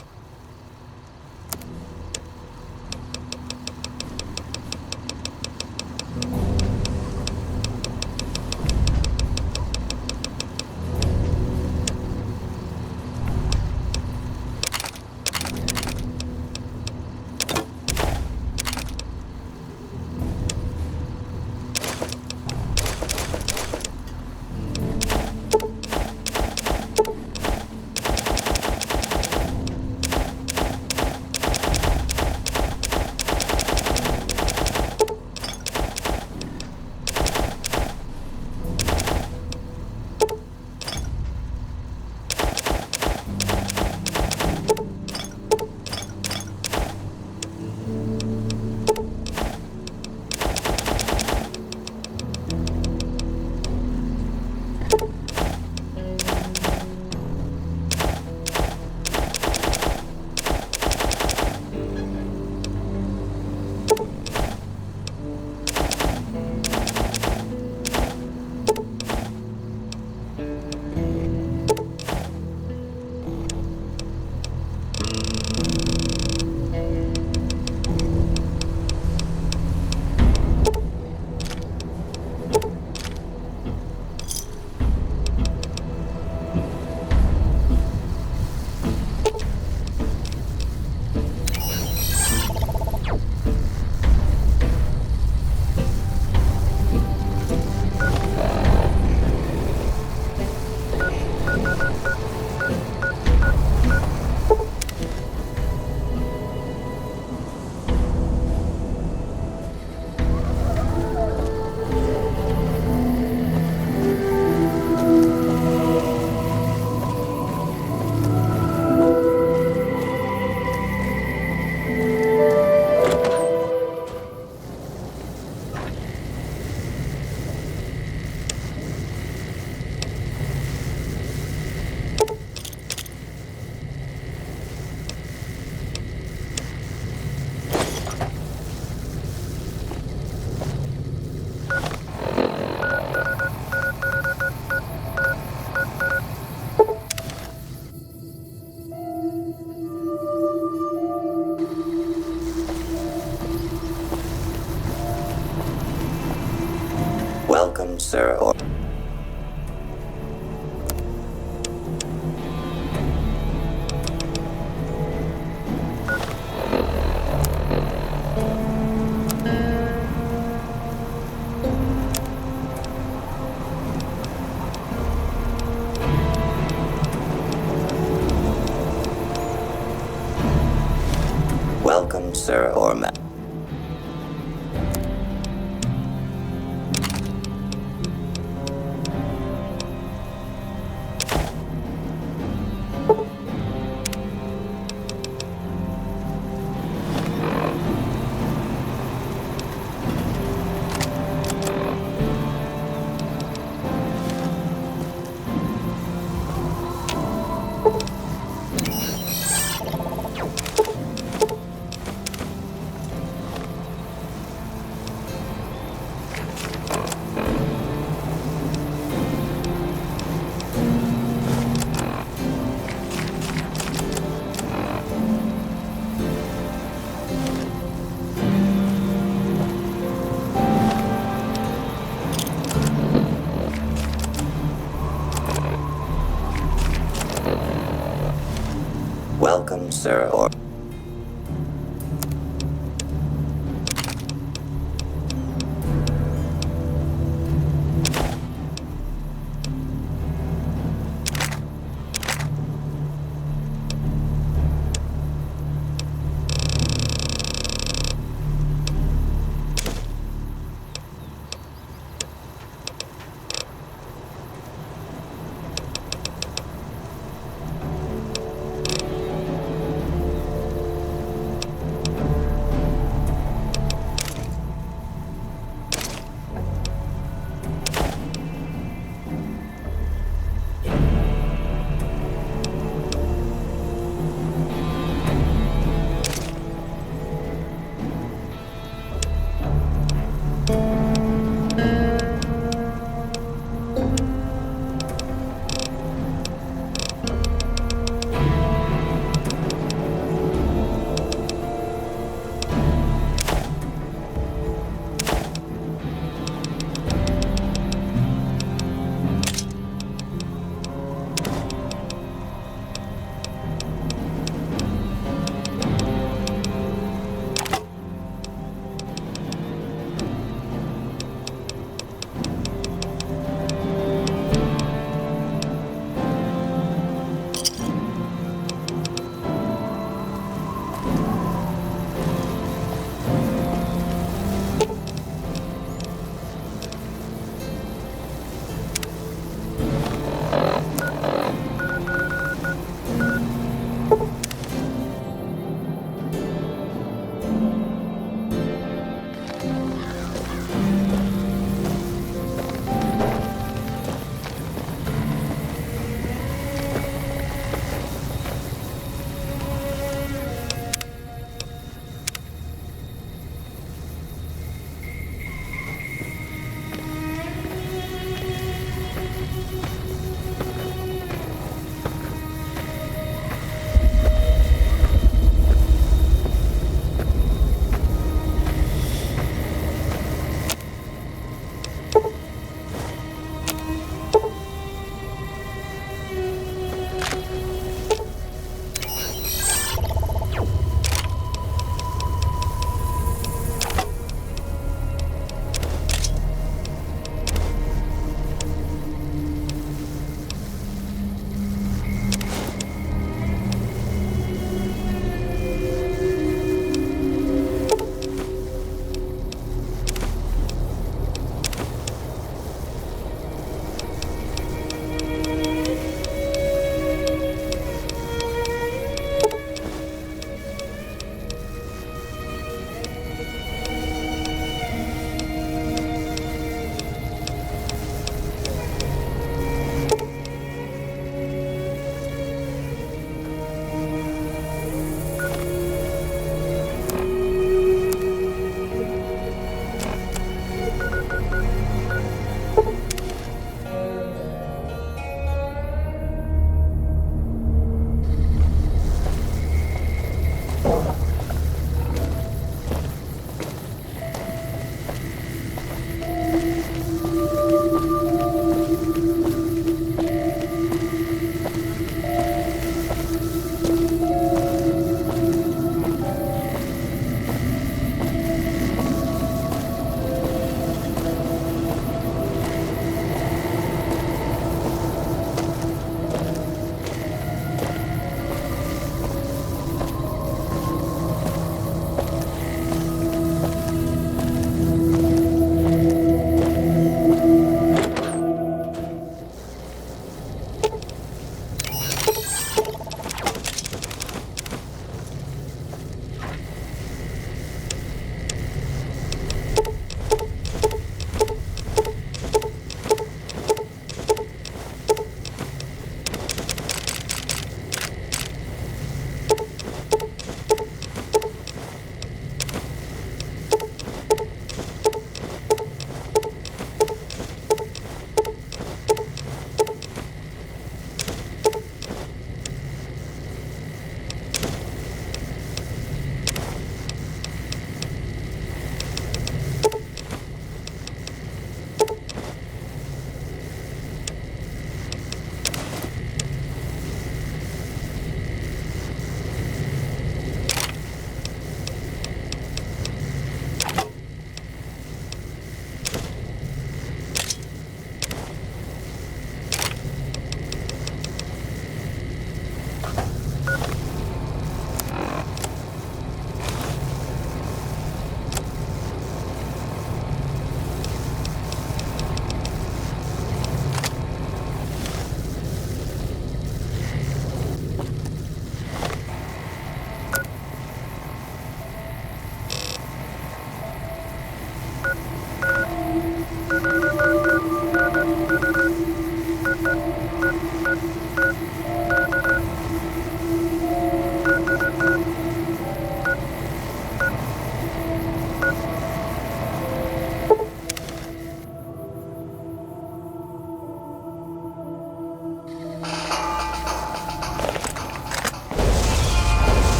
Sir Or... Welcome, Sir Orma. Welcome, Sir Or...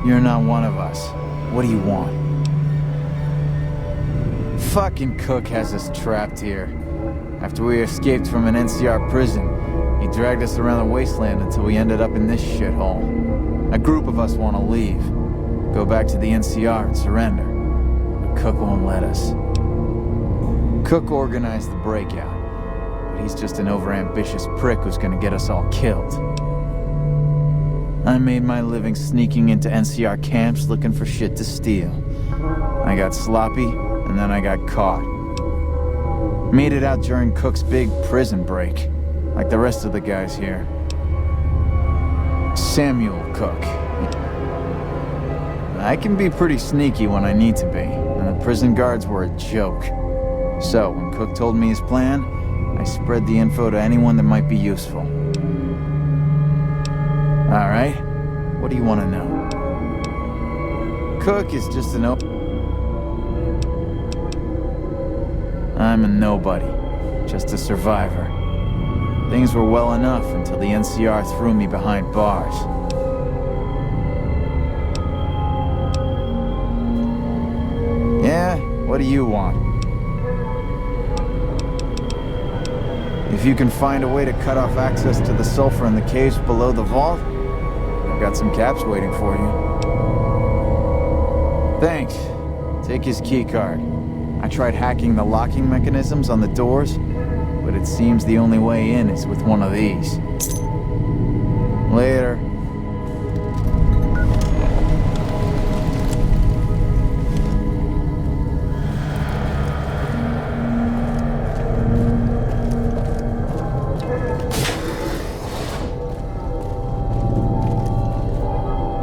You're not one of us. What do you want? Fucking Cook has us trapped here. After we escaped from an NCR prison, he dragged us around the wasteland until we ended up in this shithole. A group of us want to leave. Go back to the NCR and surrender. But Cook won't let us. Cook organized the breakout, but he's just an overambitious prick who's gonna get us all killed. I made my living sneaking into NCR camps looking for shit to steal. I got sloppy, and then I got caught. Made it out during Cook's big prison break, like the rest of the guys here. Samuel Cook. I can be pretty sneaky when I need to be, and the prison guards were a joke. So, when Cook told me his plan, I spread the info to anyone that might be useful. Alright, what do you want to know? Cook is just an I'm a nobody, just a survivor. Things were well enough until the NCR threw me behind bars. Yeah, what do you want? If you can find a way to cut off access to the sulfur in the caves below the vault, I've got some caps waiting for you. Thanks. Take his keycard. I tried hacking the locking mechanisms on the doors, but it seems the only way in is with one of these. Later.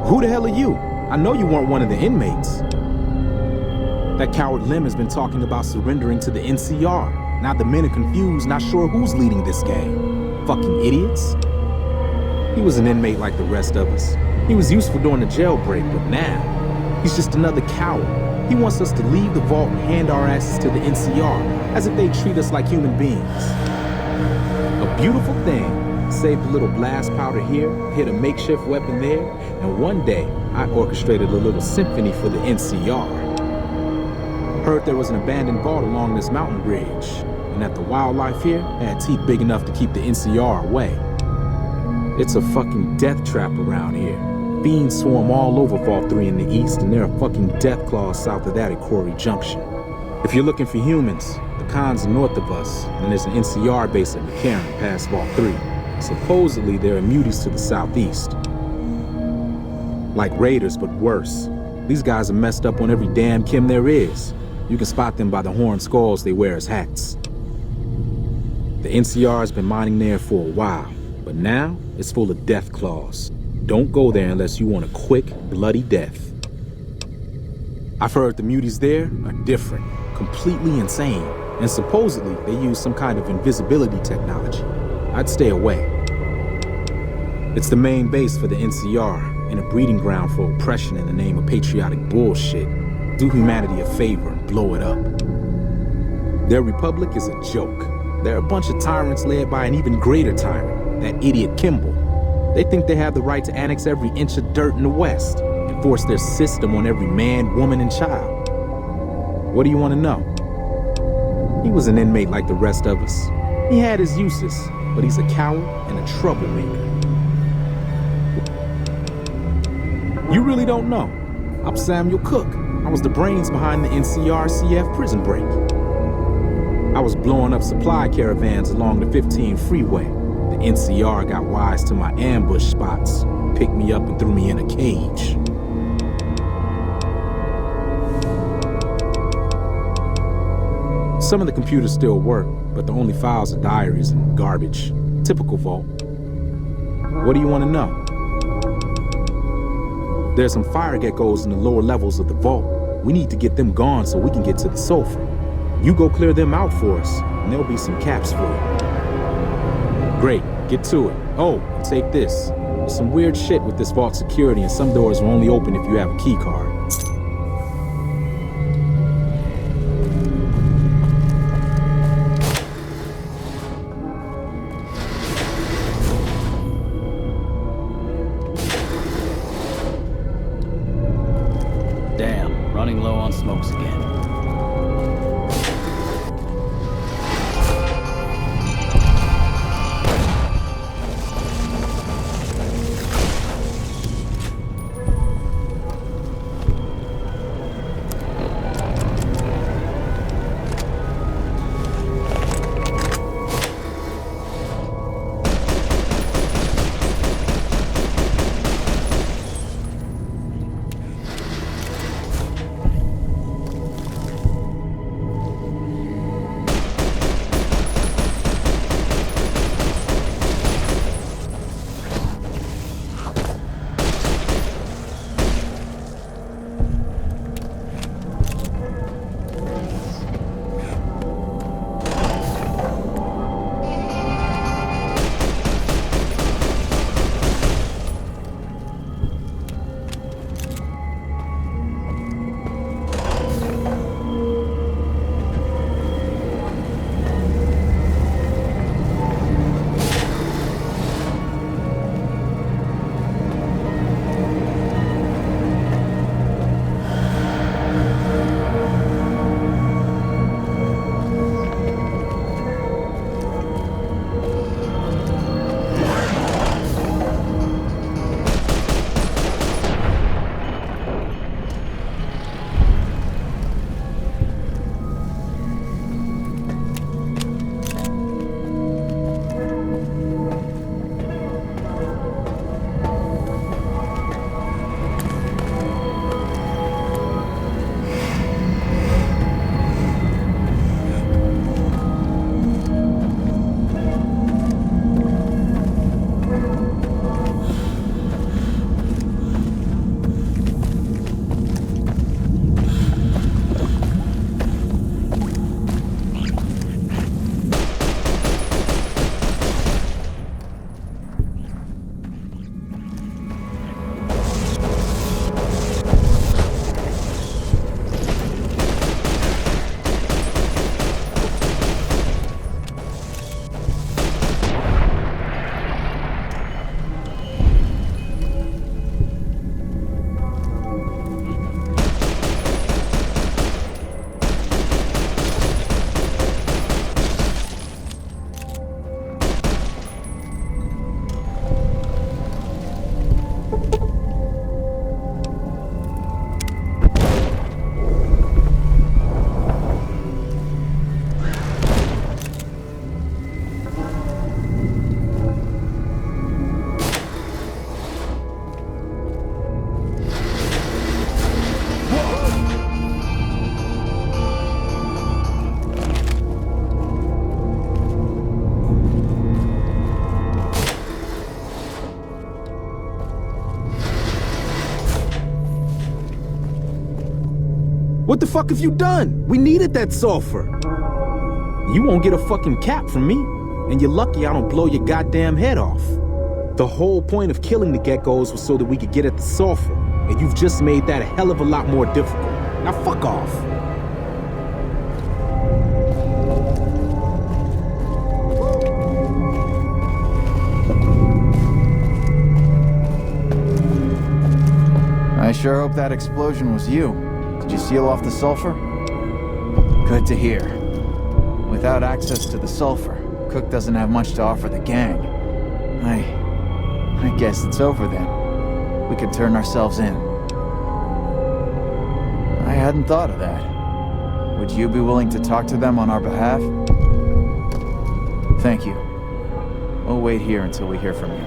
Who the hell are you? I know you weren't one of the inmates. That coward Lim has been talking about surrendering to the NCR. Now the men are confused, not sure who's leading this gang. Fucking idiots. He was an inmate like the rest of us. He was useful during the jailbreak, but now, he's just another coward. He wants us to leave the vault and hand our asses to the NCR, as if they treat us like human beings. A beautiful thing. Saved a little blast powder here, hit a makeshift weapon there, and one day, I orchestrated a little symphony for the NCR. Heard there was an abandoned vault along this mountain ridge, and that the wildlife here had teeth big enough to keep the NCR away. It's a fucking death trap around here. Fiends swarm all over Vault 3 in the east, and there are fucking death claws south of that at Quarry Junction. If you're looking for humans, the Khans are north of us, and there's an NCR base at McCarran past Vault 3. Supposedly, there are muties to the southeast. Like raiders, but worse. These guys are messed up on every damn chem there is. You can spot them by the horn skulls they wear as hats. The NCR has been mining there for a while, but now it's full of death claws. Don't go there unless you want a quick, bloody death. I've heard the muties there are different, completely insane, and supposedly they use some kind of invisibility technology. I'd stay away. It's the main base for the NCR and a breeding ground for oppression in the name of patriotic bullshit. Do humanity a favor and blow it up. Their republic is a joke. They're a bunch of tyrants led by an even greater tyrant, that idiot Kimball. They think they have the right to annex every inch of dirt in the West and force their system on every man, woman, and child. What do you want to know? He was an inmate like the rest of us. He had his uses, but he's a coward and a troublemaker. You really don't know. I'm Samuel Cook. I was the brains behind the NCR-CF prison break. I was blowing up supply caravans along the 15 freeway. The NCR got wise to my ambush spots, picked me up and threw me in a cage. Some of the computers still work, but the only files are diaries and garbage. Typical Vault. What do you want to know? There's some fire geckos in the lower levels of the vault. We need to get them gone so we can get to the sulfur. You go clear them out for us, and there'll be some caps for you. Great, get to it. Oh, and take this. There's some weird shit with this vault security, and some doors will only open if you have a key card. Damn, running low on smokes again. What the fuck have you done? We needed that sulfur. You won't get a fucking cap from me. And you're lucky I don't blow your goddamn head off. The whole point of killing the geckos was so that we could get at the sulfur. And you've just made that a hell of a lot more difficult. Now fuck off. I sure hope that explosion was you. Did you seal off the sulfur? Good to hear. Without access to the sulfur, Cook doesn't have much to offer the gang. I guess it's over then. We could turn ourselves in. I hadn't thought of that. Would you be willing to talk to them on our behalf? Thank you. We'll wait here until we hear from you.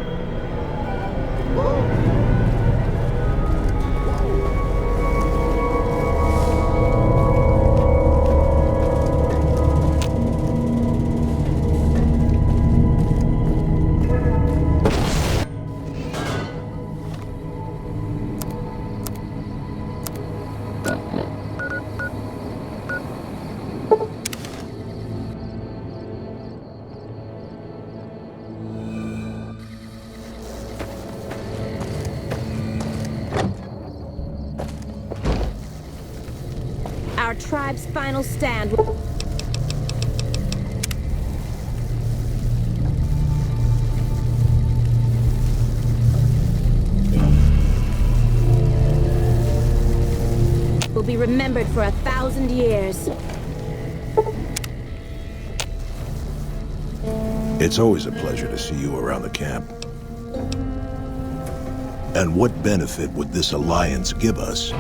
Our tribe's final stand will be remembered for 1,000 years. It's always a pleasure to see you around the camp. And what benefit would this alliance give us?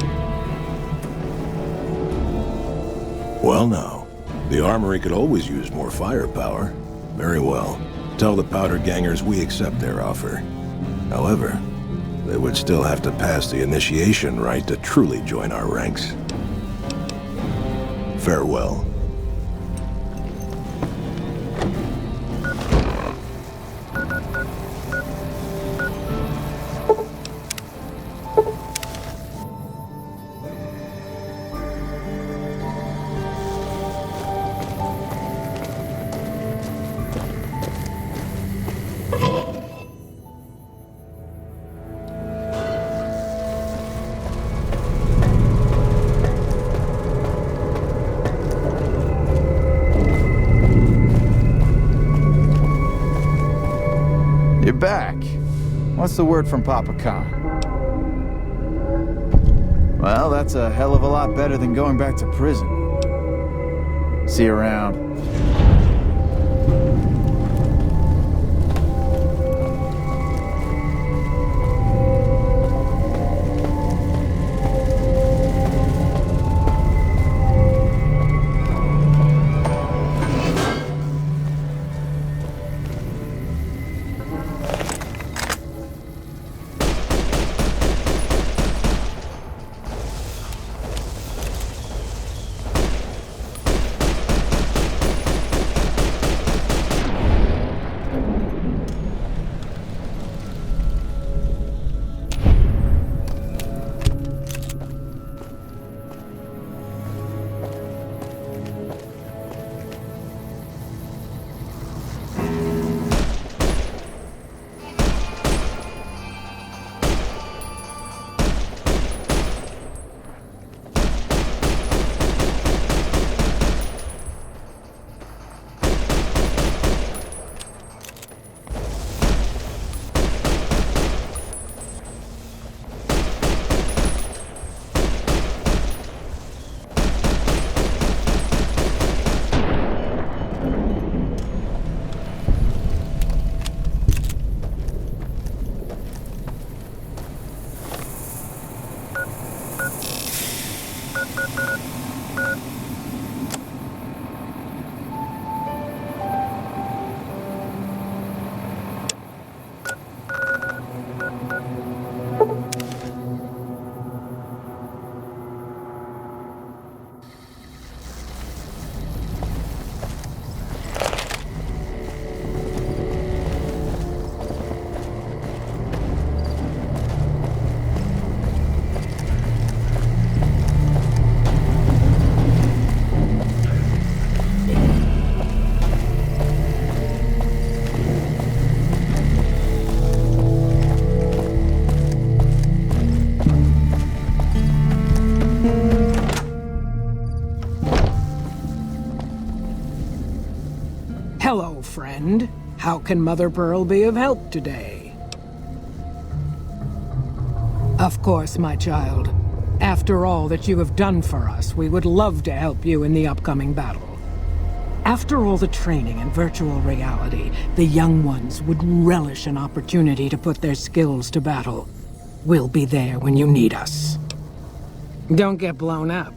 Well now, the armory could always use more firepower. Very well. Tell the powder gangers we accept their offer. However, they would still have to pass the initiation rite to truly join our ranks. Farewell. You're back. What's the word from Papa Khan? Well, that's a hell of a lot better than going back to prison. See you around. friend. How can Mother Pearl be of help today? Of course, my child. After all that you have done for us, we would love to help you in the upcoming battle. After all the training in virtual reality, the young ones would relish an opportunity to put their skills to battle. We'll be there when you need us. Don't get blown up.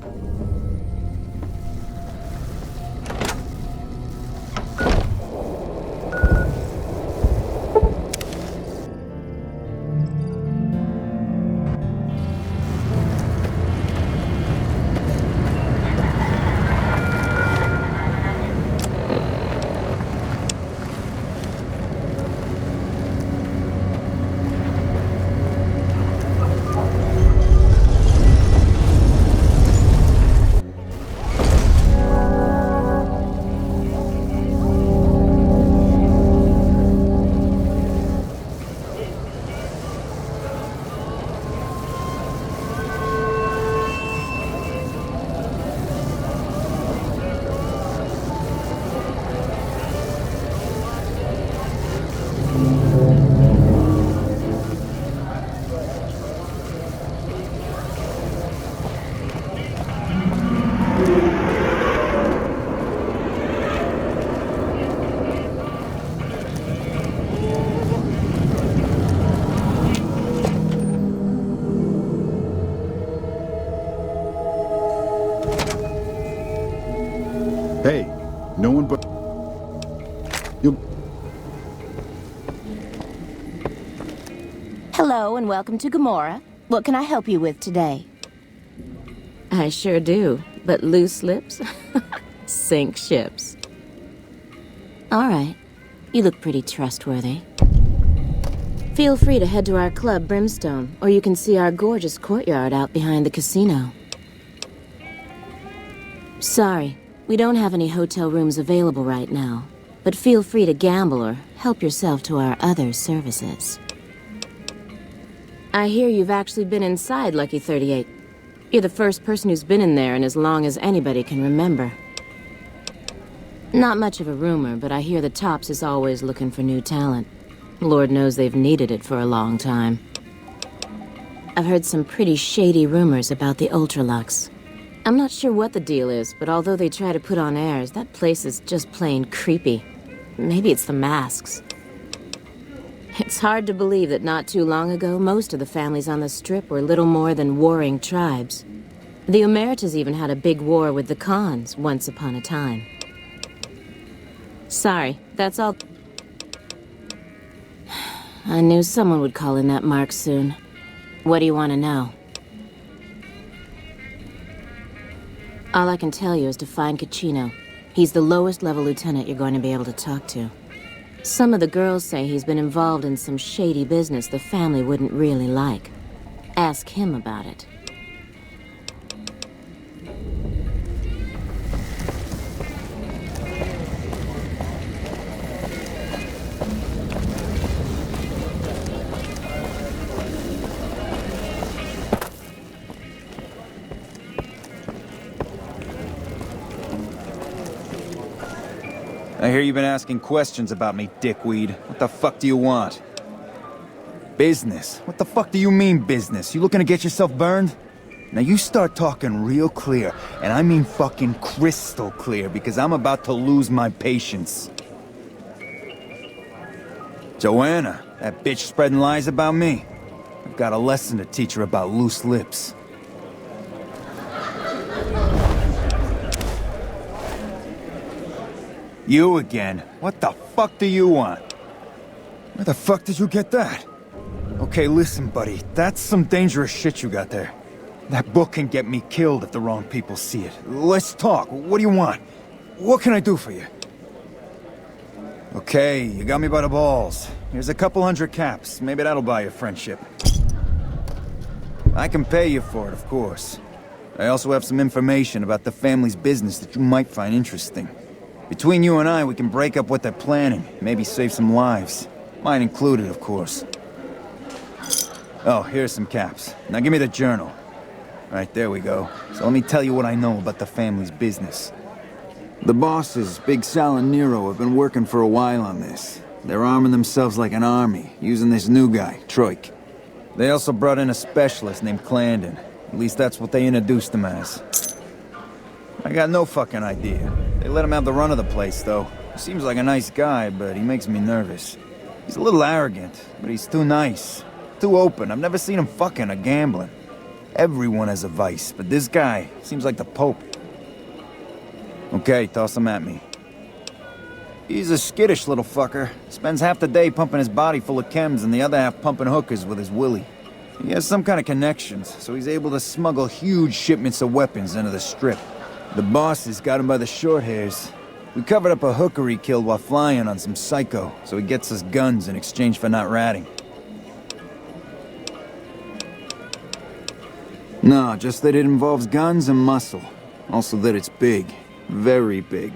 Hey, no one but... You... Hello and welcome to Gamora. What can I help you with today? I sure do, but loose lips sink ships. All right. You look pretty trustworthy. Feel free to head to our club, Brimstone, or you can see our gorgeous courtyard out behind the casino. Sorry, we don't have any hotel rooms available right now, but feel free to gamble or help yourself to our other services. I hear you've actually been inside Lucky 38. You're the first person who's been in there in as long as anybody can remember. Not much of a rumor, but I hear the Tops is always looking for new talent. Lord knows they've needed it for a long time. I've heard some pretty shady rumors about the Ultralux. I'm not sure what the deal is, but although they try to put on airs, that place is just plain creepy. Maybe it's the masks. It's hard to believe that not too long ago, most of the families on the Strip were little more than warring tribes. The Omertas even had a big war with the Khans once upon a time. Sorry, that's all. I knew someone would call in that mark soon. What do you want to know? All I can tell you is to find Caccino. He's the lowest level lieutenant you're going to be able to talk to. Some of the girls say he's been involved in some shady business the family wouldn't really like. Ask him about it. I hear you've been asking questions about me, dickweed. What the fuck do you want? Business? What the fuck do you mean business? You looking to get yourself burned? Now you start talking real clear, and I mean fucking crystal clear, because I'm about to lose my patience. Joanna, that bitch spreading lies about me. I've got a lesson to teach her about loose lips. You again? What the fuck do you want? Where the fuck did you get that? Okay, listen, buddy. That's some dangerous shit you got there. That book can get me killed if the wrong people see it. Let's talk. What do you want? What can I do for you? Okay, you got me by the balls. Here's a couple hundred caps. Maybe that'll buy you friendship. I can pay you for it, of course. I also have some information about the family's business that you might find interesting. Between you and I, we can break up what they're planning, maybe save some lives. Mine included, of course. Oh, here's some caps. Now give me the journal. Right, there we go. So let me tell you what I know about the family's business. The bosses, Big Sal and Nero, have been working for a while on this. They're arming themselves like an army, using this new guy, Troik. They also brought in a specialist named Clandon. At least that's what they introduced him as. I got no fucking idea. They let him have the run of the place, though. He seems like a nice guy, but he makes me nervous. He's a little arrogant, but he's too nice. Too open. I've never seen him fucking or gambling. Everyone has a vice, but this guy seems like the Pope. Okay, toss him at me. He's a skittish little fucker. Spends half the day pumping his body full of chems and the other half pumping hookers with his willy. He has some kind of connections, so he's able to smuggle huge shipments of weapons into the Strip. The bosses got him by the short hairs. We covered up a hooker he killed while flying on some psycho, so he gets us guns in exchange for not ratting. No, just that it involves guns and muscle. Also that it's big. Very big.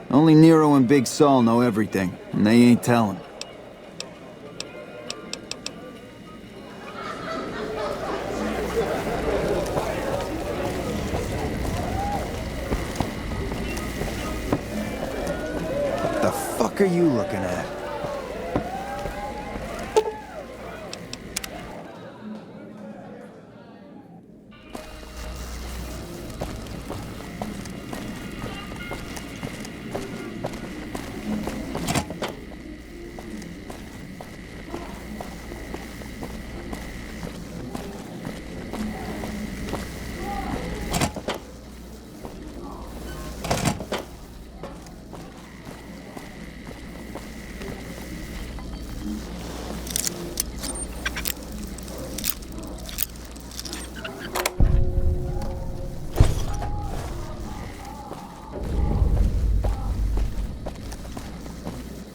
Only Nero and Big Saul know everything, and they ain't telling. What the fuck are you looking at?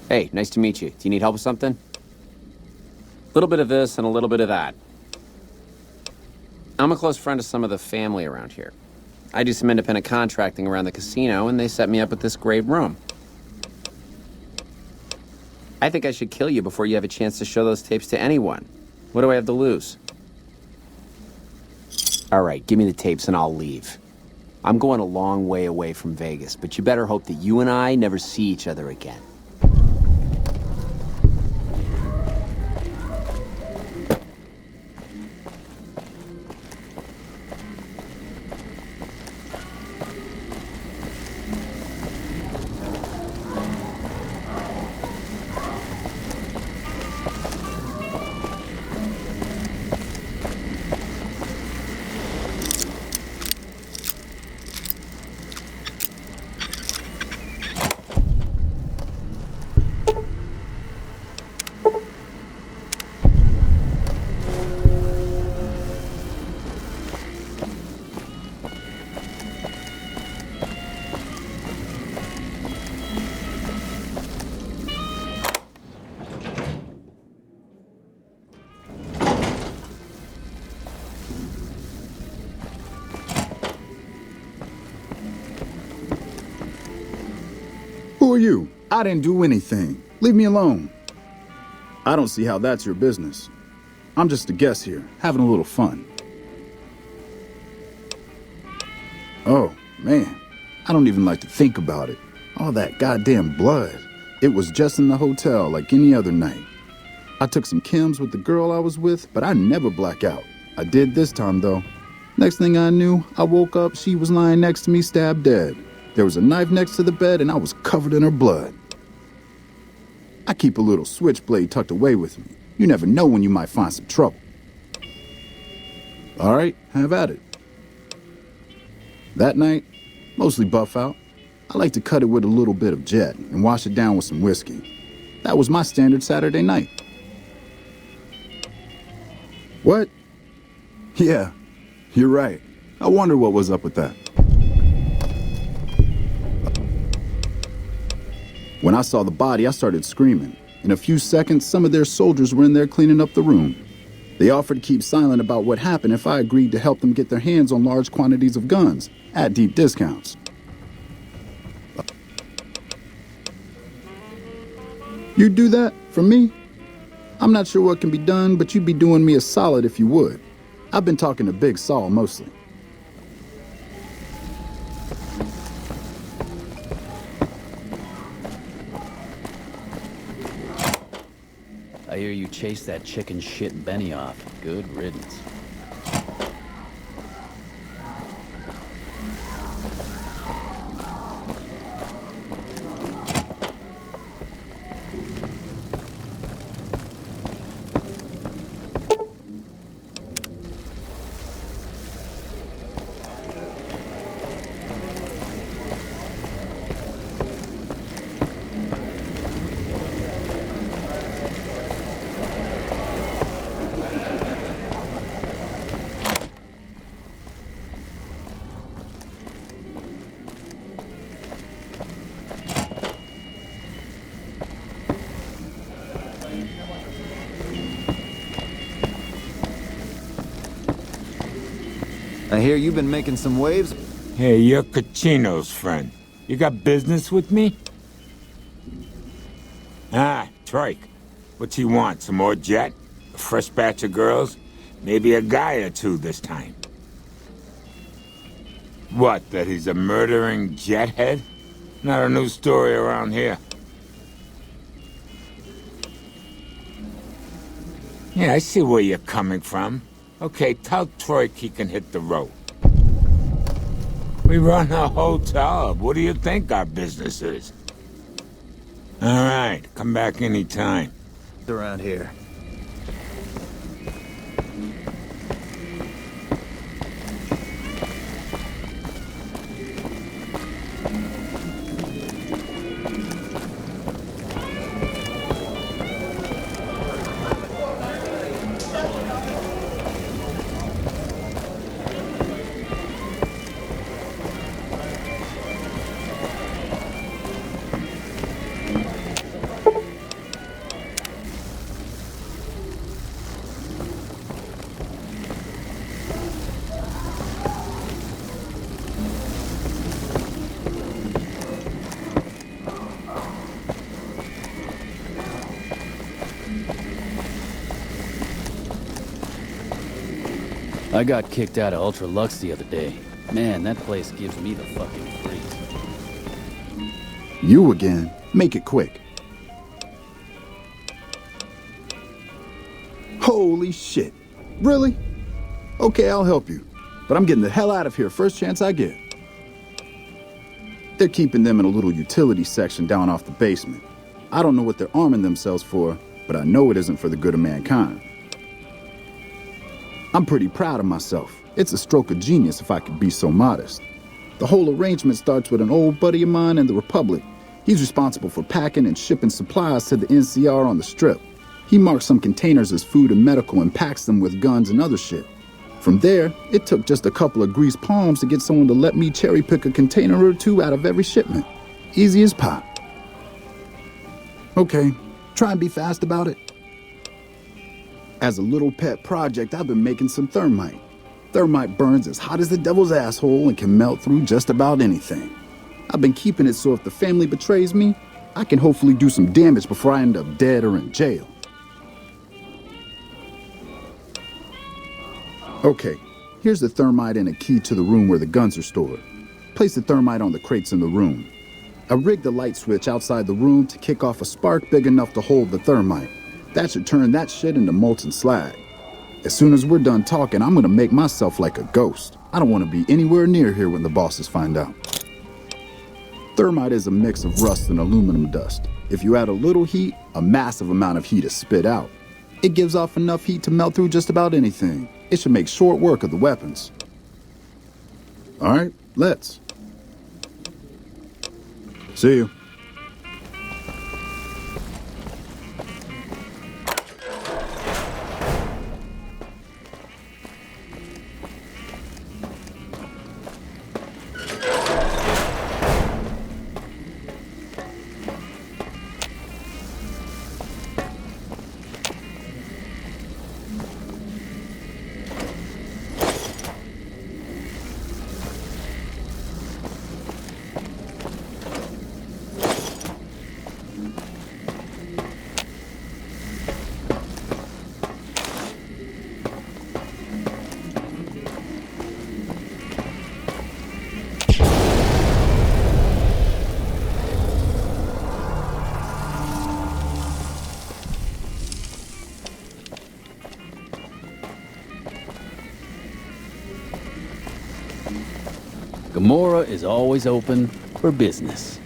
Hey, nice to meet you. Do you need help with something? A little bit of this and a little bit of that. I'm a close friend of some of the family around here. I do some independent contracting around the casino, and they set me up with this great room. I think I should kill you before you have a chance to show those tapes to anyone. What do I have to lose? All right, give me the tapes and I'll leave. I'm going a long way away from Vegas, but you better hope that you and I never see each other again. Who are you? I didn't do anything. Leave me alone. I don't see how that's your business. I'm just a guest here, having a little fun. Oh, man. I don't even like to think about it. All that goddamn blood. It was just in the hotel like any other night. I took some chems with the girl I was with, but I never black out. I did this time, though. Next thing I knew, I woke up, she was lying next to me, stabbed dead. There was a knife next to the bed, and I was covered in her blood. I keep a little switchblade tucked away with me. You never know when you might find some trouble. All right, have at it. That night, mostly buff out, I like to cut it with a little bit of Jet and wash it down with some whiskey. That was my standard Saturday night. What? Yeah, you're right. I wonder what was up with that. When I saw the body, I started screaming. In a few seconds, some of their soldiers were in there cleaning up the room. They offered to keep silent about what happened if I agreed to help them get their hands on large quantities of guns at deep discounts. You'd do that for me? I'm not sure what can be done, but you'd be doing me a solid if you would. I've been talking to Big Saul mostly. hear you chased that chicken shit Benny off. Good riddance. I hear you've been making some waves. Hey, you're Kachino's friend. You got business with me? Ah, Troik. What's he want? Some more jet? A fresh batch of girls? Maybe a guy or two this time. What, that he's a murdering jethead? Not a new story around here. Yeah, I see where you're coming from. Okay, tell Troik he can hit the road. We run a hotel. What do you think our business is? All right, come back anytime. Around here. I got kicked out of Ultra Lux the other day. Man, that place gives me the fucking freeze. You again. Make it quick. Holy shit. Really? Okay, I'll help you. But I'm getting the hell out of here first chance I get. They're keeping them in a little utility section down off the basement. I don't know what they're arming themselves for, but I know it isn't for the good of mankind. I'm pretty proud of myself. It's a stroke of genius if I could be so modest. The whole arrangement starts with an old buddy of mine in the Republic. He's responsible for packing and shipping supplies to the NCR on the Strip. He marks some containers as food and medical and packs them with guns and other shit. From there, it took just a couple of greased palms to get someone to let me cherry pick a container or two out of every shipment. Easy as pie. Okay, try and be fast about it. As a little pet project, I've been making some thermite. Thermite burns as hot as the devil's asshole and can melt through just about anything. I've been keeping it so if the family betrays me, I can hopefully do some damage before I end up dead or in jail. Okay, here's the thermite and a key to the room where the guns are stored. Place the thermite on the crates in the room. I rigged the light switch outside the room to kick off a spark big enough to hold the thermite. That should turn that shit into molten slag. As soon as we're done talking, I'm gonna make myself like a ghost. I don't want to be anywhere near here when the bosses find out. Thermite is a mix of rust and aluminum dust. If you add a little heat, a massive amount of heat is spit out. It gives off enough heat to melt through just about anything. It should make short work of the weapons. All right, let's. See you. Gamora is always open for business.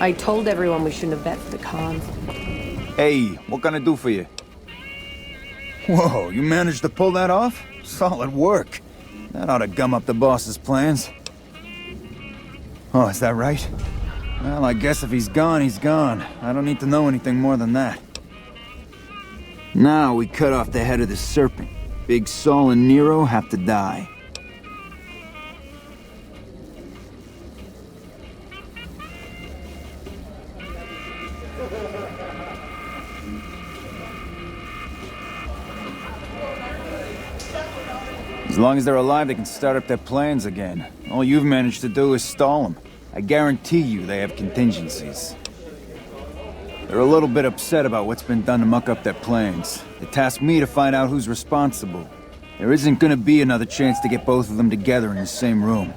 I told everyone we shouldn't have bet for the cons. Hey, what can I do for you? Whoa, you managed to pull that off? Solid work. That ought to gum up the boss's plans. Oh, is that right? Well, I guess if he's gone, he's gone. I don't need to know anything more than that. Now we cut off the head of the serpent. Big Saul and Nero have to die. As long as they're alive, they can start up their plans again. All you've managed to do is stall them. I guarantee you they have contingencies. They're a little bit upset about what's been done to muck up their plans. They tasked me to find out who's responsible. There isn't gonna be another chance to get both of them together in the same room.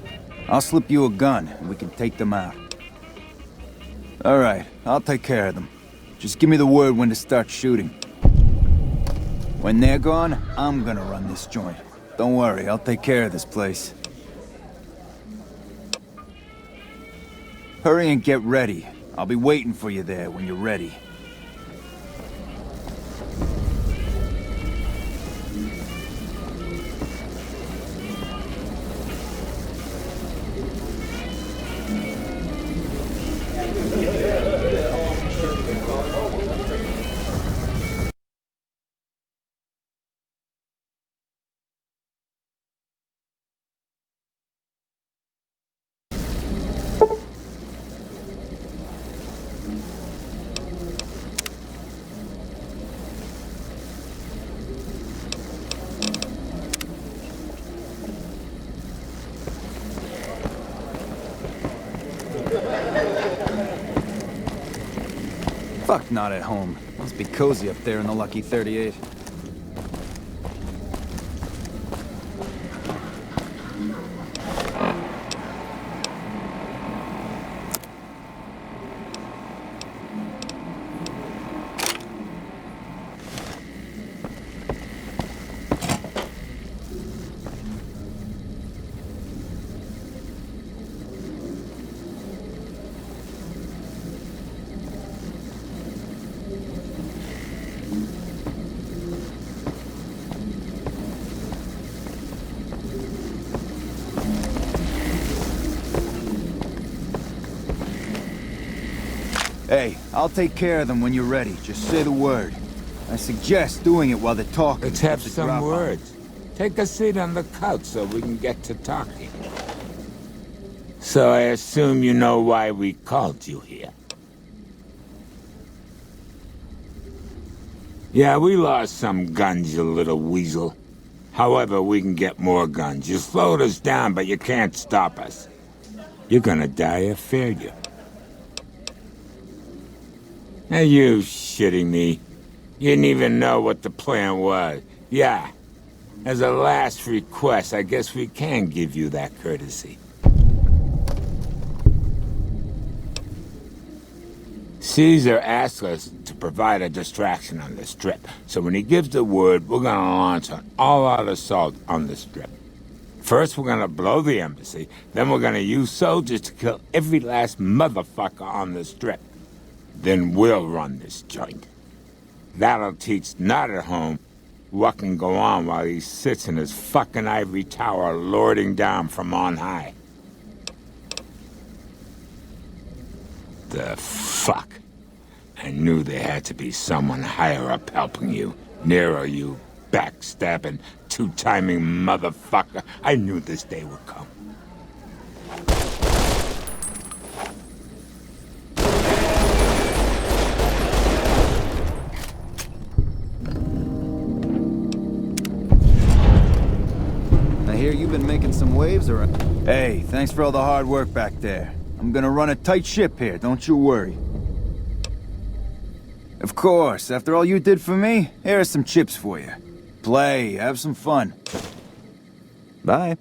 I'll slip you a gun, and we can take them out. Alright, I'll take care of them. Just give me the word when to start shooting. When they're gone, I'm gonna run this joint. Don't worry, I'll take care of this place. Hurry and get ready. I'll be waiting for you there when you're ready. Fuck, not at home. Must be cozy up there in the Lucky 38. Hey, I'll take care of them when you're ready. Just say the word. I suggest doing it while they're talking. Let's have some words. Take a seat on the couch so we can get to talking. So I assume you know why we called you here. Yeah, we lost some guns, you little weasel. However, we can get more guns. You slowed us down, but you can't stop us. You're gonna die of failure. Are you shitting me? You didn't even know what the plan was. Yeah. As a last request, I guess we can give you that courtesy. Caesar asked us to provide a distraction on the Strip, so when he gives the word, we're gonna launch an all-out assault on the Strip. First, we're gonna blow the embassy, then we're gonna use soldiers to kill every last motherfucker on the Strip. Then we'll run this joint. That'll teach Not at Home what can go on while he sits in his fucking ivory tower lording down from on high. The fuck? I knew there had to be someone higher up helping you. Nero, you backstabbing, two-timing motherfucker. I knew this day would come. I hear you've been making some waves around. Hey, thanks for all the hard work back there. I'm gonna run a tight ship here, don't you worry. Of course, after all you did for me, here are some chips for you. Play, have some fun. Bye.